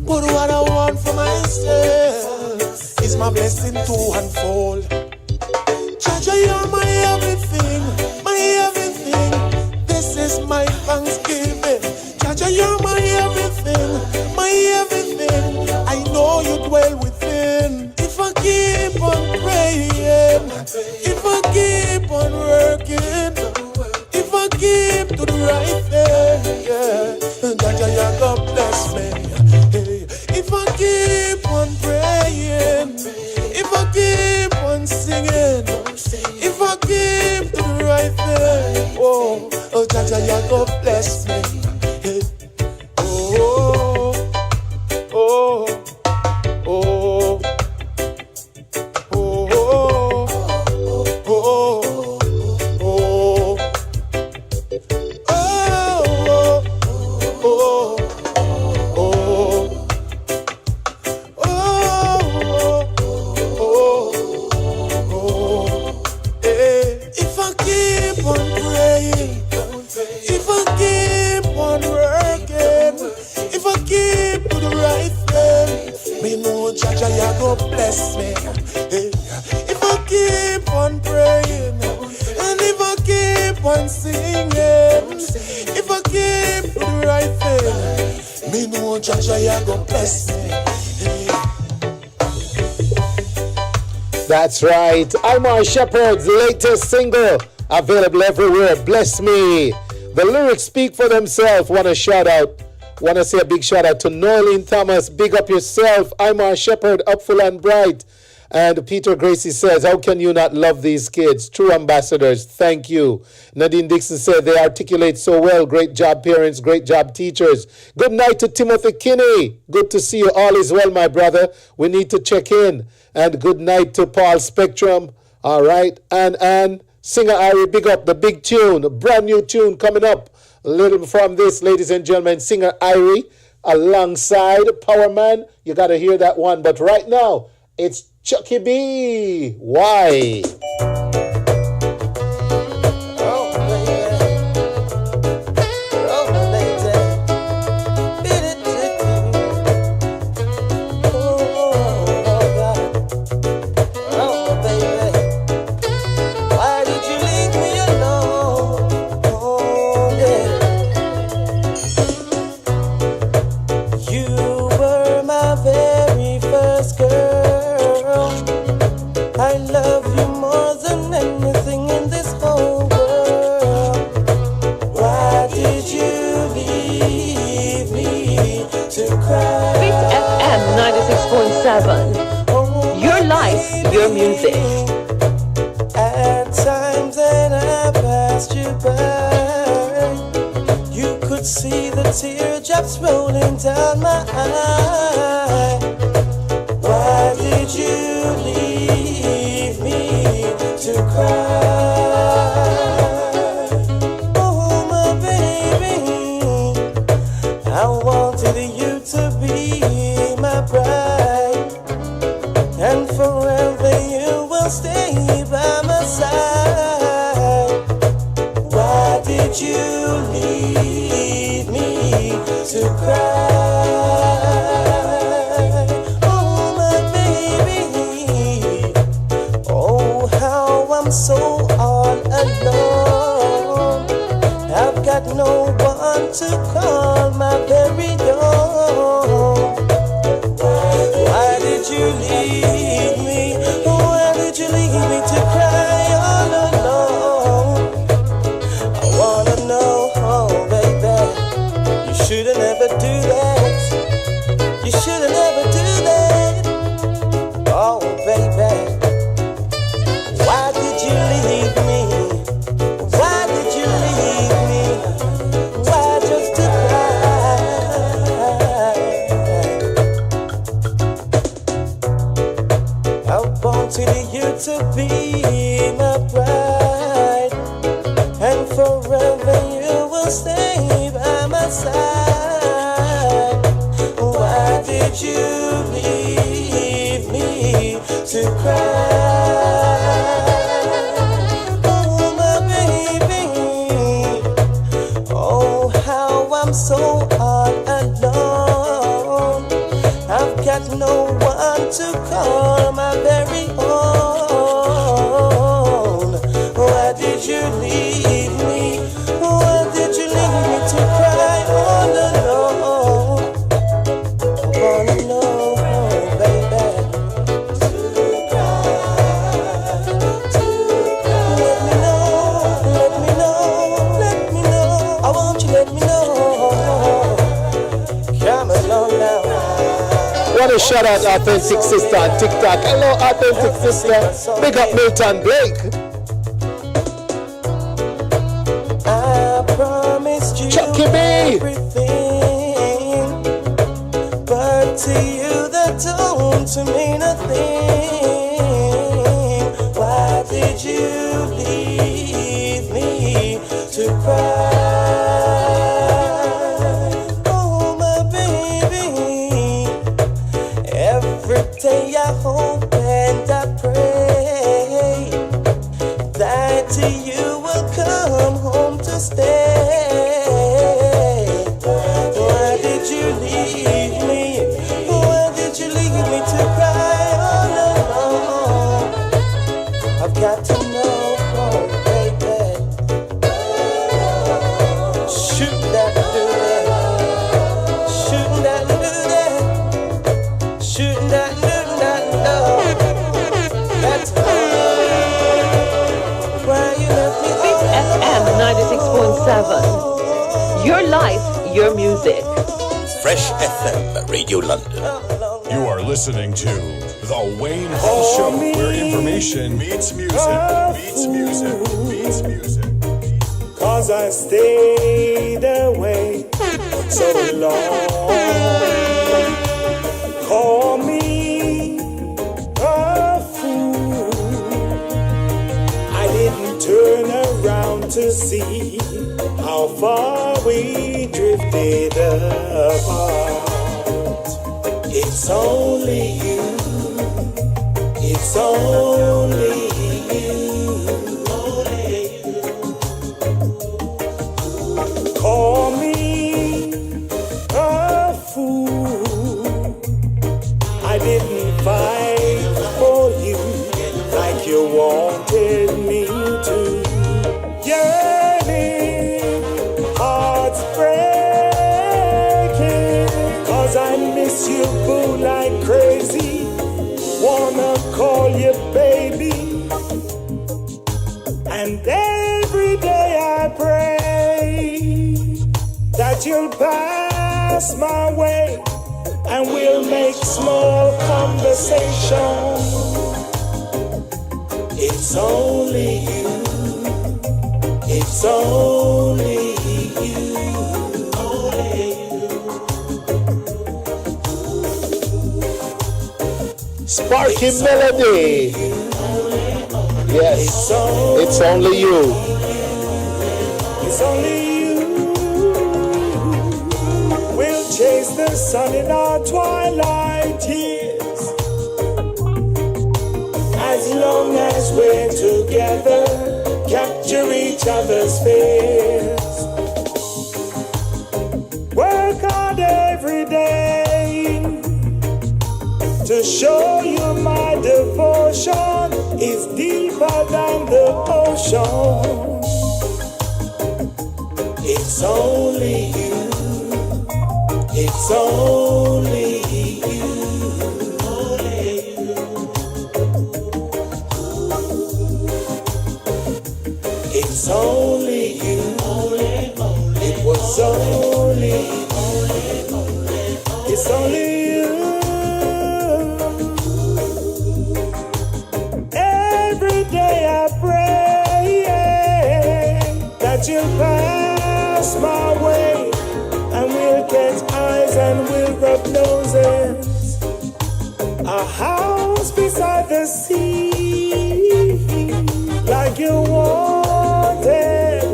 But what I want for myself is my blessing to unfold. Jaja, you're my everything, my everything. This is my thanksgiving. Jaja, you're my everything, my everything. I know you dwell within. If I keep on praying, if I keep on working, if I keep to the right thing, yeah, Jaja, you God bless me. Hey, if I keep on praying, if I keep on singing, if I keep to the right thing, oh, oh, Jaja, you God bless me. Hey, oh, oh, oh, oh, if I keep on praying, if I keep on working, bless me. Hey, if I keep on praying, and if I keep on singing, if I keep the right thing, me know Jaja ya go bless me. That's right. Imar Shepherd's latest single, available everywhere. Bless me. The lyrics speak for themselves. Want to say a big shout out to Norlene Thomas. Big up yourself. Imar Shepherd, up full and bright. And Peter Gracie says, how can you not love these kids? True ambassadors. Thank you. Nadine Dixon said, they articulate so well. Great job, parents. Great job, teachers. Good night to Timothy Kinney. Good to see you. All is well, my brother. We need to check in. And good night to Paul Spectrum. All right. And Singer Ari, big up the big tune. A brand new tune coming up. A little from this, ladies and gentlemen. Singer Ari alongside Power Man. You got to hear that one. But right now, it's Chucky B. Why? Your life, your music. At times when I passed you by, you could see the teardrops rolling down my eye. Why did you leave me to cry? Oh, my baby, I wanted you to be my bride, and forever you will stay by my side. Why did you leave me to cry? Oh, my baby, oh, how I'm so all alone. I've got no one to call my very own. Why did you leave me? Why did you leave me to cry all alone? I wanna know, oh baby, you should've never do that. You should've never do that. Oh baby, why did you leave me? Why did you leave me? Why just to cry? I wanted you to be my bride, and forever you will stay by my side. Why did you leave me to cry? Oh, my baby, oh, how I'm so all alone. I've got no one to call my very own. Why did you leave me? Why did you leave me to cry all alone? I wanna know, oh, baby. To cry, to cry. Let me know. I want you, let me know. Come along now. Want to shout out Authentic Sister on TikTok. Hello, Authentic Sister. Big up Milton Blake. I promised you everything, but to you that don't mean a thing. Why did you leave me to cry? Oh, my baby, every day I hope and I pray that you will come home to stay. Why did you leave me? Why did you leave me to cry all alone? Shouldn't that do that? Shouldn't that do that? Shouldn't that do that? No. That's why you left me. Beat FM 96.7. Your life, your music. Fresh FM Radio London. You are listening to The Wayne Hall Show, where information meets music, meets music, meets music. 'Cause I stayed away so long. Call me a fool. I didn't turn around to see how far we drifted apart. It's only you. It's only you. Only you. Call me a fool. I didn't fight for you like you wanted me to. Yearning, hearts breaking, 'cause I miss you, boo, like crazy. Wanna call you baby. And every day I pray that you'll pass my way and we'll make small conversation. It's only you. It's only you. Only you. Sparky Melody. Yes, it's only you. It's only you. We'll chase the sun in our twilight years. As long as we're together, capture each other's fears. Work hard every day to show you my devotion is deeper than the ocean. It's only you. It's only you. Only you. It's only you. It was only. It's only you. Every day I pray that you'll pass my way and we'll catch eyes and we'll rub noses. A house beside the sea, like you wanted.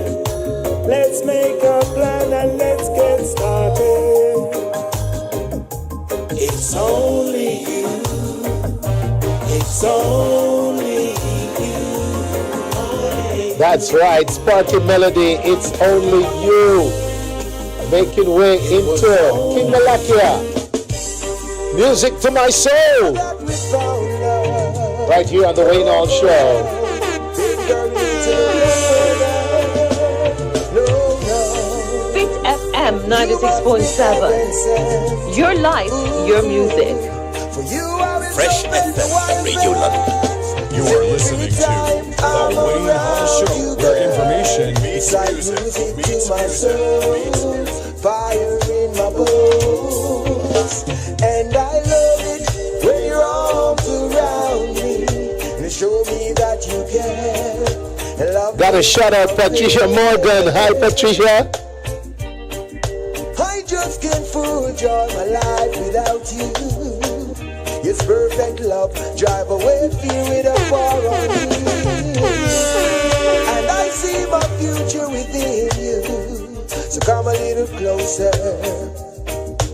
Let's make a plan and let's get started. It's only you. It's only you. That's right, Sparky Melody. It's only you. Making way into King Malakia. Music to my soul. Right here on the Wayne Hall Show. Beat FM 96.7. Your life, your music. Fresh FM Radio London. You are listening to The Wayne Hall Show, where information meets music, meets music, meets music. Fire in my bones, and I love it when your arms around me and show me that you care. Got a shout out Patricia Morgan. Hi Patricia. I just can't enjoy my life without you. It's perfect love, drive away fear with a far on me. And I see my future within you. So come a little closer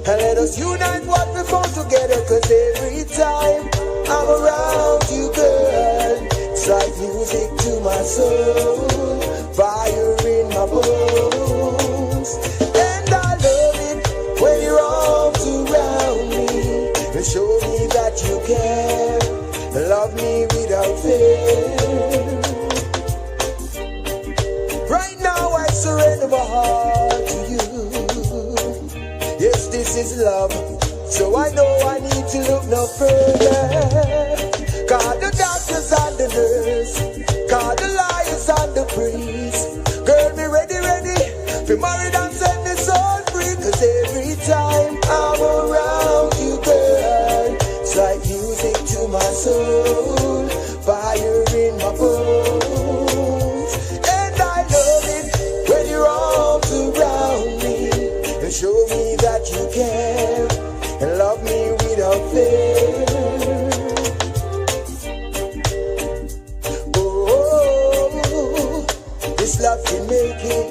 and let us unite what we found together. Cause every time I'm around you, girl, it's like music to my soul, fire in my bones. And I love it when your arms around me and show me that you care, love me without fear. Right now I surrender my heart to you. this is love. So I know I need to look no further. Call the doctors and the nurse, call the liars and the priests. Girl, me ready, be married and set me soul free. Cause every time I'm around you, girl, it's like music to my soul, fire in my bones. And I love it when your arms around me and show me that you care and love me without fear. Oh, this love can make it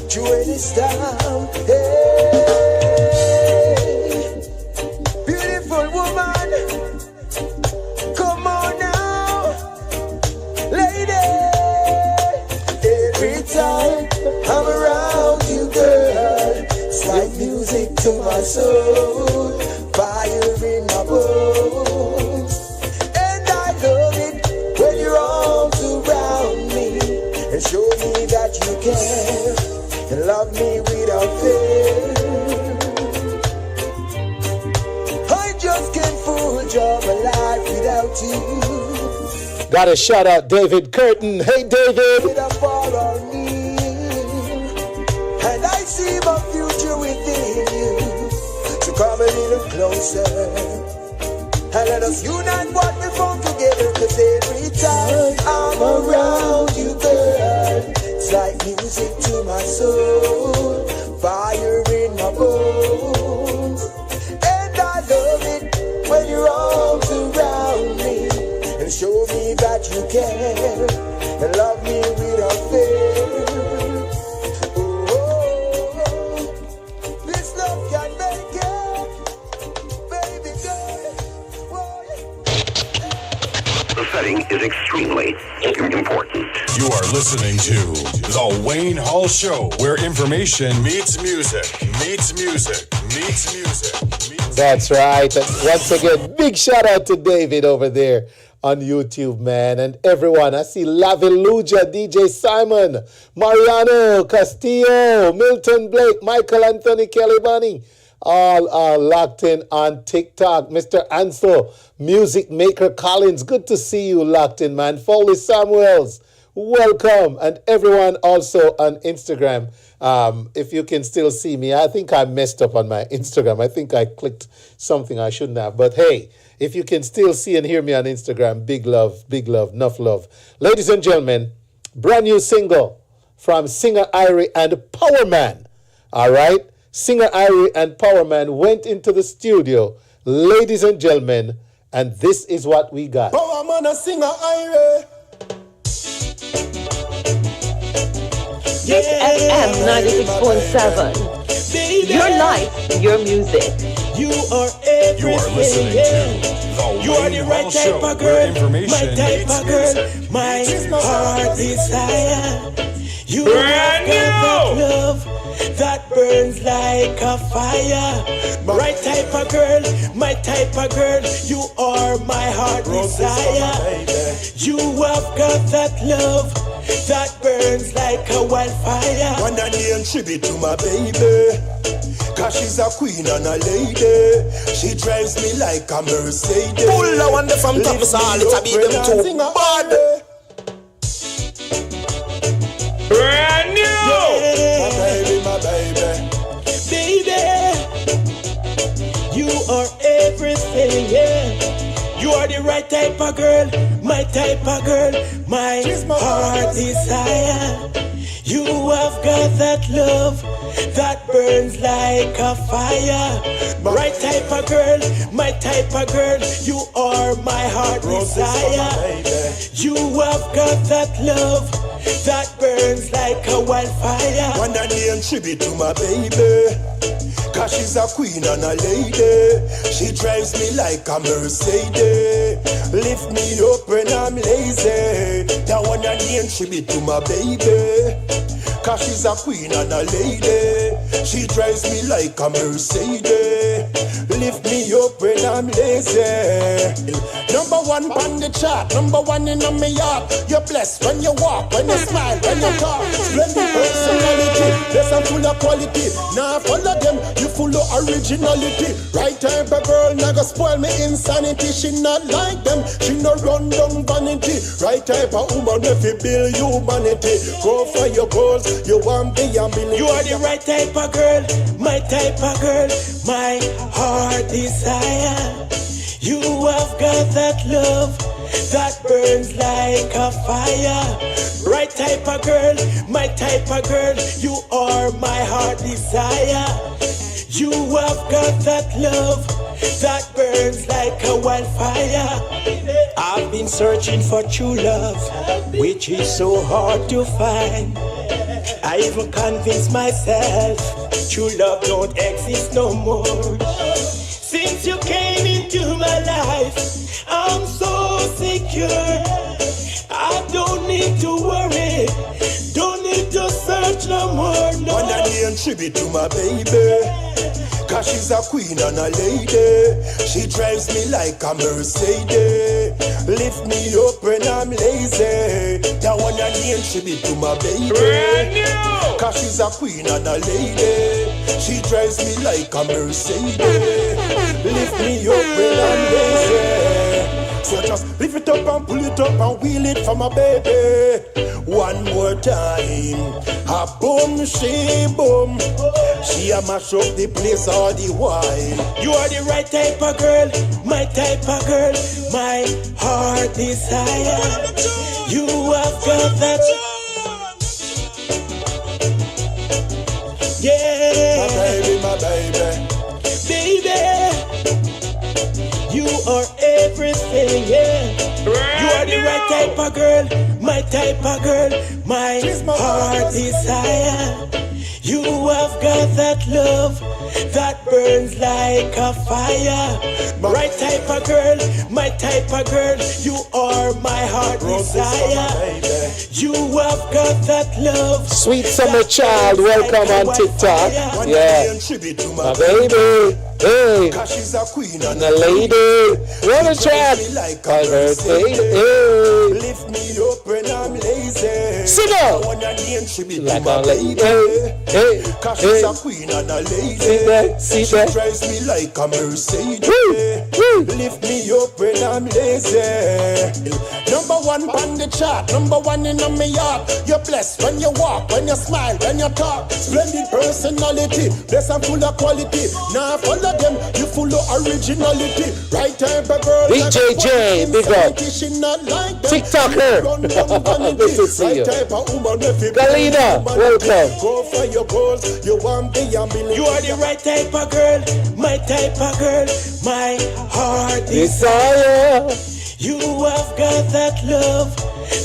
through any storm. Hey, beautiful woman, come on now, lady. Every time I'm around you, girl, it's like music to my soul, fire in my bones. And I love it when your arms around me and show me that you care and love me without fear. I just can't forge my life without you. Gotta shout out David Curtin. Hey, David. And I see my future within you. So come a little closer and let us unite what we found together. Cause every time I'm around you, girl, it's like music to my soul, fire in my bones. And I love it when your arms around me and show me that you care and love me without fear. The setting is extremely important. You are listening to The Wayne Hall Show, where information meets music, meets music, meets music. That's right. And once again, big shout out to David over there on YouTube, man. And everyone, I see Laviluja, DJ Simon, Mariano Castillo, Milton Blake, Michael Anthony Kelly Bunny, all locked in on TikTok. Mr. Ansel, Music Maker Collins, good to see you locked in, man. Foley Samuels, welcome. And everyone also on Instagram. If you can still see me, I think I messed up on my Instagram. I think I clicked something I shouldn't have. But hey, if you can still see and hear me on Instagram, big love, enough love. Ladies and gentlemen, brand new single from Singer Irie and Powerman. All right? Singer Irie and Powerman went into the studio, ladies and gentlemen, and this is what we got. Powerman and Singer Irie. This FM 96.7. Your life, your music. You are everything. You are listening to The You are the Wayne right Hall type Show, of where girl, information my type meets of girl, music. my heart desire. You Brand have got new. that love that burns like a fire. Right type of girl, my type of girl. You are my heart desire. You have got that love that burns like a wildfire. One name tribute to my baby, cause she's a queen and a lady. She drives me like a Mercedes. Pull the one from top of all, it's a beat them too bad. Brand new! Yeah. My baby. Baby, you are everything, yeah. You are the right type of girl, my type of girl, my heart desire. You have got that love that burns like a fire. Right type of girl, my type of girl. You are my heart desire. You have got that love that burns like a wildfire. One name tribute to my baby, cause she's a queen and a lady. She drives me like a Mercedes. Lift me up when I'm lazy. That one name tribute to my baby, cause she's a queen and a lady. She drives me like a Mercedes. Lift me up when I'm lazy. Number one on the chart, number one in my yard. You're blessed when you walk, when you smile, when you talk. Splendid personality, yes I'm full of quality. Now follow them, you originality. Right type of girl, not gonna spoil me insanity. She not like them, she no run down vanity. Right type of woman, if you build humanity. Go for your goals, you want the ability. You are the right type of girl, my type of girl, my heart desire. You have got that love that burns like a fire. Right type of girl, my type of girl, you are my heart desire. You have got that love that burns like a wildfire. I've been searching for true love, which is so hard to find. I even convinced myself true love don't exist no more. Since you came into my life, I'm so secure. I don't need to worry, don't need to search no more. No. One name tribute to my baby, cause she's a queen and a lady. She drives me like a Mercedes, lift me up when I'm lazy. That one name tribute to my baby, cause she's a queen and a lady. She drives me like a Mercedes, lift me up when I'm lazy. So just lift it up and pull it up and wheel it for my baby. One more time, a boom, she boom. She a mash up the place all the while. You are the right type of girl, my type of girl, my heart desire. You have got that. Yeah, my baby. You are everything, yeah. You are the right type of girl, my type of girl, my heart desire. You have got that love that burns like a fire. Right type of girl, my type of girl, you are my heart desire. You have got that love. Sweet Summer Child, welcome on TikTok. Yeah, my baby. Hey, she's a queen and a lady. What a track! Call her hey. Lift me up when I'm lazy. Sit down. Like a lady. Hey, cause she's a queen and a lady. See that? See that? She drives me like a Mercedes. Lift me up when I'm lazy. Number one on the chart, number one in my yard. You're blessed when you walk, when you smile, when you talk. Splendid personality, blessed and full of quality. Now follow them, you full of originality. Right type of girl. DJ J, big up. TikToker. Good to see you. Galina, welcome. Go for your goals, you want the ability. You are the right type of girl, my type of girl, my heart desire. You have got that love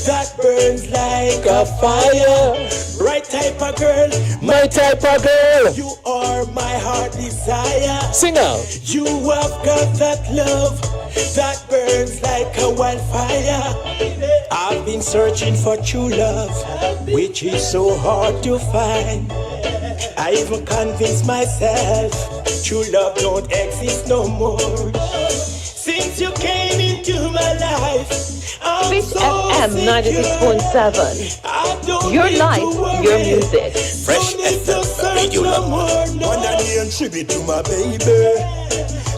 that burns like a fire. Right type of girl, my type of girl. You are my heart desire. Sing out. You have got that love that burns like a wildfire. I've been searching for true love, which is so hard to find. I even convinced myself true love don't exist no more. Since you came into my life, I'm so FM 96.7. Your life, your music. Fresh FM, radio number one and tribute to my baby.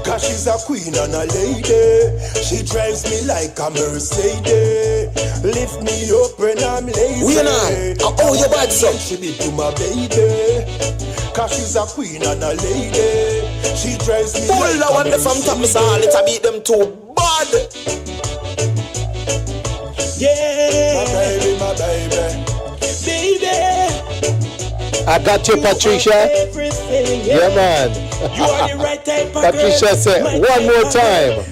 Cause she's a queen and a lady. She drives me like a Mercedes, lift me up when I'm lazy. We and I owe your bad son. Tribute to my baby. Cause she's a queen and a lady. She drives me full like a one from top of all, it's a beat them too bad. Yeah, my baby, my baby. I got you, Patricia. Yeah, man. You are the right type of Patricia said, one more time.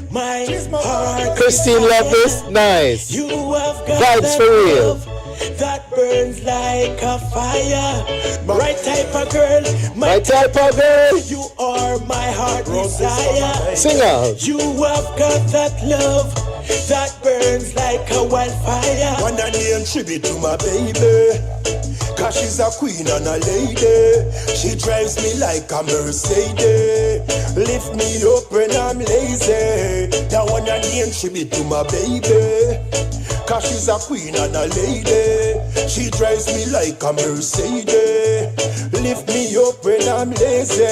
Christine, love this. Nice. Vibes for real. That burns like a fire. Right type of girl, my type of girl. You are my heart desire. Sing out. You have got that love that burns like a wildfire. One name tribute to my baby. Cause she's a queen and a lady. She drives me like a Mercedes, lift me up when I'm lazy. That one name tribute to my baby. Cause she's a queen and a lady. She drives me like a Mercedes, lift me up when I'm lazy.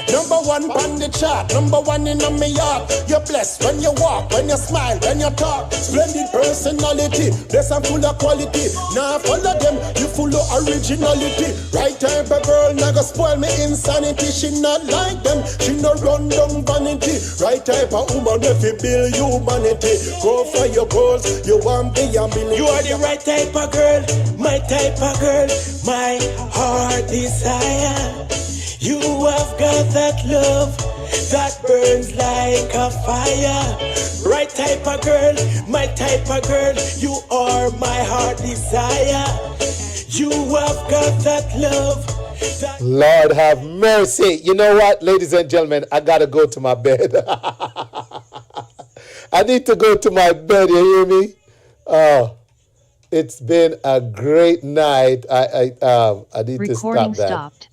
Number one on the chart, number one in my yard. You're blessed when you walk, when you smile, when you talk. Splendid personality, blessed and full of quality. Now follow them, you full of originality. Right type of girl, now go spoil me insanity. She not like them, she no run down vanity. Right type of woman, if you build humanity. Go for your goals, you want the ability. You are the right type of girl, my type of girl, my heart desire. You have got that love that burns like a fire. Right type of girl, my type of girl, you are my heart desire. You have got that love. Lord have mercy. You know what, ladies and gentlemen, I gotta go to my bed. I need to go to my bed, you hear me? Oh, it's been a great night. I need to stop that. Stopped.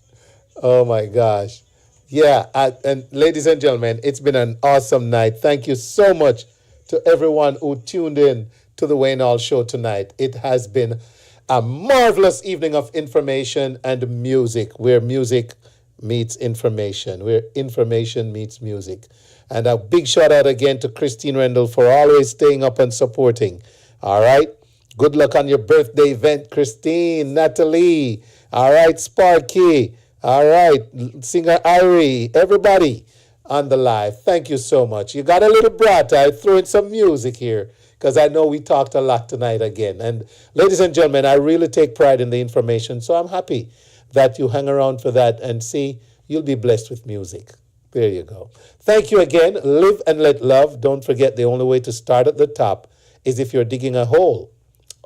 Oh my gosh. Yeah, and ladies and gentlemen, it's been an awesome night. Thank you so much to everyone who tuned in to the Wayne Hall Show tonight. It has been a marvelous evening of information and music, where music meets information, where information meets music. And a big shout out again to Christine Rendell for always staying up and supporting. All right. Good luck on your birthday event, Christine, Natalie. All right, Sparky. All right, singer Irie, everybody on the live. Thank you so much. You got a little brat. I threw in some music here because I know we talked a lot tonight again. And ladies and gentlemen, I really take pride in the information, so I'm happy that you hang around for that and see you'll be blessed with music. There you go. Thank you again. Live and let love. Don't forget, the only way to start at the top is if you're digging a hole.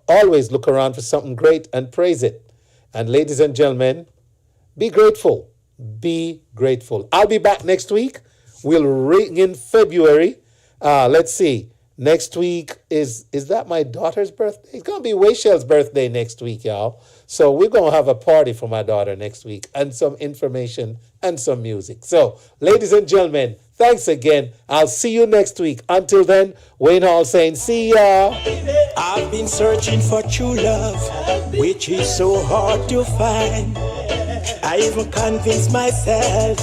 Always look around for something great and praise it. And ladies and gentlemen, be grateful. Be grateful. I'll be back next week. We'll ring in February. Let's see. Next week, is that my daughter's birthday? It's going to be Wayshel's birthday next week, y'all. So we're going to have a party for my daughter next week and some information and some music. So, ladies and gentlemen, thanks again. I'll see you next week. Until then, Wayne Hall saying, see ya. I've been searching for true love, which is so hard to find. I even convinced myself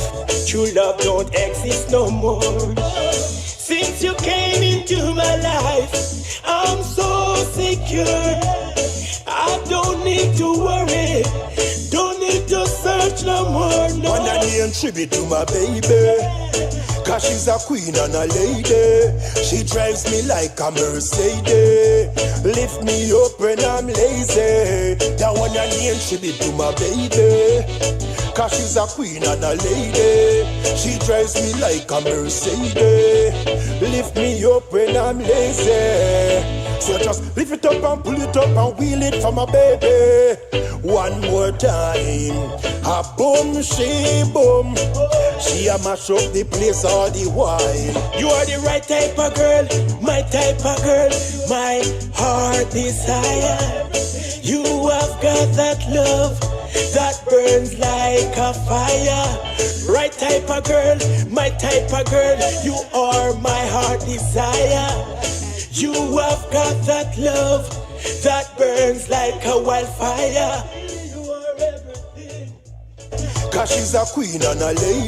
true love don't exist no more. Since you came into my life, I'm so secure. I don't need to worry, don't need to search no more. No. When I name tribute to my baby, cause she's a queen and a lady. She drives me like a Mercedes, lift me up when I'm lazy. That one I name tribute to my baby, cause she's a queen and a lady. She drives me like a Mercedes, lift me up when I'm lazy. So just lift it up and pull it up and wheel it for my baby. One more time. A boom, she boom. She a mash up the place all the while. You are the right type of girl, my type of girl, my heart desire. You have got that love that burns like a fire. Right type of girl, my type of girl, you are my heart desire. You have got that love that burns like a wildfire. You are everything. Cause she's a queen and a lady.